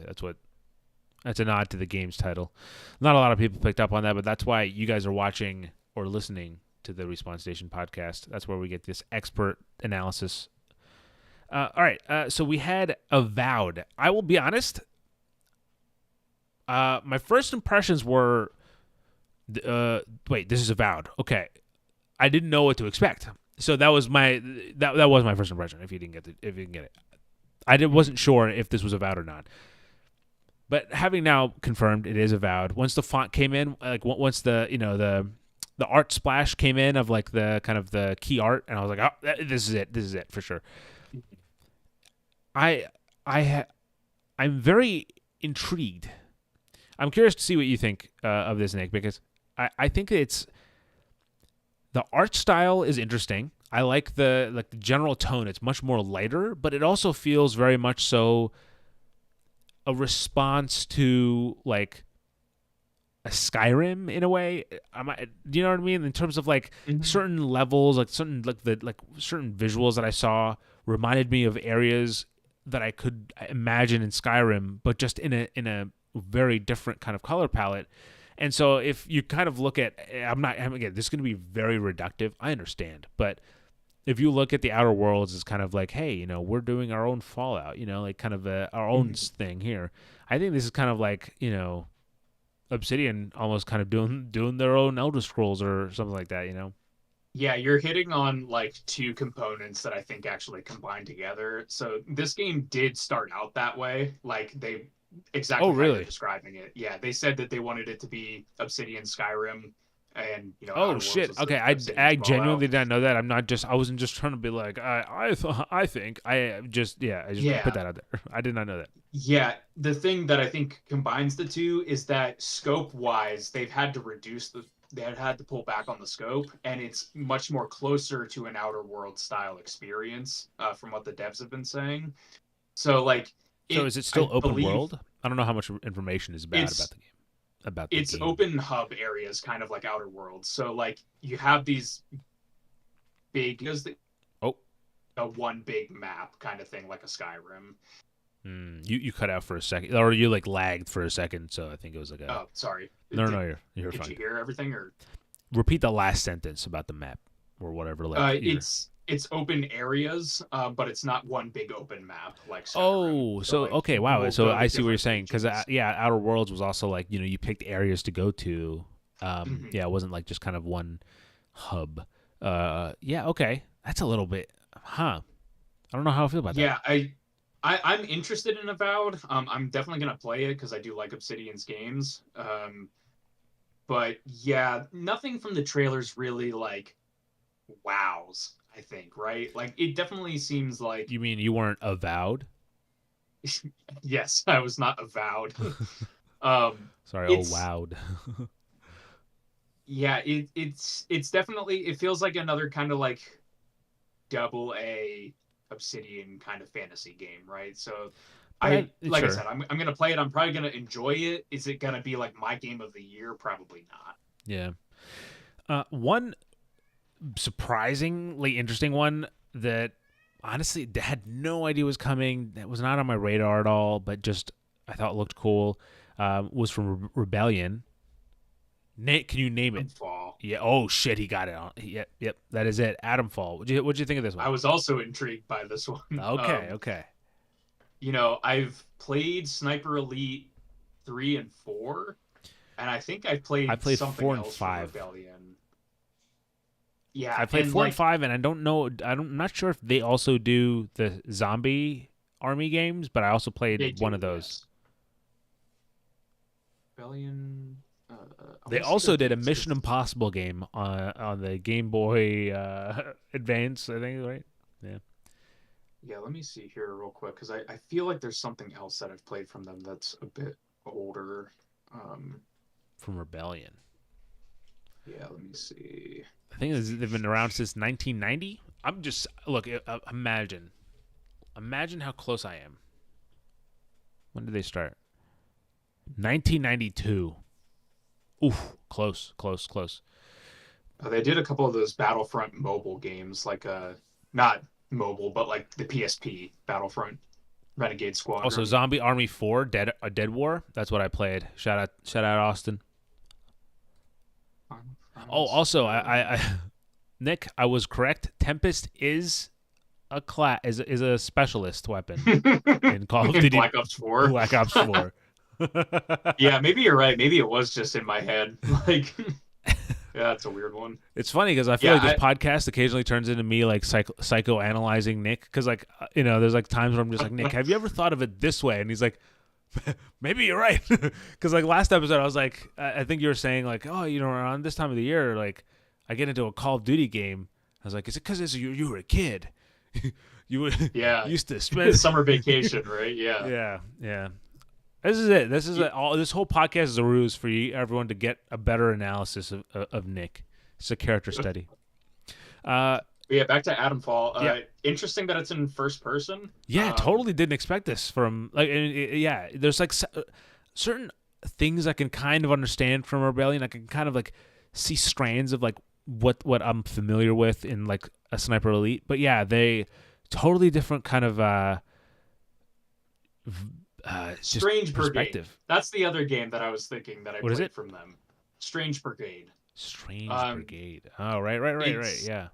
That's a nod to the game's title. Not a lot of people picked up on that, but that's why you guys are watching or listening to the Respawn Station podcast. That's where we get this expert analysis. All right. So we had Avowed. I will be honest. My first impressions were, wait, this is Avowed. Okay, I didn't know what to expect. So that was my first impression. If you didn't get it, wasn't sure if this was Avowed or not. But having now confirmed it is Avowed, once the font came in, like once the art splash came in of like the kind of the key art, and I was like, oh, this is it for sure. I I'm very intrigued. I'm curious to see what you think of this, Nick, because I think it's the art style is interesting. I like the general tone. It's much more lighter, but it also feels very much so a response to like a Skyrim in a way. Do you know what I mean? In terms of like Mhm. certain levels, like certain visuals that I saw reminded me of areas that I could imagine in Skyrim, but just in a very different kind of color palette. And so if you kind of look at, again, this is going to be very reductive. I understand, but if you look at the Outer Worlds as kind of like, hey, we're doing our own Fallout, like kind of our own Mhm. thing here. I think this is kind of like, Obsidian almost kind of doing their own Elder Scrolls or something like that. Yeah, you're hitting on like two components that I think actually combine together. So this game did start out that way, like they Oh, exactly how you're really? describing it. Yeah, they said that they wanted it to be Obsidian Skyrim, and Oh Outer Worlds shit. was Okay, Obsidian's I genuinely Fallout. did not know that. I wasn't just trying to be like I think I just yeah, I just put Yeah, that out there. I did not know that. yeah. The thing that I think combines the two is that scope wise, they had to pull back on the scope, and it's much more closer to an Outer World style experience, from what the devs have been saying. So like So it, is it I still open believe world? I don't know how much information is bad about it's the game. About the it's game. open hub areas, kind of like Outer Worlds. So like you have these big, because Oh, a one big map kind of thing, like a Skyrim. you cut out for a second, or you like lagged for a second. So I think it was like a Oh, sorry. no, Did no, you're did you fine. hear everything or? Repeat the last sentence about the map or whatever. Like either. It's open areas, but it's not one big open map like Skyrim. Oh, So so like okay, you wow. will So go to I see what you're different saying because regions. yeah, Outer Worlds was also like you picked areas to go to. Mhm. Yeah, it wasn't like just kind of one hub. Yeah, okay, that's a little bit, huh? I don't know how I feel about that. Yeah, I'm interested in Avowed. I'm definitely gonna play it because I do like Obsidian's games. But yeah, nothing from the trailers really like wows, I think, right? Like it definitely seems like You mean you weren't avowed? yes, I was not avowed. um Sorry, oh it's wowed. yeah, it's definitely it feels like another kind of like double A Obsidian kind of fantasy game, right? So But I I like I sure. said, I'm gonna play it. I'm probably gonna enjoy it. Is it gonna be like my game of the year? Probably not. Yeah. One surprisingly interesting one that honestly had no idea was coming, that was not on my radar at all, but just I thought looked cool, was from Rebellion. Nate, can you name it? Fall. Yeah. Oh shit, he got it on. Yep, yep. That is it. Adamfall. What'd you think of this I one? was also intrigued by this one. Okay, okay. I've played Sniper Elite 3 and 4, and I think I I played played something 4 and else from 5. Rebellion. Yeah, I played and 4 and 5, and I don't know. I'm not sure if they also do the zombie army games, but I also they played one do, of those. yes. Rebellion. I They want to say their also did a games Mission because Impossible game on the Game Boy Advance, I think, right? Yeah, yeah, let me see here real quick because I feel like there's something else that I've played from them that's a bit older. Um, from Rebellion. yeah, let me see. I think they've been around since 1990. I'm just look. Imagine how close I am. When did they start? 1992. Oof, close, close, close. They did a couple of those Battlefront mobile games, like not mobile, but like the PSP Battlefront Renegade Also, Squadron. Zombie Army 4, Dead War. That's what I played. Shout out, Austin. Final Oh, Front, also, Nick, I was correct. Tempest is is a specialist weapon in Call of in Duty Black Ops 4. Black Ops 4. Yeah, maybe you're right. Maybe it was just in my head. Like, yeah, it's a weird one. It's funny because I feel Yeah, like this podcast occasionally turns into me like psychoanalyzing Nick, because like there's like times where I'm just like, Nick, have you ever thought of it this way? And he's like, maybe you're right, because like last episode I was like, I think you were saying like, oh, around this time of the year, like I get into a Call of Duty game. I was like, is it because you were a kid? you yeah, used to spend summer vacation, right? Yeah. yeah, yeah. This is it. This whole podcast is a ruse for you, everyone, to get a better analysis of Nick. It's a character study. Uh, But yeah, back to Adam Fall. yeah, Interesting that it's in first person. yeah. Totally didn't expect this from like. Yeah, there's like certain things I can kind of understand from Rebellion. I can kind of like see strands of like what I'm familiar with in like a Sniper Elite. But yeah, they totally different kind of just Strange Brigade. perspective. That's the other game that I was thinking that I What is played it? from them. Strange Brigade. Strange Um, Brigade. Oh, right. it's Yeah.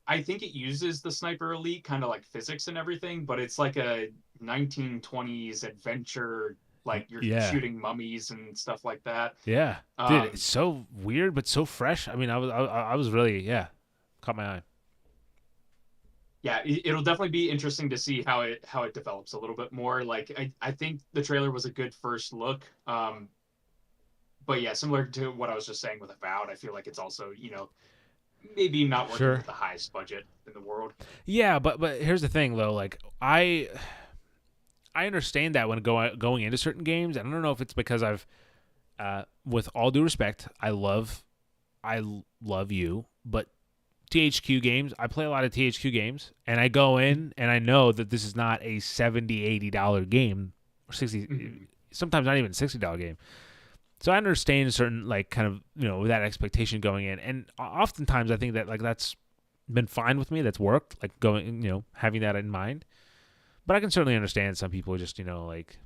I think it uses the Sniper Elite kind of like physics and everything, but it's like a 1920s adventure, like you're Yeah. shooting mummies and stuff like that. Yeah. Dude, Um, it's so weird but so fresh. I mean, I was really, yeah, caught my eye. yeah, it'll definitely be interesting to see how it develops a little bit more. Like I think the trailer was a good first look. But yeah, similar to what I was just saying with Avowed, I feel like it's also, maybe not working Sure. with the highest budget in the world. Yeah, but here's the thing though, like I understand that when going into certain games. I don't know if it's because I've with all due respect, I love you, but THQ games, I play a lot of THQ games, and I go in and I know that this is not a $70-$80 game, or 60, Mhm. sometimes not even $60 game. So I understand certain like kind of with that expectation going in, and oftentimes I think that like that's been fine with me. That's worked, like going having that in mind. But I can certainly understand some people just like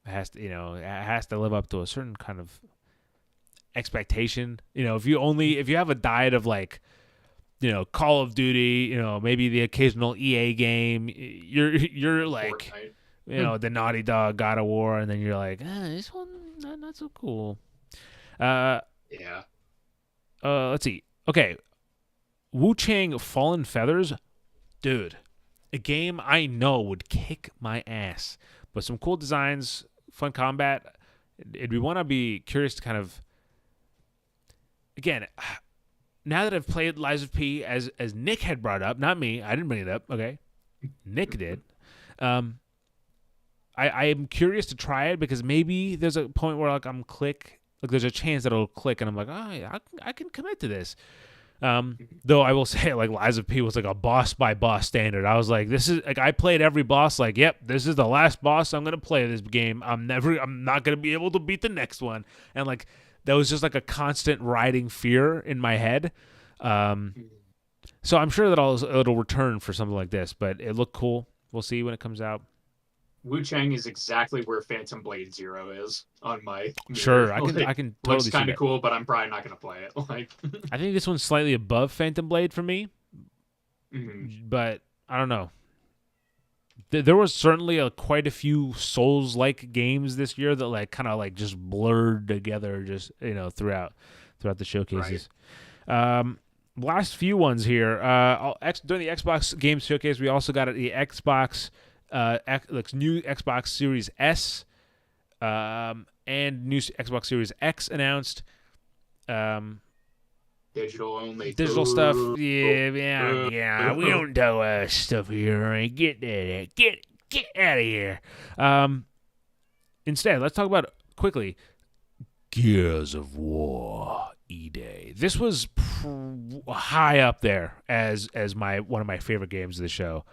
it has to live up to a certain kind of expectation. If you have a diet of like Call of Duty, maybe the occasional EA game, you're like Fortnite. the Naughty Dog God of War, and then you're like, this one not so cool. Uh, Yeah. let's see. Okay, Wu Chang Fallen Feathers, dude, a game I know would kick my ass, but some cool designs, fun combat. It'd be one I'd be curious to kind of again. now that I've played Lies of P, as Nick had brought up, not me, I didn't bring it up. Okay, Nick did. I am curious to try it because maybe there's a point where like there's a chance that it'll click and I'm like, oh, yeah, I can commit to this. Though I will say, like, Lies of P was like a boss by boss standard. I was like, this is like, I played every boss. Like, yep, this is the last boss I'm gonna play this game. I'm not gonna be able to beat the next one. And like, that was just like a constant riding fear in my head. So I'm sure that it'll return for something like this. But it looked cool. We'll see when it comes out. Wu Chang is exactly where Phantom Blade Zero is on my mirror. Sure, I Like, can totally looks see kind of that. cool, but I'm probably not gonna play it. Like, I think this one's slightly above Phantom Blade for me, but I don't know. There was certainly quite a few Souls-like games this year that like kind of like just blurred together, just throughout the showcases. Right. Last few ones here. During the Xbox Games Showcase, we also got the Xbox. New Xbox Series S and new Xbox Series X announced. Digital only. Digital stuff. Yeah. We don't do stuff here. Right? Get out of here. Instead, let's talk about quickly Gears of War E-Day. This was high up there as one of my favorite games of the show.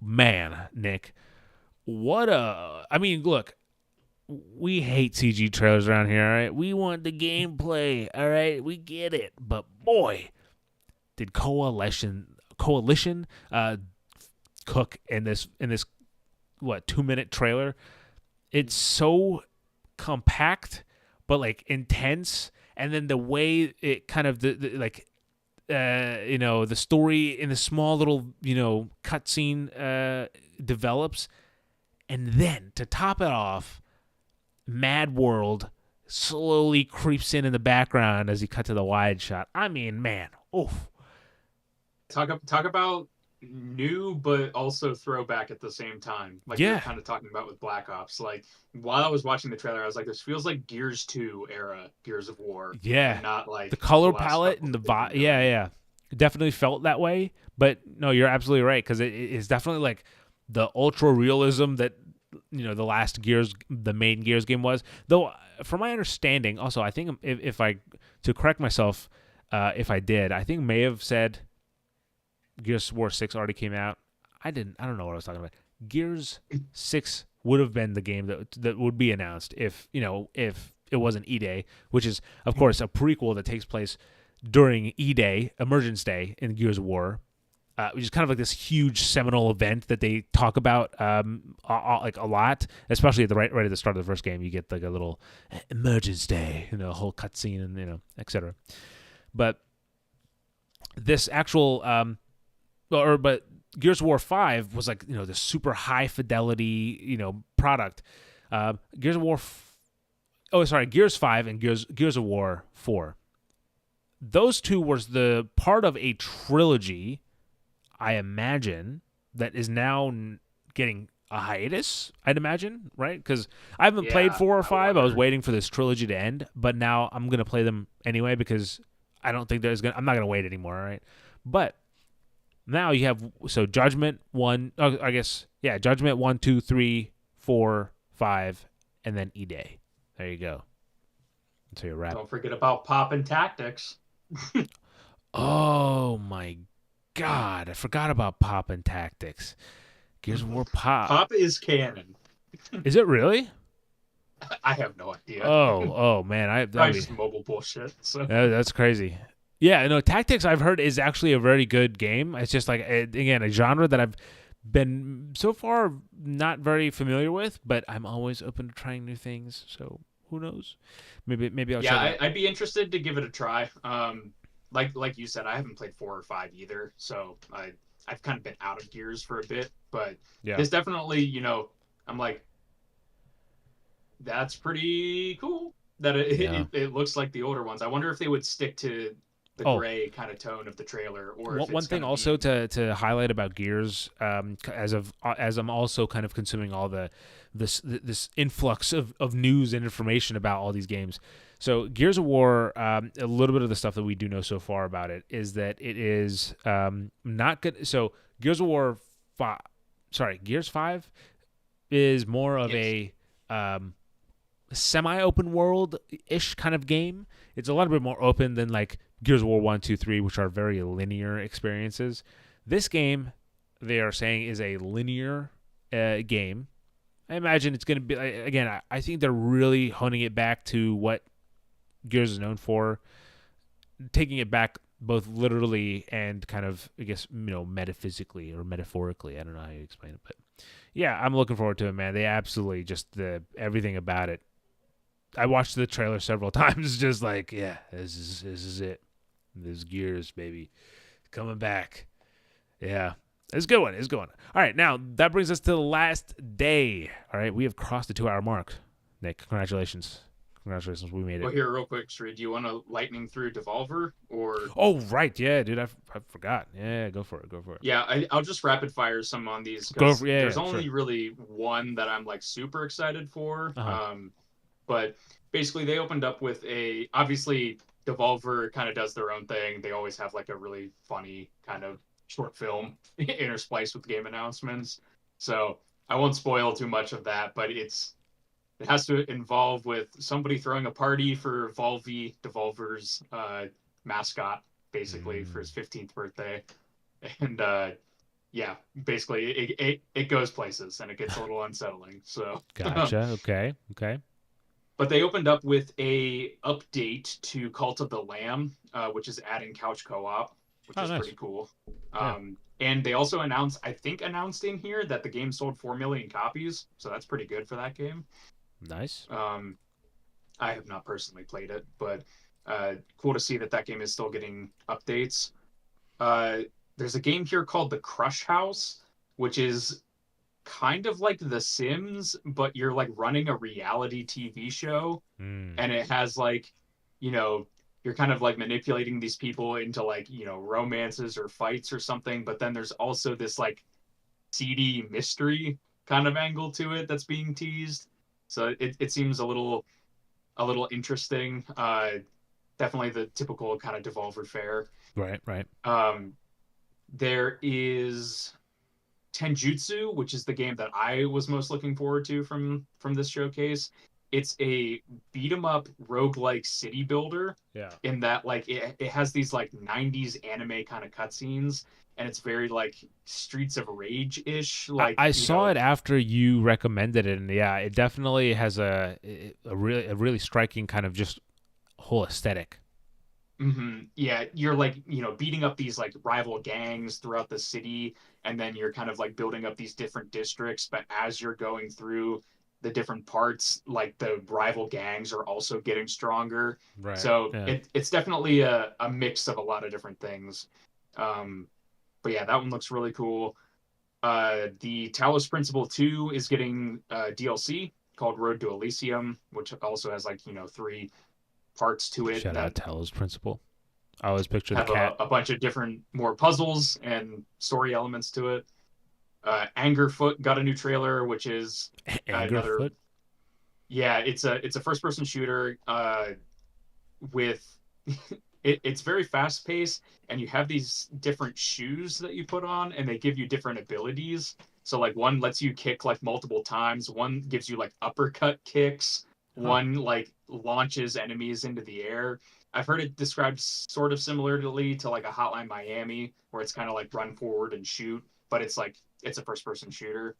Man, Nick, look, we hate CG trailers around here, all right? We want the gameplay, all right? We get it. But boy, did Coalition cook in this 2-minute trailer. It's so compact but like intense, and then the way it kind of the story in the small little, cutscene develops. And then, to top it off, Mad World slowly creeps in the background as you cut to the wide shot. I mean, man, oof. Talk about new, but also throwback at the same time. Like you're kind of talking about with Black Ops. Like, while I was watching the trailer, I was like, this feels like Gears 2 era Gears of War. Yeah. And not like the color palette and the vibe. Yeah. It definitely felt that way. But no, you're absolutely right, because it's definitely like the ultra realism that the last Gears, the main Gears game was. Though, from my understanding, also I think if I to correct myself, if I did, I think may have said Gears of War 6 already came out. I don't know what I was talking about. Gears 6 would have been the game that would be announced if it wasn't E-Day, which is of course a prequel that takes place during E-Day, Emergence Day in Gears of War. Which is kind of like this huge seminal event that they talk about like a lot, especially right at the start of the first game. You get like a little Emergence Day, a whole cutscene and etc. But this actual, but Gears of War 5 was like the super high fidelity product. Gears 5 and Gears of War 4. Those two was the part of a trilogy, I imagine, that is now getting a hiatus, I'd imagine, right? Because I haven't played 4 or 5. I was waiting for this trilogy to end, but now I'm going to play them anyway because I don't think I'm not going to wait anymore, right? But now you have, so Judgment 1, Judgment 1, 2, 3, 4, 5, and then E-Day. There you go. That's how you wrap. Don't forget about Pop and Tactics. Oh, my God, I forgot about Pop and Tactics. Gears of War Pop. Pop is canon. Is it really? I have no idea. Oh man, just mobile bullshit. So. That's crazy. Yeah, no, Tactics I've heard is actually a very good game. It's just like again a genre that I've been so far not very familiar with, but I'm always open to trying new things. So who knows? Maybe I'll. Yeah, I'd be interested to give it a try. Like you said, I haven't played 4 or 5 either, so I've kind of been out of Gears for a bit. But there's definitely, I'm like, that's pretty cool that it looks like the older ones. I wonder if they would stick to the gray kind of tone of the trailer, or if one thing also to highlight about Gears, as I'm also kind of consuming all this influx of news and information about all these games. So Gears of War, a little bit of the stuff that we do know so far about it is that it is not good. So Gears of War 5, Gears 5 is more of Yes. a semi-open world-ish kind of game. It's a little bit more open than like Gears of War 1, 2, 3, which are very linear experiences. This game, they are saying, is a linear game. I imagine it's going to be, again, I think they're really honing it back to what Gears is known for, taking it back both literally and kind of, I guess, metaphysically or metaphorically. I don't know how you explain it, but yeah, I'm looking forward to it, man. They absolutely just everything about it. I watched the trailer several times, just like, yeah, this is it. This Gears, baby, coming back. Yeah, it's a good one. It's a good one. All right, now that brings us to the last day. All right, we have crossed the 2-hour mark. Nick, congratulations. Congratulations, we made it. Well, here, real quick, Sri, do you want to lightning through Devolver or? Oh, right, yeah, dude, I forgot. Yeah, go for it. Yeah, I'll just rapid fire some on these Go because for yeah, there's yeah, only sure. really one that I'm like super excited for. Uh-huh. But basically, they opened up with obviously Devolver kind of does their own thing. They always have like a really funny kind of short film interspliced with game announcements. So I won't spoil too much of that, but it has to involve with somebody throwing a party for Devolver's mascot, basically for his 15th birthday, and yeah, basically it goes places and it gets a little unsettling. So, Gotcha. Okay. but they opened up with a update to Cult of the Lamb, which is adding couch co-op, which Oh, is nice. pretty cool. Yeah. And they also announced in here that the game sold 4 million copies, so that's pretty good for that game. Nice. Um, I have not personally played it, but cool to see that that game is still getting updates. Uh, there's a game here called The Crush House, which is kind of like The Sims, but you're like running a reality TV show, Mm. and it has like, you know, you're kind of like manipulating these people into like, romances or fights or something, but then there's also this like seedy mystery kind of angle to it that's being teased. So it seems a little interesting. Definitely the typical kind of Devolver fare. Right. Um, there is Tenjutsu, which is the game that I was most looking forward to from this showcase. It's a beat 'em up roguelike city builder Yeah. in that like it has these like 90s anime kind of cutscenes, and it's very like Streets of Rage-ish, like, I saw it after you recommended it, and yeah, it definitely has a really striking kind of just whole aesthetic. Yeah, you're like, beating up these like rival gangs throughout the city, and then you're kind of like building up these different districts. But as you're going through the different parts, like the rival gangs are also getting stronger. Right. So Yeah. it's definitely a mix of a lot of different things. Um, but yeah, that one looks really cool. The Talos Principle 2 is getting DLC called Road to Elysium, which also has like, 3 parts to it Shout out that Talos Principal. I always picture the have cat. a bunch of different more puzzles and story elements to it. Angerfoot got a new trailer, which is another. Angerfoot. Yeah, it's a first person shooter with it's very fast paced, and you have these different shoes that you put on, and they give you different abilities. So like one lets you kick like multiple times, one gives you like uppercut kicks, Huh. one like launches enemies into the air. I've heard it described sort of similarly to like a Hotline Miami, where it's kind of like run forward and shoot, but it's a first person shooter.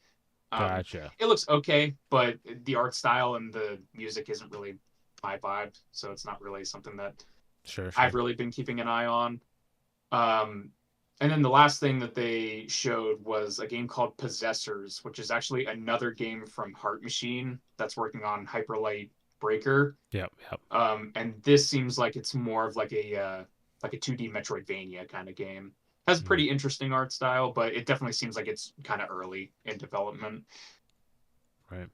Gotcha. It looks okay, but the art style and the music isn't really my vibe, so it's not really something that Sure. I've really been keeping an eye on. Um, and then the last thing that they showed was a game called Possessors, which is actually another game from Heart Machine that's working on Hyperlight Breaker. Yep. And this seems like it's more of like a 2D Metroidvania kind of game. Has a Mm. pretty interesting art style, but it definitely seems like it's kind of early in development. Right.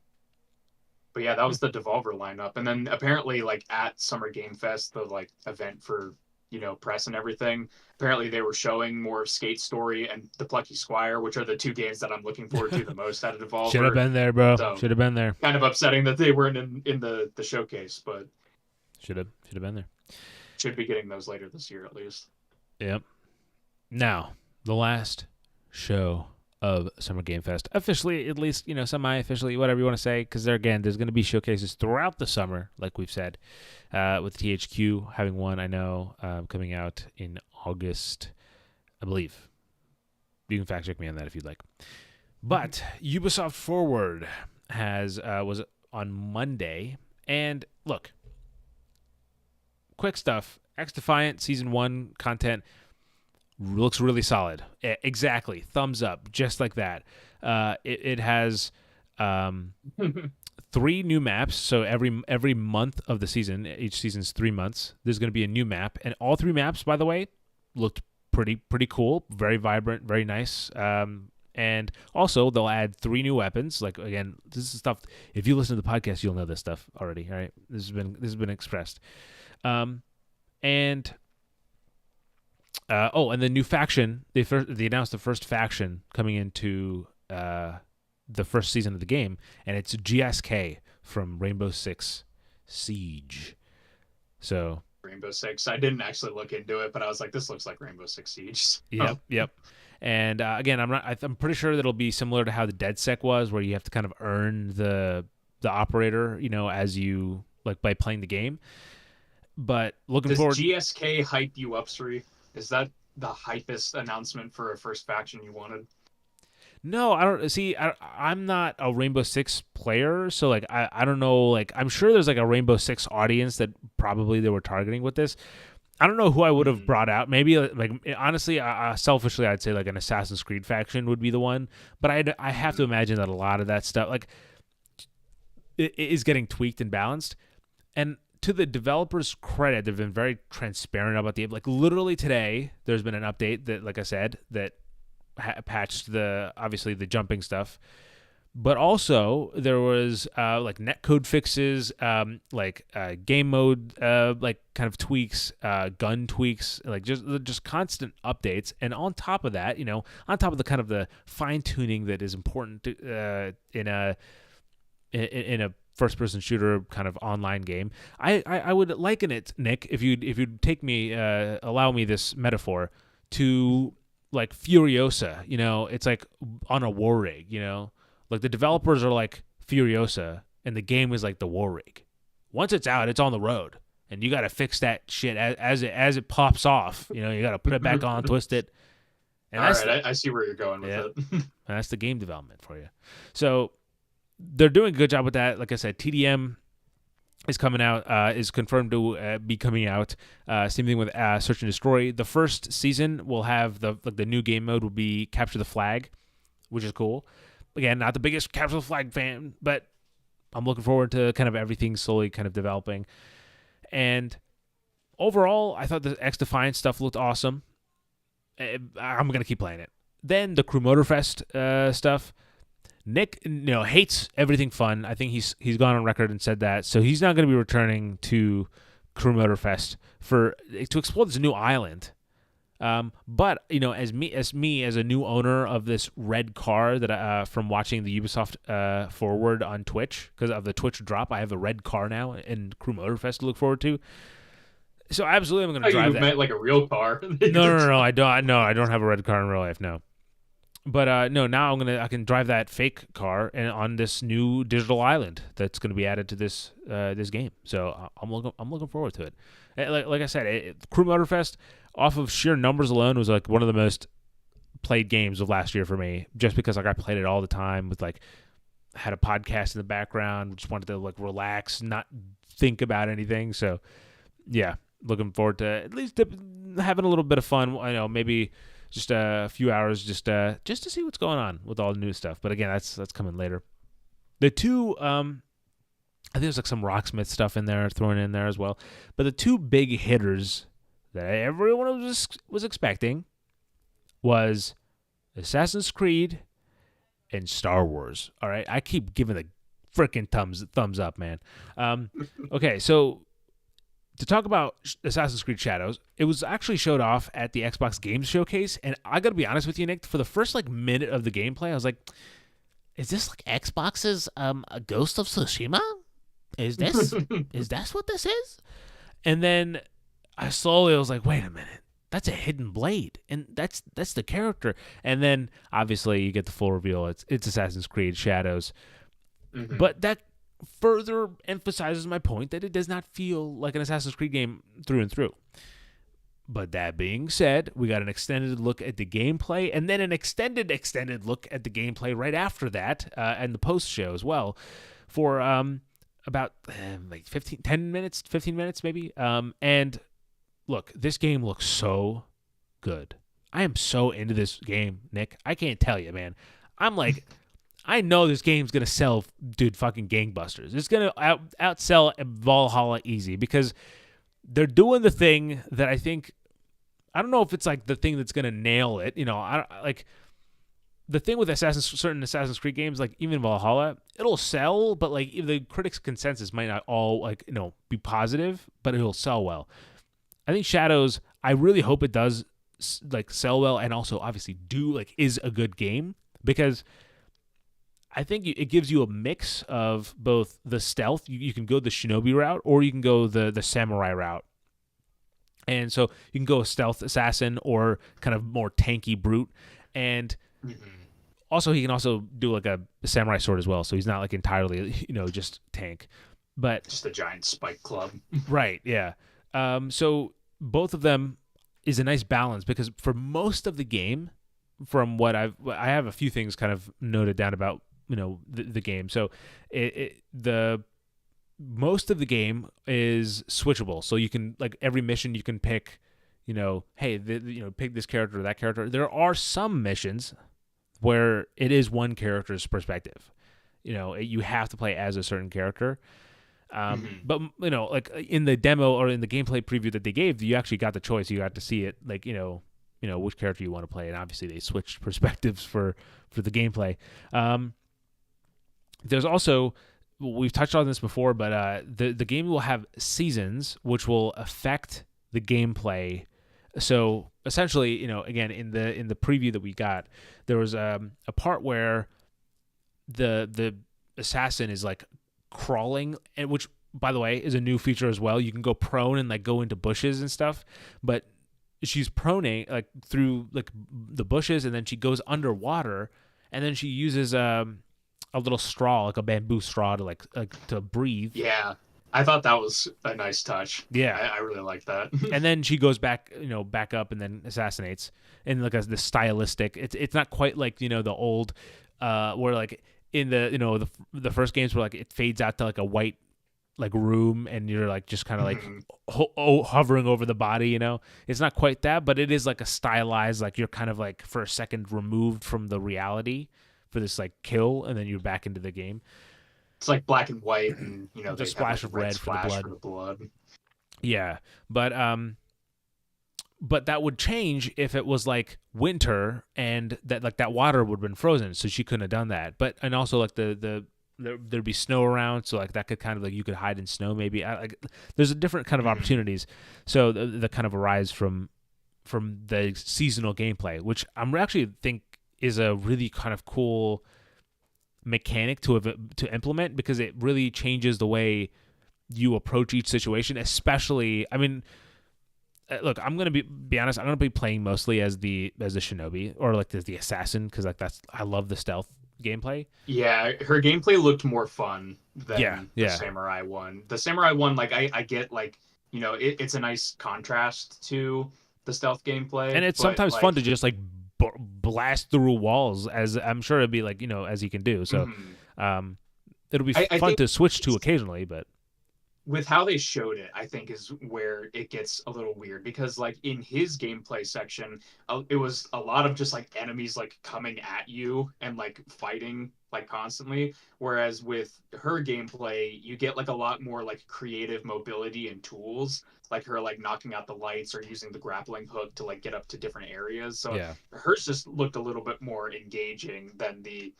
But yeah, that was the Devolver lineup. And then apparently, like at Summer Game Fest, the like event for press and everything, apparently they were showing more of Skate Story and The Plucky Squire, which are the 2 games that I'm looking forward to the most out of Should have Devolver. been there, bro. So Should have been there. kind of upsetting that they weren't in the showcase, but Should have been there. Should be getting those later this year at least. Yep. Now, the last show of Summer Game Fest, officially, at least, semi-officially, whatever you want to say, because there's going to be showcases throughout the summer, like we've said, with THQ having one, I know, coming out in August, I believe. You can fact check me on that if you'd like. But Ubisoft Forward was on Monday, and look, quick stuff. X Defiant Season 1 content looks really solid. Exactly. Thumbs up. Just like that. It has 3 new maps. So every month of the season, each season's 3 months, there's going to be a new map. And all 3 maps, by the way, looked pretty cool. Very vibrant. Very nice. And also, they'll add 3 new weapons. Like, again, this is stuff. If you listen to the podcast, you'll know this stuff already. All right. This has been expressed. And the new faction, they announced the first faction coming into the first season of the game, and it's GSK from Rainbow Six Siege. So Rainbow Six. I didn't actually look into it, but I was like, this looks like Rainbow Six Siege. Yep. And again, I'm pretty sure that it'll be similar to how the DedSec was, where you have to kind of earn the operator, as you by playing the game. But looking forward. Does GSK hype you up, Sri? Is that the hypest announcement for a first faction you wanted? No, I don't see. I'm not a Rainbow Six player, so I don't know. I'm sure there's a Rainbow Six audience that probably they were targeting with this. I don't know who I would have brought out. Maybe honestly, selfishly, I'd say an Assassin's Creed faction would be the one. But I have to imagine that a lot of that stuff it is getting tweaked and balanced. And to the developers' credit, they've been very transparent about the literally today. There's been an update that, like I said, that patched the jumping stuff, but also there was netcode fixes, game mode, kind of tweaks, gun tweaks, just constant updates. And on top of that, on top of the kind of the fine tuning that is important to, in a first-person shooter kind of online game, I would liken it, Nick, if you'd take me, allow me this metaphor, to Furiosa. It's on a war rig. The developers are Furiosa, and the game is the war rig. Once it's out, it's on the road, and you got to fix that shit as it pops off. You got to put it back on, twist it. And all right, I see where you're going with it. And that's the game development for you. So they're doing a good job with that. Like I said, TDM is coming out, is confirmed to be coming out. Same thing with Search and Destroy. The first season will have the new game mode will be Capture the Flag, which is cool. Again, not the biggest Capture the Flag fan, but I'm looking forward to kind of everything slowly kind of developing. And overall, I thought the X Defiant stuff looked awesome. I'm going to keep playing it. Then the Crew Motorfest stuff. Nick, hates everything fun. I think he's gone on record and said that. So he's not going to be returning to Crew Motorfest to explore this new island. But as a new owner of this red car that from watching the Ubisoft Forward on Twitch, because of the Twitch drop, I have a red car now in Crew Motorfest to look forward to. So absolutely, I'm going to drive that. You meant a real car? No, I don't. No, I don't have a red car in real life. No. But no, now I can drive that fake car and on this new digital island that's going to be added to this game. So I'm looking forward to it. Like I said, Crew Motorfest, off of sheer numbers alone, was one of the most played games of last year for me. Just because I played it all the time with had a podcast in the background, just wanted to relax, not think about anything. So yeah, looking forward to at least having a little bit of fun. I know maybe just a few hours just to see what's going on with all the new stuff. But again, that's coming later. The two, I think there's some Rocksmith stuff in there, thrown in there as well. But the two big hitters that everyone was expecting was Assassin's Creed and Star Wars. All right, I keep giving the freaking thumbs up, man. Okay, so to talk about Assassin's Creed Shadows, it was actually showed off at the Xbox Games Showcase, and I gotta be honest with you, Nick, for the first minute of the gameplay, I was like, is this Xbox's a Ghost of Tsushima? Is this is that what this is? And then I slowly was like, wait a minute, that's a hidden blade, and that's the character. And then obviously you get the full reveal. It's Assassin's Creed Shadows, Mm-hmm. but that further emphasizes my point that it does not feel like an Assassin's Creed game through and through. But that being said, we got an extended look at the gameplay, and then an extended look at the gameplay right after that, and the post show as well, for about like 15 minutes maybe. And look, this game looks so good. I am so into this game, Nick. I can't tell you, man. I'm like, I know this game's gonna sell, dude, fucking gangbusters. It's gonna outsell Valhalla easy because they're doing the thing that I don't know if it's like the thing that's gonna nail it. I like the thing with certain Assassin's Creed games, like even Valhalla, it'll sell, but like the critics' consensus might not all be positive, but it'll sell well. I think Shadows, I really hope it does like sell well, and also obviously is a good game, because I think it gives you a mix of both the stealth. You can go the shinobi route, or you can go the samurai route. And so you can go a stealth assassin or kind of more tanky brute. And also he can also do like a samurai sword as well. So he's not like entirely, just tank. But Just a giant spike club. right, yeah. So both of them is a nice balance, because for most of the game, from what I have a few things kind of noted down about the game. So the most of the game is switchable, so you can, like, every mission you can pick, hey, pick this character or that character. There are some missions where it is one character's perspective. You have to play as a certain character. But like in the demo or in the gameplay preview that they gave, you actually got the choice. You got to see it, like, which character you want to play, and obviously they switched perspectives for the gameplay. There's also, we've touched on this before, but the game will have seasons which will affect the gameplay. So essentially, again, in the preview that we got, there was a part where the assassin is like crawling, and which, by the way, is a new feature as well. You can go prone and like go into bushes and stuff, but she's proning like through like the bushes, and then she goes underwater, and then she uses a little straw, like a bamboo straw, to like to breathe. Yeah, I thought that was a nice touch. Yeah, I really like that. and then she goes back, back up, and then assassinates, and like the stylistic. It's not quite like the old, where like in the the first games where like it fades out to like a white like room, and you're like just kind of like hovering over the body. It's not quite that, but it is like a stylized, like you're kind of like for a second removed from the reality for this like kill, and then you're back into the game. It's like black and white, and the splash of red for the blood. Yeah, but that would change if it was like winter, and that water would have been frozen, so she couldn't have done that. But, and also like there'd be snow around, so like that could kind of like, you could hide in snow maybe. There's a different kind of opportunities, so that kind of arise from the seasonal gameplay, which I'm actually think is a really kind of cool mechanic to implement, because it really changes the way you approach each situation. Especially, I mean, look, I'm gonna be honest. I'm gonna be playing mostly as the shinobi, or like as the assassin, because like I love the stealth gameplay. Yeah, her gameplay looked more fun than the samurai one. The samurai one, like I get, like, it's a nice contrast to the stealth gameplay, and it's sometimes fun to just like blast through walls, as I'm sure it'd be like, as you can do. So it'll be fun to switch to occasionally, but with how they showed it, I think is where it gets a little weird, because like in his gameplay section, it was a lot of just like enemies like coming at you and like fighting like constantly, whereas with her gameplay you get like a lot more like creative mobility and tools, like her like knocking out the lights or using the grappling hook to like get up to different areas. So yeah, hers just looked a little bit more engaging than the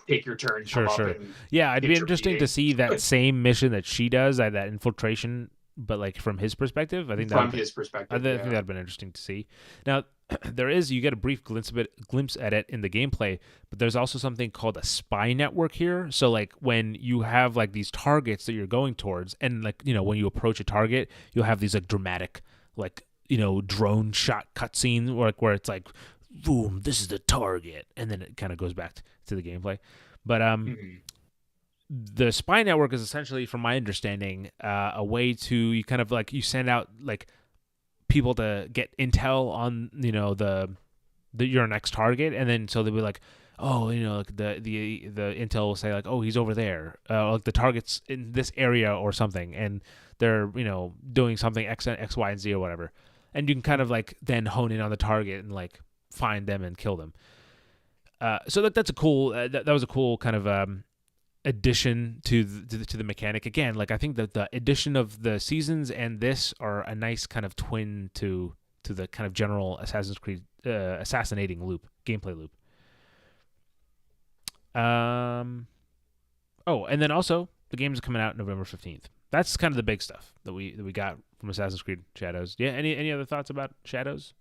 take your turn. Sure. Yeah, it'd be interesting to see that same mission that she does, that infiltration, but like from his perspective. I think from his perspective, I think that'd been interesting to see. Now, you get a brief glimpse at it in the gameplay, but there's also something called a spy network here. So like when you have like these targets that you're going towards, and like when you approach a target, you'll have these like dramatic like drone shot cutscenes where it's like, boom, this is the target, and then it kind of goes back to the gameplay. But Mhm. the spy network is essentially, from my understanding, a way to you send out like people to get intel on the your next target, and then so they'll be like, oh, like the intel will say like, oh, he's over there, like the target's in this area or something, and they're doing something X, Y, and Z or whatever, and you can kind of like then hone in on the target and like find them and kill them. So that's a cool that was a cool kind of addition to the mechanic. Again, like I think that the addition of the seasons and this are a nice kind of twin to the kind of general Assassin's Creed assassinating gameplay loop. Oh, and then also the game's coming out November 15th. That's kind of the big stuff that we got from Assassin's Creed Shadows. Yeah, any other thoughts about Shadows?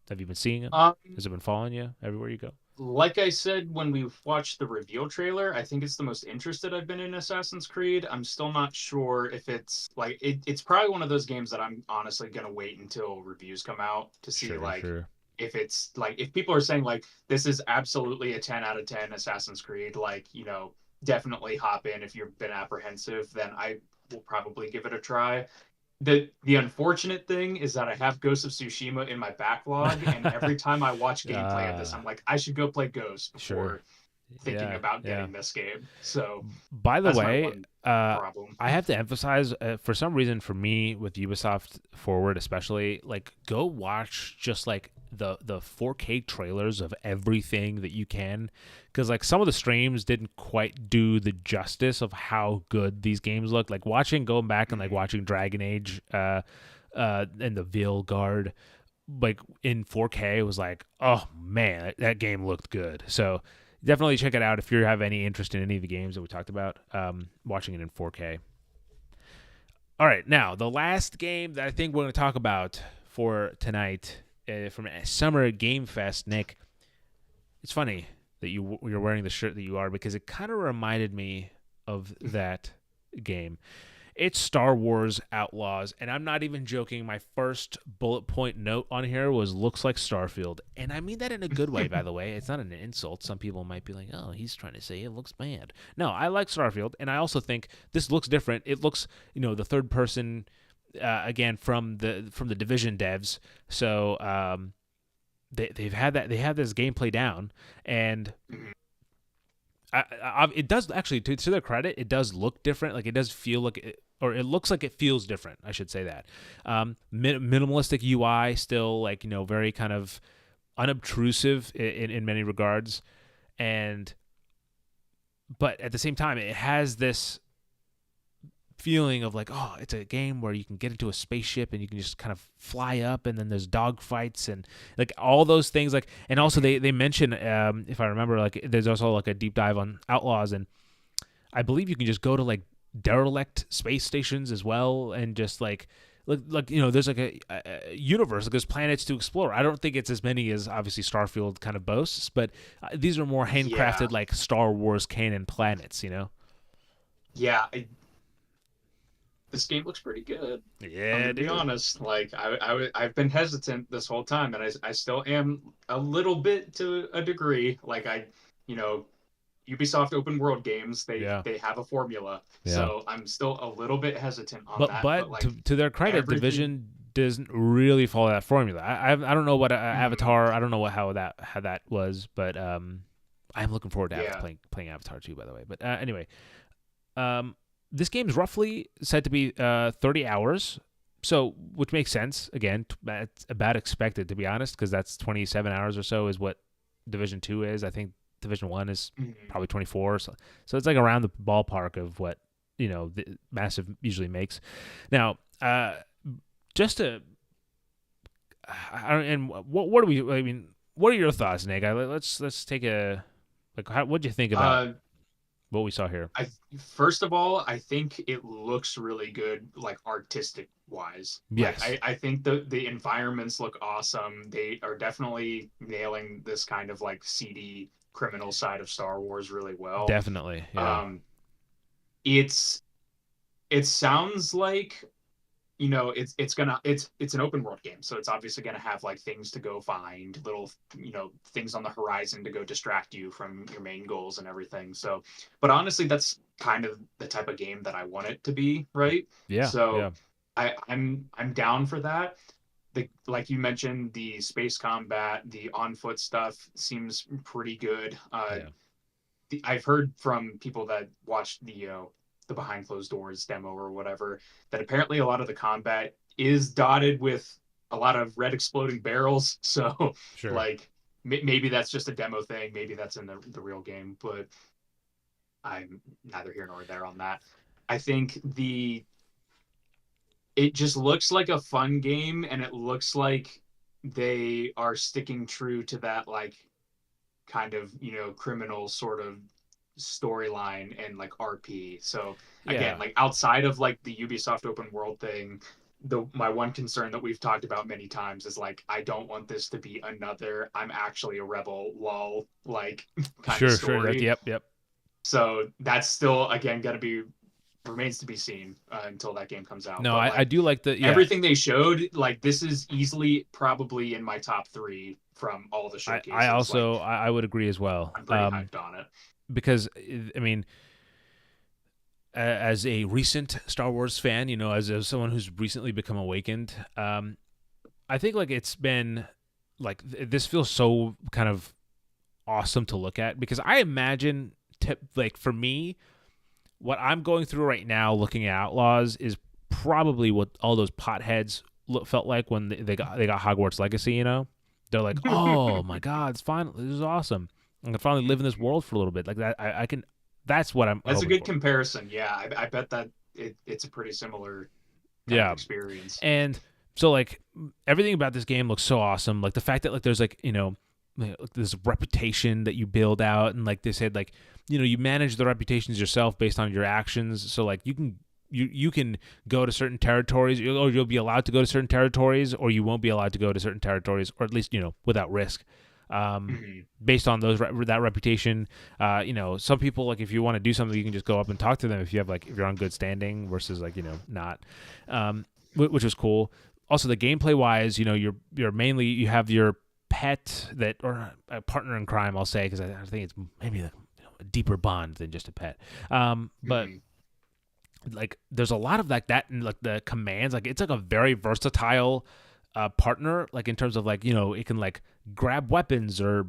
Have you been seeing it? Um, Has it been following you everywhere you go? like I said when we watched the reveal trailer, I think it's the most interested I've been in Assassin's Creed. I'm still not sure if it's like it's probably one of those games that I'm honestly gonna wait until reviews come out to see Sure, like sure. if it's like if people are saying like this is absolutely a 10 out of 10 Assassin's Creed, like, definitely hop in. If you've been apprehensive, then I will probably give it a try. The unfortunate thing is that I have Ghost of Tsushima in my backlog, and every time I watch gameplay of this, uh, I'm like, I should go play Ghost sure. before thinking Yeah, about yeah. getting this game. So By the that's my way, one uh, problem. I have to emphasize, for some reason, for me with Ubisoft Forward, especially, like go watch just like the 4K trailers of everything that you can, because like some of the streams didn't quite do the justice of how good these games look. Like going back and like Mhm. watching Dragon Age, and the Veil Guard, like in 4K was like, oh man, that game looked good. So definitely check it out if you have any interest in any of the games that we talked about. Watching it in 4K. All right, now the last game that I think we're going to talk about for tonight, from Summer Game Fest, Nick. It's funny that you're wearing the shirt that you are, because it kind of reminded me of that game. It's Star Wars Outlaws, and I'm not even joking. My first bullet point note on here was looks like Starfield, and I mean that in a good way, by the way. It's not an insult. Some people might be like, "Oh, he's trying to say it looks bad." No, I like Starfield, and I also think this looks different. It looks, the third person, again from the Division devs. So they have this gameplay down, and Mhm. it does actually, to their credit, it does look different. Like it does feel like or it looks like it feels different. I should say that. Minimalistic UI, still like very kind of unobtrusive in many regards, and but at the same time, it has this feeling of like, oh, it's a game where you can get into a spaceship and you can just kind of fly up, and then there's dogfights and like all those things. Like, and also they mention, if I remember, like there's also like a deep dive on Outlaws, and I believe you can just go to like derelict space stations as well, and just like there's like a universe, like there's planets to explore. I don't think it's as many as obviously Starfield kind of boasts, but these are more Yeah, handcrafted like Star Wars canon planets. yeah. This game looks pretty good. I'm Yeah, gonna be dude. honest. Like I've been hesitant this whole time, and I still am a little bit to a degree. Like you know, Ubisoft open world games, Yeah, they have a formula. yeah. So I'm still a little bit hesitant on But that. But but like to their credit, everything, Division doesn't really follow that formula. I don't know what mm, Avatar. I don't know how that was, but I'm looking forward to yeah, playing Avatar too. By the way, but anyway, um, this game's roughly said to be 30 hours, so which makes sense. Again, that's about expected to be honest, because that's 27 hours or so is what Division 2 is. I think Division 1 is mm, probably 24, so it's like around the ballpark of what the Massive usually makes. Now, just to I don't, and what do we? I mean, what are your thoughts, Nick? Let's take a like. What do you think about uh, what we saw here. I First of all, I think it looks really good, like artistic wise. Like Yes, I think the environments look awesome. They are definitely nailing this kind of like seedy criminal side of Star Wars really well. definitely. Yeah, Um, it's it sounds like, it's an open world game, so it's obviously gonna have like things to go find, little, things on the horizon to go distract you from your main goals and everything. So, but honestly, that's kind of the type of game that I want it to be, right? yeah, So yeah, I'm down for that. Like you mentioned, the space combat, the on foot stuff seems pretty good. yeah. I've heard from people that watched the behind closed doors demo or whatever, that apparently a lot of the combat is dotted with a lot of red exploding barrels. So Sure. like maybe that's just a demo thing, maybe that's in the real game, but I'm neither here nor there on that. I think the it just looks like a fun game, and it looks like they are sticking true to that like kind of, criminal sort of storyline and like RP. So again, Yeah. like outside of like the Ubisoft open world thing, the my one concern that we've talked about many times is like I don't want this to be another I'm actually a rebel lol like kind of Sure, sure. Like, story. yep, yep. So that's still again gonna be remains to be seen until that game comes out. No, But I like do like the yeah. everything they showed, like this is easily probably in my top three from all the I showcases. Like also I would agree as well. I'm pretty hyped on it. Because I mean, as a recent Star Wars fan, as someone who's recently become awakened, I think like it's been like this feels so kind of awesome to look at because I imagine like for me, what I'm going through right now, looking at Outlaws, is probably what all those potheads felt like when they got Hogwarts Legacy. They're like, oh my god, it's fine. This is awesome. I can finally live in this world for a little bit. Like that, I can. That's what I'm That's a hoping good for. comparison. Yeah, I bet that it's a pretty similar kind of Yeah, experience. and so like everything about this game looks so awesome. Like the fact that like there's like like, this reputation that you build out, and like they said like you manage the reputations yourself based on your actions. So like you can go to certain territories, or you'll be allowed to go to certain territories, or you won't be allowed to go to certain territories, or at least without risk. Hmm. Based on that reputation, some people like if you want to do something, you can just go up and talk to them if if you're on good standing versus like not, which was cool. Also, the gameplay wise, you're mainly you have your pet that or a partner in crime, I'll say, because I think it's maybe a deeper bond than just a pet. But Hmm. like there's a lot of like that and like the commands, like it's like a very versatile partner, like in terms of like it can like grab weapons or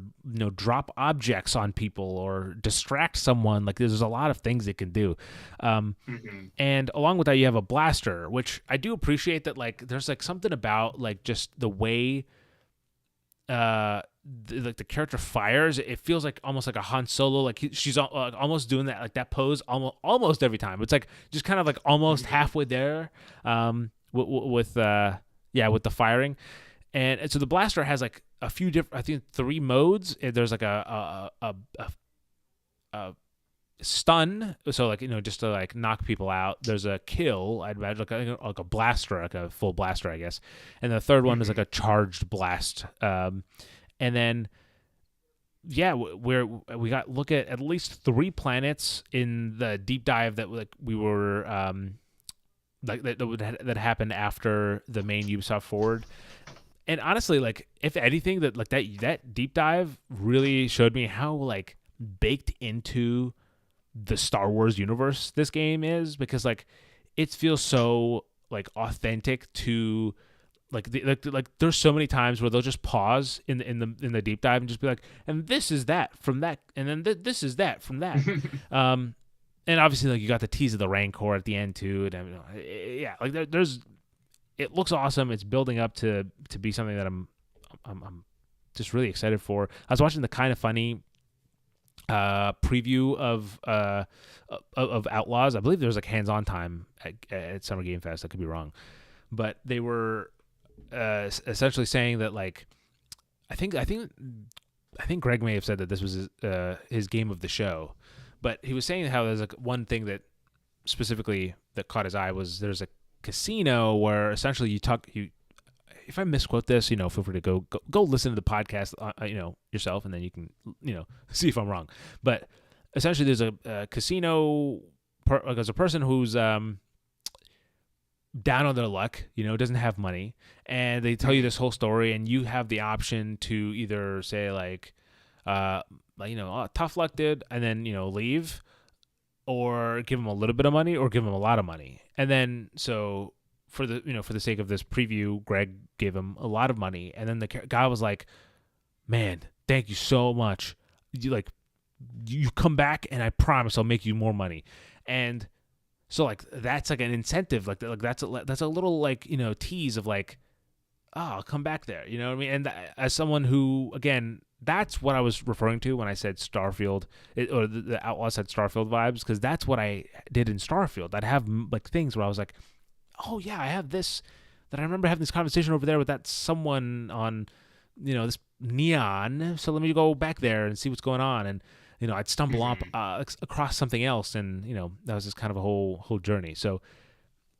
drop objects on people or distract someone. Like there's a lot of things it can do. Hmm. And along with that, you have a blaster, which I do appreciate that like there's like something about like just the way like the character fires, it feels like almost like a Han Solo, like she's almost doing that like that pose almost every time. It's like just kind of like almost Hmm. halfway there, with yeah, with the firing. And so the blaster has like a few different, I think 3 modes. There's like a stun, so like just to like knock people out. There's a kill, I'd imagine, like a blaster, like a full blaster, I guess. And the third one is like Hmm. a charged blast. And then yeah, we got look at least 3 planets in the deep dive that like we were like that happened after the main Ubisoft Forward. And honestly, like if anything, that deep dive really showed me how like baked into the Star Wars universe this game is, because like it feels so like authentic to like there's so many times where they'll just pause in the deep dive and just be like, and this is that from that, and then this is that from that. um and obviously like you got the tease of the Rancor at the end too, and yeah, like there's it looks awesome. It's building up to be something that I'm just really excited for. I was watching the Kind of Funny preview of Outlaws. I believe there was like hands-on time at Summer Game Fest. I could be wrong, but they were essentially saying that like I think Greg may have said that this was his game of the show, But he was saying how there's like one thing that specifically that caught his eye was there's a casino where essentially you if I misquote this, feel free to go listen to the podcast, yourself, and then you can, see if I'm wrong. But essentially, there's a casino, there's a person who's down on their luck, doesn't have money, and they tell you this whole story, and you have the option to either say like, oh, tough luck, dude, and then leave, or give them a little bit of money, or give them a lot of money, and then so. For the sake of this preview, Greg gave him a lot of money, and then the guy was like, "Man, thank you so much. You come back, and I promise I'll make you more money." And so like that's like an incentive, like that's a little like tease of like, oh, I'll come back there. You know what I mean? And as someone who, again, that's what I was referring to when I said Starfield, or the Outlaws said Starfield vibes, because that's what I did in Starfield. I'd have like things where I was like, oh yeah, I have this, that I remember having this conversation over there with that someone on, this Neon. So let me go back there and see what's going on. And, I'd stumble up across something else. And, that was just kind of a whole journey. So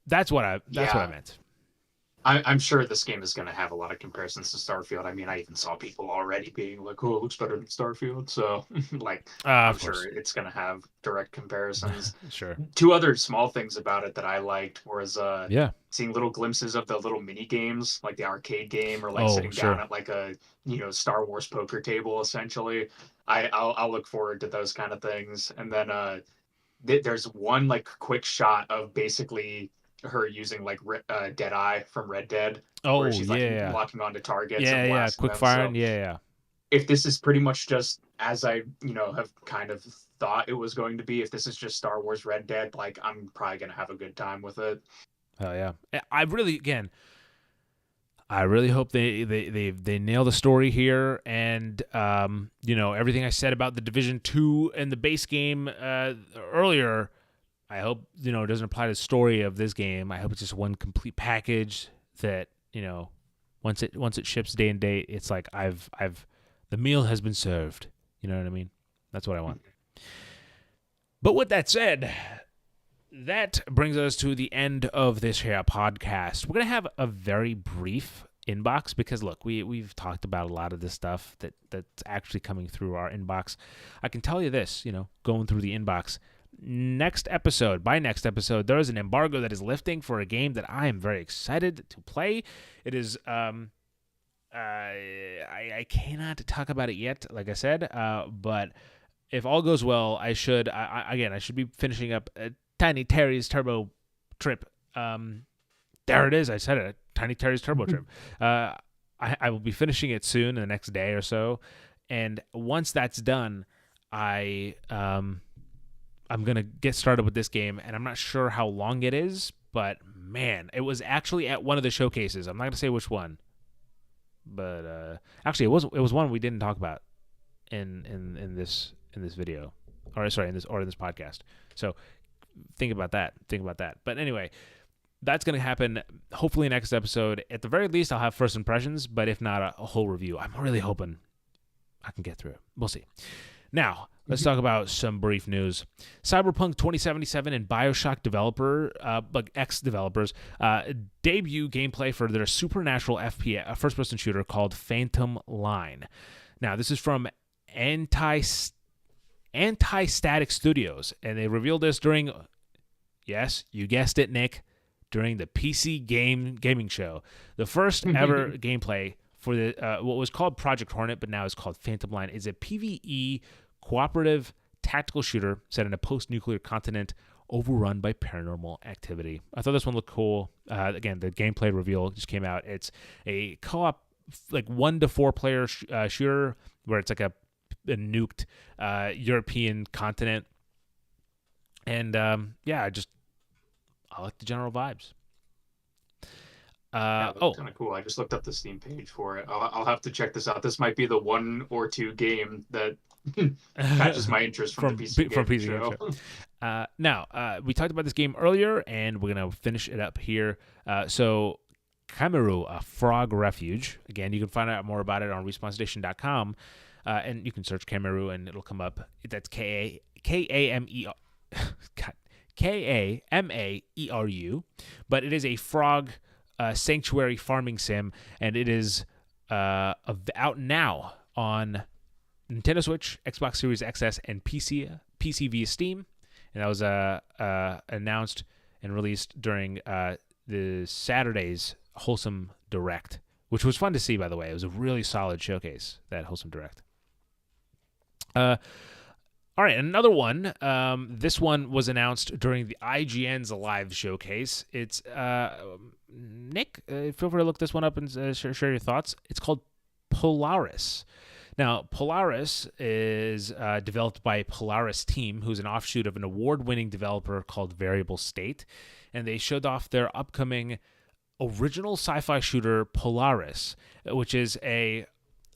that's what I meant. I'm sure this game is going to have a lot of comparisons to Starfield. I mean, I even saw people already being like, "Oh, it looks better than Starfield." So, I'm sure it's going to have direct comparisons. Sure. Two other small things about it that I liked was seeing little glimpses of the little mini games, like the arcade game, or like sitting down at like a Star Wars poker table. Essentially, I'll look forward to those kind of things. And then there's one like quick shot of basically her using like Deadeye from Red Dead, where she's like locking onto targets and blasting quick them. firing, so if this is pretty much just as I have kind of thought it was going to be, if this is just Star Wars Red Dead, like I'm probably gonna have a good time with it. Oh yeah, I really hope they nail the story here, and everything I said about the Division 2 and the base game earlier, I hope it doesn't apply to the story of this game. I hope it's just one complete package that once it ships day and date, it's like the meal has been served. You know what I mean? That's what I want. But with that said, that brings us to the end of this here podcast. We're gonna have a very brief inbox because look, we've talked about a lot of this stuff that's actually coming through our inbox. I can tell you this, going through the inbox. By next episode, there is an embargo that is lifting for a game that I am very excited to play. It is, I cannot talk about it yet, like I said, but if all goes well, I should be finishing up Tiny Terry's Turbo Trip. There it is, I said it, Tiny Terry's Turbo Trip. I will be finishing it soon, in the next day or so, and once that's done, I'm going to get started with this game, and I'm not sure how long it is, but man, it was actually at one of the showcases. I'm not going to say which one, but actually it was one we didn't talk about in this video, or sorry, in this podcast. So think about that. But anyway, that's going to happen hopefully next episode. At the very least, I'll have first impressions, but if not, a whole review. I'm really hoping I can get through it. We'll see. Now, let's talk about some brief news. Cyberpunk 2077 and BioShock ex-developers debut gameplay for their supernatural FPS, first-person shooter called Phantom Line. Now, this is from Anti-Static Studios, and they revealed this during, yes, you guessed it, Nick, during the PC gaming show. The first ever gameplay for the what was called Project Hornet, but now is called Phantom Line, is a PvE cooperative tactical shooter set in a post-nuclear continent overrun by paranormal activity. I thought this one looked cool. Again, the gameplay reveal just came out. It's a co-op, like 1 to 4 player shooter where it's like a nuked European continent. And I like the general vibes. Kind of cool. I just looked up the Steam page for it. I'll have to check this out. This might be the 1 or 2 game that catches my interest from the PC game show. Now, we talked about this game earlier, and we're going to finish it up here. So, Kamiru, a frog refuge. Again, you can find out more about it on RespawnStation.com, and you can search Kamiru, and it'll come up. That's K-A-M-E-R. K-A-M-A-E-R-U, but it is a frog sanctuary farming sim, and it is out now on Nintendo Switch, Xbox Series XS, and PC via Steam. And that was announced and released during the Saturday's Wholesome Direct, which was fun to see, by the way. It was a really solid showcase, that Wholesome Direct. All right, another one. This one was announced during the IGN's live showcase. It's Nick. Feel free to look this one up and share your thoughts. It's called Polaris. Now, Polaris is developed by Polaris Team, who's an offshoot of an award-winning developer called Variable State, and they showed off their upcoming original sci-fi shooter Polaris, which is a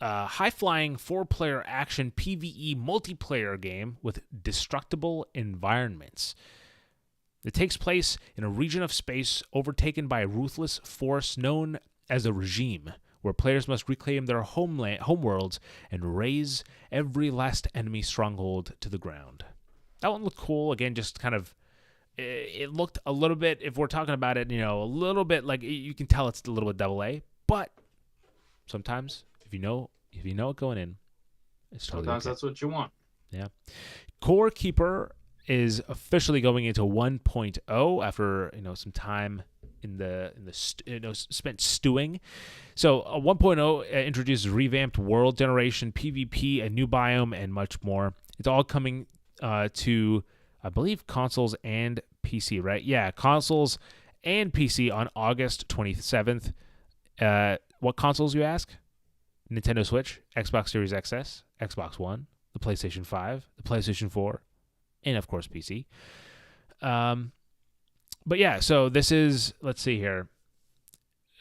high-flying 4-player action PvE multiplayer game with destructible environments. It takes place in a region of space overtaken by a ruthless force known as a regime, where players must reclaim their homeworlds and raze every last enemy stronghold to the ground. That one looked cool. Again, just kind of, it looked a little bit, if we're talking about it, a little bit like, you can tell it's a little bit double A, but sometimes if you know it going in, it's totally sometimes okay. That's what you want. Yeah. Core Keeper is officially going into 1.0 after some time spent stewing. So 1.0 introduces revamped world generation, PvP, a new biome, and much more. It's all coming to, I believe, consoles and PC, right? Yeah, consoles and PC on August 27th. What consoles, you ask? Nintendo Switch, Xbox Series XS, Xbox One, the PlayStation 5, the PlayStation 4, and of course PC. But yeah, so this is, let's see here.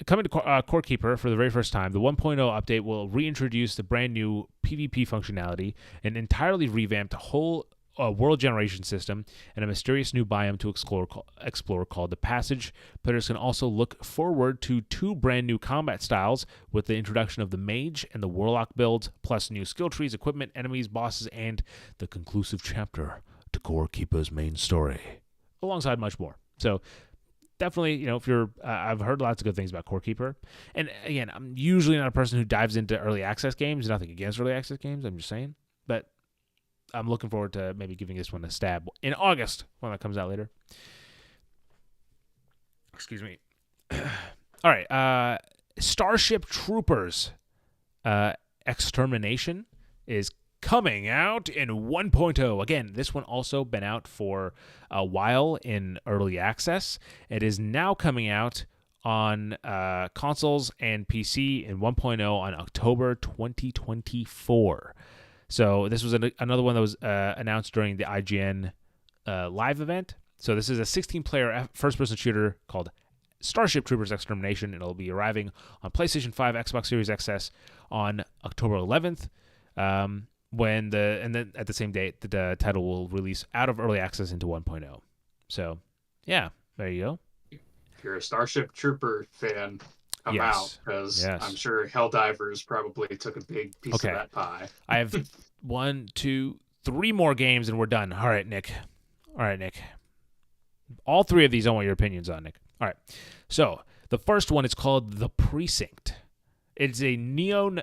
Coming to Core Keeper for the very first time, the 1.0 update will reintroduce the brand new PvP functionality, an entirely revamped whole world generation system, and a mysterious new biome to explore called the Passage. Players can also look forward to 2 brand new combat styles with the introduction of the Mage and the Warlock builds, plus new skill trees, equipment, enemies, bosses, and the conclusive chapter to Core Keeper's main story, alongside much more. So definitely, if you're, I've heard lots of good things about Core Keeper. And again, I'm usually not a person who dives into early access games. Nothing against early access games, I'm just saying. But I'm looking forward to maybe giving this one a stab in August when that comes out later. Excuse me. All right. Starship Troopers Extermination is coming out in 1.0. Again, this one also been out for a while in early access. It is now coming out on consoles and PC in 1.0 on October 2024. So this was another one that was announced during the IGN live event. So this is a 16-player first-person shooter called Starship Troopers Extermination. It'll be arriving on PlayStation 5, Xbox Series XS on October 11th. And then at the same date, the title will release out of early access into 1.0. So, yeah, there you go. If you're a Starship Trooper fan, come out, because I'm sure Helldivers probably took a big piece of that pie. I have 1, 2, 3 more games, and we're done. All right, Nick. All 3 of these I want your opinions on, Nick. All right. So, the first one is called The Precinct. It's a neo-noir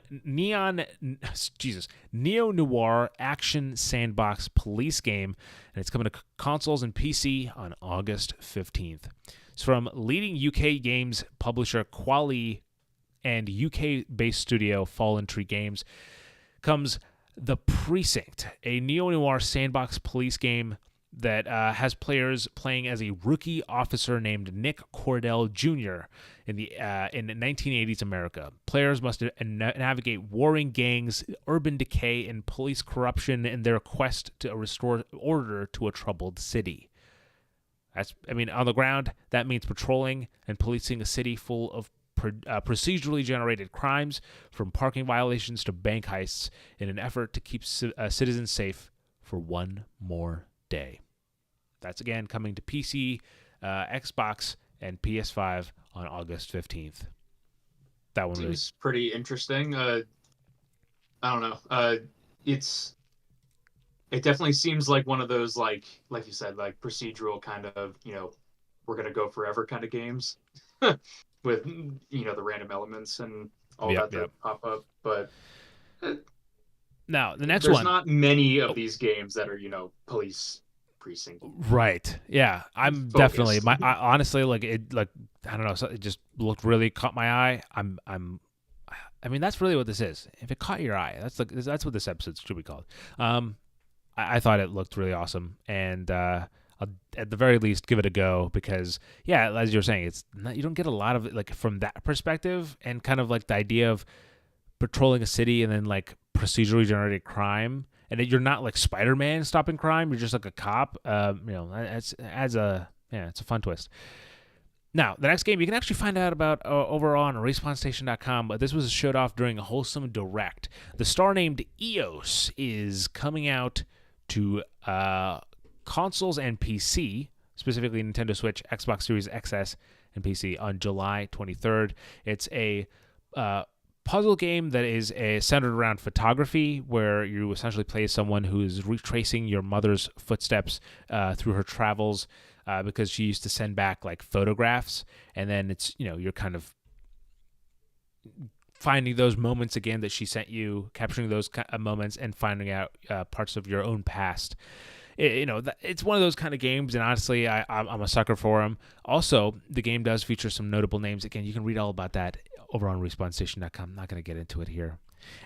action sandbox police game, and it's coming to consoles and PC on August 15th. It's from leading UK games publisher Quali and UK-based studio Fallen Tree Games. Comes The Precinct, a neo-noir sandbox police game that has players playing as a rookie officer named Nick Cordell Jr. in 1980s America. Players must navigate warring gangs, urban decay, and police corruption in their quest to restore order to a troubled city. On the ground, that means patrolling and policing a city full of procedurally generated crimes, from parking violations to bank heists, in an effort to keep citizens safe for one more day. That's again coming to PC, Xbox, and PS5 on August 15th. That one seems pretty interesting. I don't know. It's It definitely seems like one of those like you said, like procedural kind of, we're gonna go forever kind of games with the random elements and all Yep, that yep. pop up. But uh, Now, the next there's one. not many of Oh, these games that are police precinct right. Yeah, I'm definitely focused. honestly like it like I don't know, so it just looked really caught my eye. I mean, that's really what this is. If it caught your eye, that's what this episode should be called. I thought it looked really awesome, and I'll at the very least give it a go because, yeah, as you're saying, it's not, you don't get a lot of it like from that perspective, and kind of like the idea of patrolling a city and then like procedurally generated crime, and that you're not like Spider-Man stopping crime. You're just like a cop. It's it's a fun twist. Now, the next game you can actually find out about over on RespawnStation.com, but this was showed off during a Wholesome Direct. The star named EOS is coming out to consoles and PC, specifically Nintendo Switch, Xbox Series XS, and PC on July 23rd. It's a puzzle game that is centered around photography, where you essentially play someone who is retracing your mother's footsteps through her travels. Because she used to send back like photographs, and then it's you're kind of finding those moments again that she sent you, capturing those moments, and finding out parts of your own past. It's one of those kind of games, and honestly, I'm a sucker for them. Also, the game does feature some notable names. Again, you can read all about that over on RespawnStation.com. I'm not going to get into it here.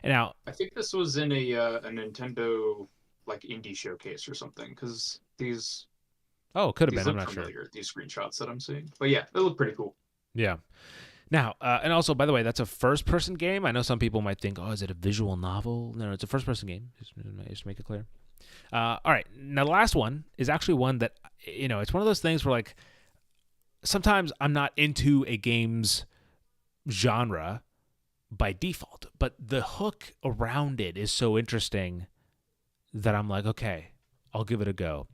And now, I think this was in a Nintendo like indie showcase or something because these. oh, it could have These been. I'm look not familiar, sure. these screenshots that I'm seeing. But yeah, they look pretty cool. Yeah. Now, and also, by the way, that's a first-person game. I know some people might think, oh, is it a visual novel? No, it's a first-person game. Just to make it clear. All right. Now, the last one is actually one that, it's one of those things where, like, sometimes I'm not into a game's genre by default, but the hook around it is so interesting that I'm like, okay, I'll give it a go.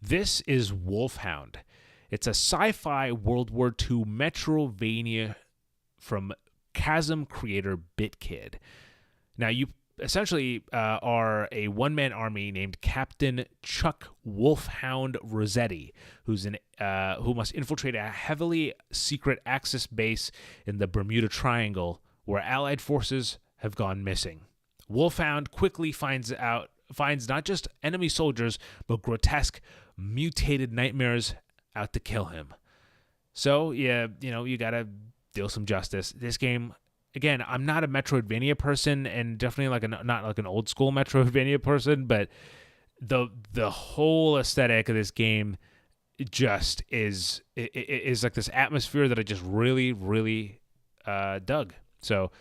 This is Wolfhound. It's a sci-fi World War II Metrovania from Chasm creator BitKid. Now, you essentially are a one-man army named Captain Chuck Wolfhound Rossetti, who must infiltrate a heavily secret Axis base in the Bermuda Triangle, where Allied forces have gone missing. Wolfhound quickly finds not just enemy soldiers, but grotesque, mutated nightmares out to kill him. So, yeah, you gotta deal some justice. This game, again, I'm not a Metroidvania person, and definitely not like an old school Metroidvania person, but the whole aesthetic of this game just is like this atmosphere that I just really, really dug. So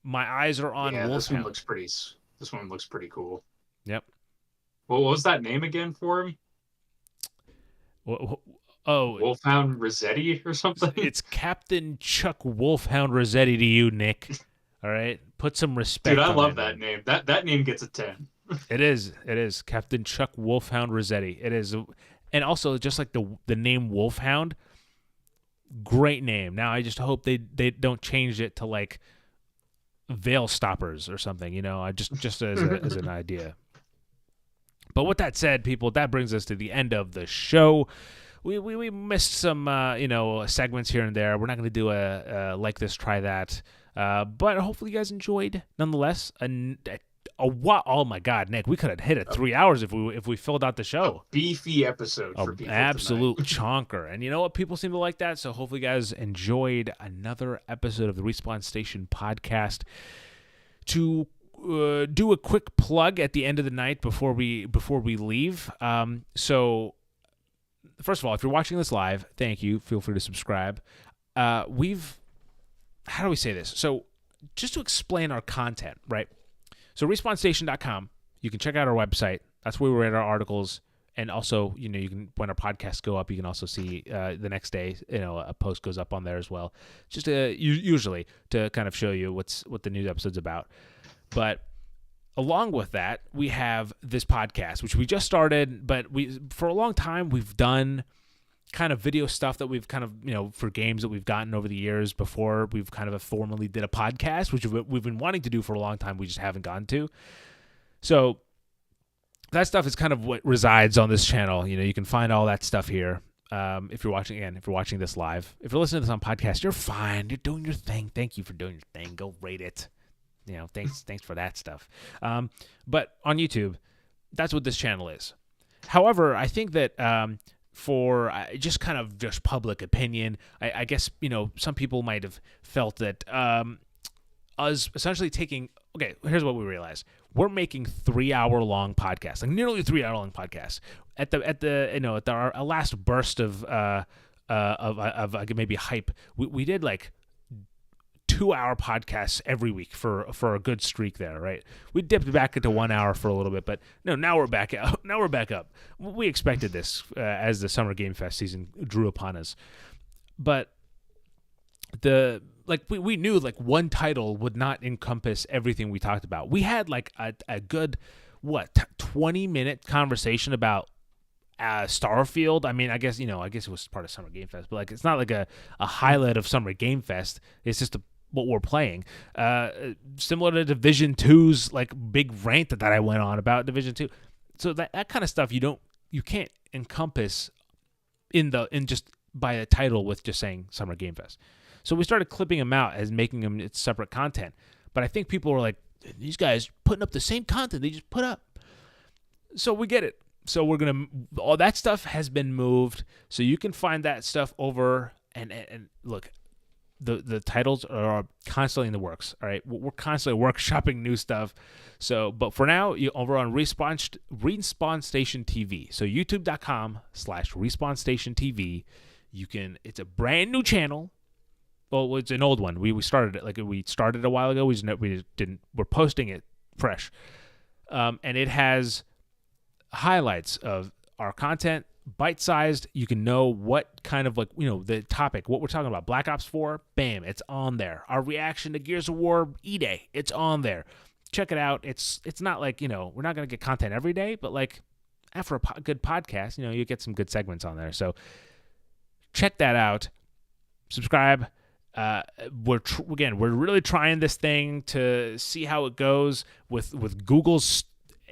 my eyes are on Yeah, Wolfhound. This one looks pretty cool. Yep. Well, what was that name again for him? Oh, Wolfhound Rossetti or something? it's Captain Chuck Wolfhound Rossetti to you, Nick. All right, put some respect. Dude, I on love that that name. That name gets a 10. It is Captain Chuck Wolfhound Rossetti. It is, and also just like the name Wolfhound, great name. Now I just hope they don't change it to like Veil Stoppers or something. I just as an idea. But with that said, people, that brings us to the end of the show. We missed some segments here and there. We're not going to do a like this, try that. But hopefully you guys enjoyed nonetheless. Oh my God, Nick, we could have hit it 3 hours if we filled out the show. A beefy episode for people. Absolute chonker. And you know what? People seem to like that. So hopefully you guys enjoyed another episode of the Respawn Station podcast. To do a quick plug at the end of the night before we leave. So first of all, if you're watching this live, thank you. Feel free to subscribe. How do we say this? So just to explain our content, right? So RespawnStation.com, you can check out our website. That's where we write our articles. And also, you can, when our podcasts go up, you can also see the next day, a post goes up on there as well. Just usually to kind of show you what the new episode's about. But along with that, we have this podcast, which we just started, but for a long time we've done kind of video stuff that we've kind of, for games that we've gotten over the years before we've kind of formally did a podcast, which we've been wanting to do for a long time. We just haven't gotten to. So that stuff is kind of what resides on this channel. You can find all that stuff here. If you're watching this live, if you're listening to this on podcast, you're fine. You're doing your thing. Thank you for doing your thing. Go rate it. Thanks for that stuff. But on YouTube, that's what this channel is. However, I think that for just kind of just public opinion, I guess, some people might have felt that us essentially taking, okay, here's what we realized. We're making 3-hour-long podcasts, like nearly 3-hour-long podcasts. At our last burst of maybe hype, we did like 2-hour podcasts every week for a good streak there, right? We dipped back into 1 hour for a little bit, but no, now we're back out. Now we're back up. We expected this as the Summer Game Fest season drew upon us, but we knew like one title would not encompass everything we talked about. We had like a good 20-minute conversation about Starfield. I mean, I guess it was part of Summer Game Fest, but like it's not like a highlight of Summer Game Fest. It's just what we're playing. Similar to Division 2's like big rant that I went on about Division 2. So that kind of stuff you can't encompass in just by a title with just saying Summer Game Fest. So we started clipping them out as making them its separate content. But I think people were like, these guys putting up the same content they just put up. So we get it. So all that stuff has been moved. So you can find that stuff over and look, the titles are constantly in the works. All right. We're constantly workshopping new stuff. So, but for now, you're over on Respawn Station TV. So youtube.com/Respawn Station TV. It's a brand new channel. Well, it's an old one. We started it we started a while ago. We're posting it fresh, and it has highlights of our content, bite-sized. You can know what kind of the topic, what we're talking about. Black Ops 4, bam, it's on there. Our reaction to Gears of War E-Day, it's on there. Check it out. It's not like we're not gonna get content every day, but like after a good podcast, you get some good segments on there. So check that out. Subscribe. We're really trying this thing to see how it goes with Google's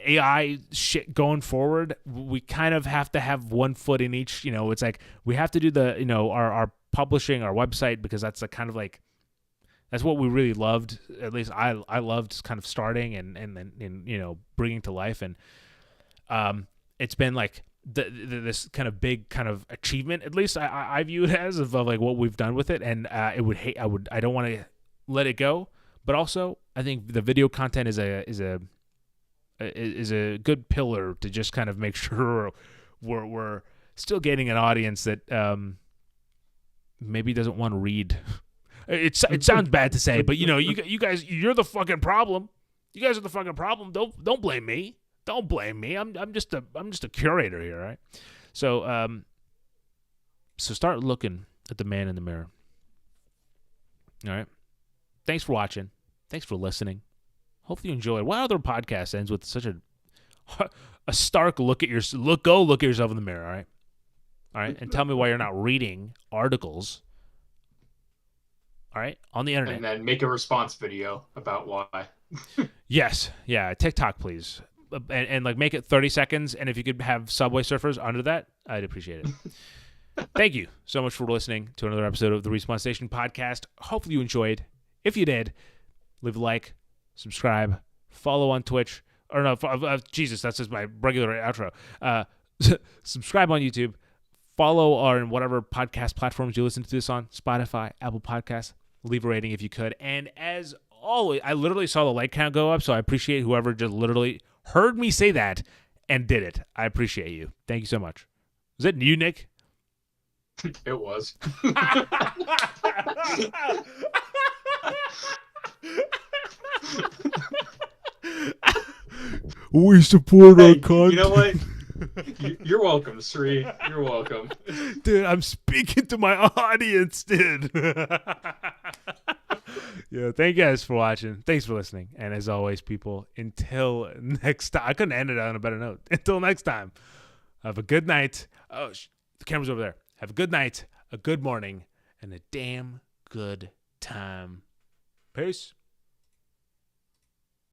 AI shit going forward. We kind of have to have one foot in each. It's like we have to do our publishing, our website, because that's a kind of like that's what we really loved. At least I loved kind of starting and bringing to life, and it's been like this kind of big kind of achievement, at least I view it as, of like what we've done with it, and I don't want to let it go, but also I think the video content is a good pillar to just kind of make sure we're still getting an audience that maybe doesn't want to read. It sounds bad to say, but you guys, you're the fucking problem. You guys are the fucking problem. Don't blame me. Don't blame me. I'm just a curator here, right? So so start looking at the man in the mirror. All right. Thanks for watching. Thanks for listening. Hopefully you enjoyed. What other podcast ends with such a stark look at look at yourself in the mirror, all right? All right, and tell me why you're not reading articles. All right, on the internet. And then make a response video about why. Yes. Yeah, TikTok, please. And like make it 30 seconds, and if you could have Subway Surfers under that, I'd appreciate it. Thank you so much for listening to another episode of the Respawn Station podcast. Hopefully you enjoyed. If you did, leave a like, subscribe, follow on Twitch. Or no, Jesus, that's just my regular outro. Subscribe on YouTube. Follow on whatever podcast platforms you listen to this on. Spotify, Apple Podcasts. Leave a rating if you could. And as always, I literally saw the like count go up, so I appreciate whoever just literally heard me say that and did it. I appreciate you. Thank you so much. Was it you, Nick? It was. We support our content. You know what? You're welcome, Sri. You're welcome. Dude, I'm speaking to my audience, dude. Yeah, thank you guys for watching. Thanks for listening. And as always, people, until next time. I couldn't end it on a better note. Until next time, have a good night. Oh, the camera's over there. Have a good night, a good morning, and a damn good time. Peace.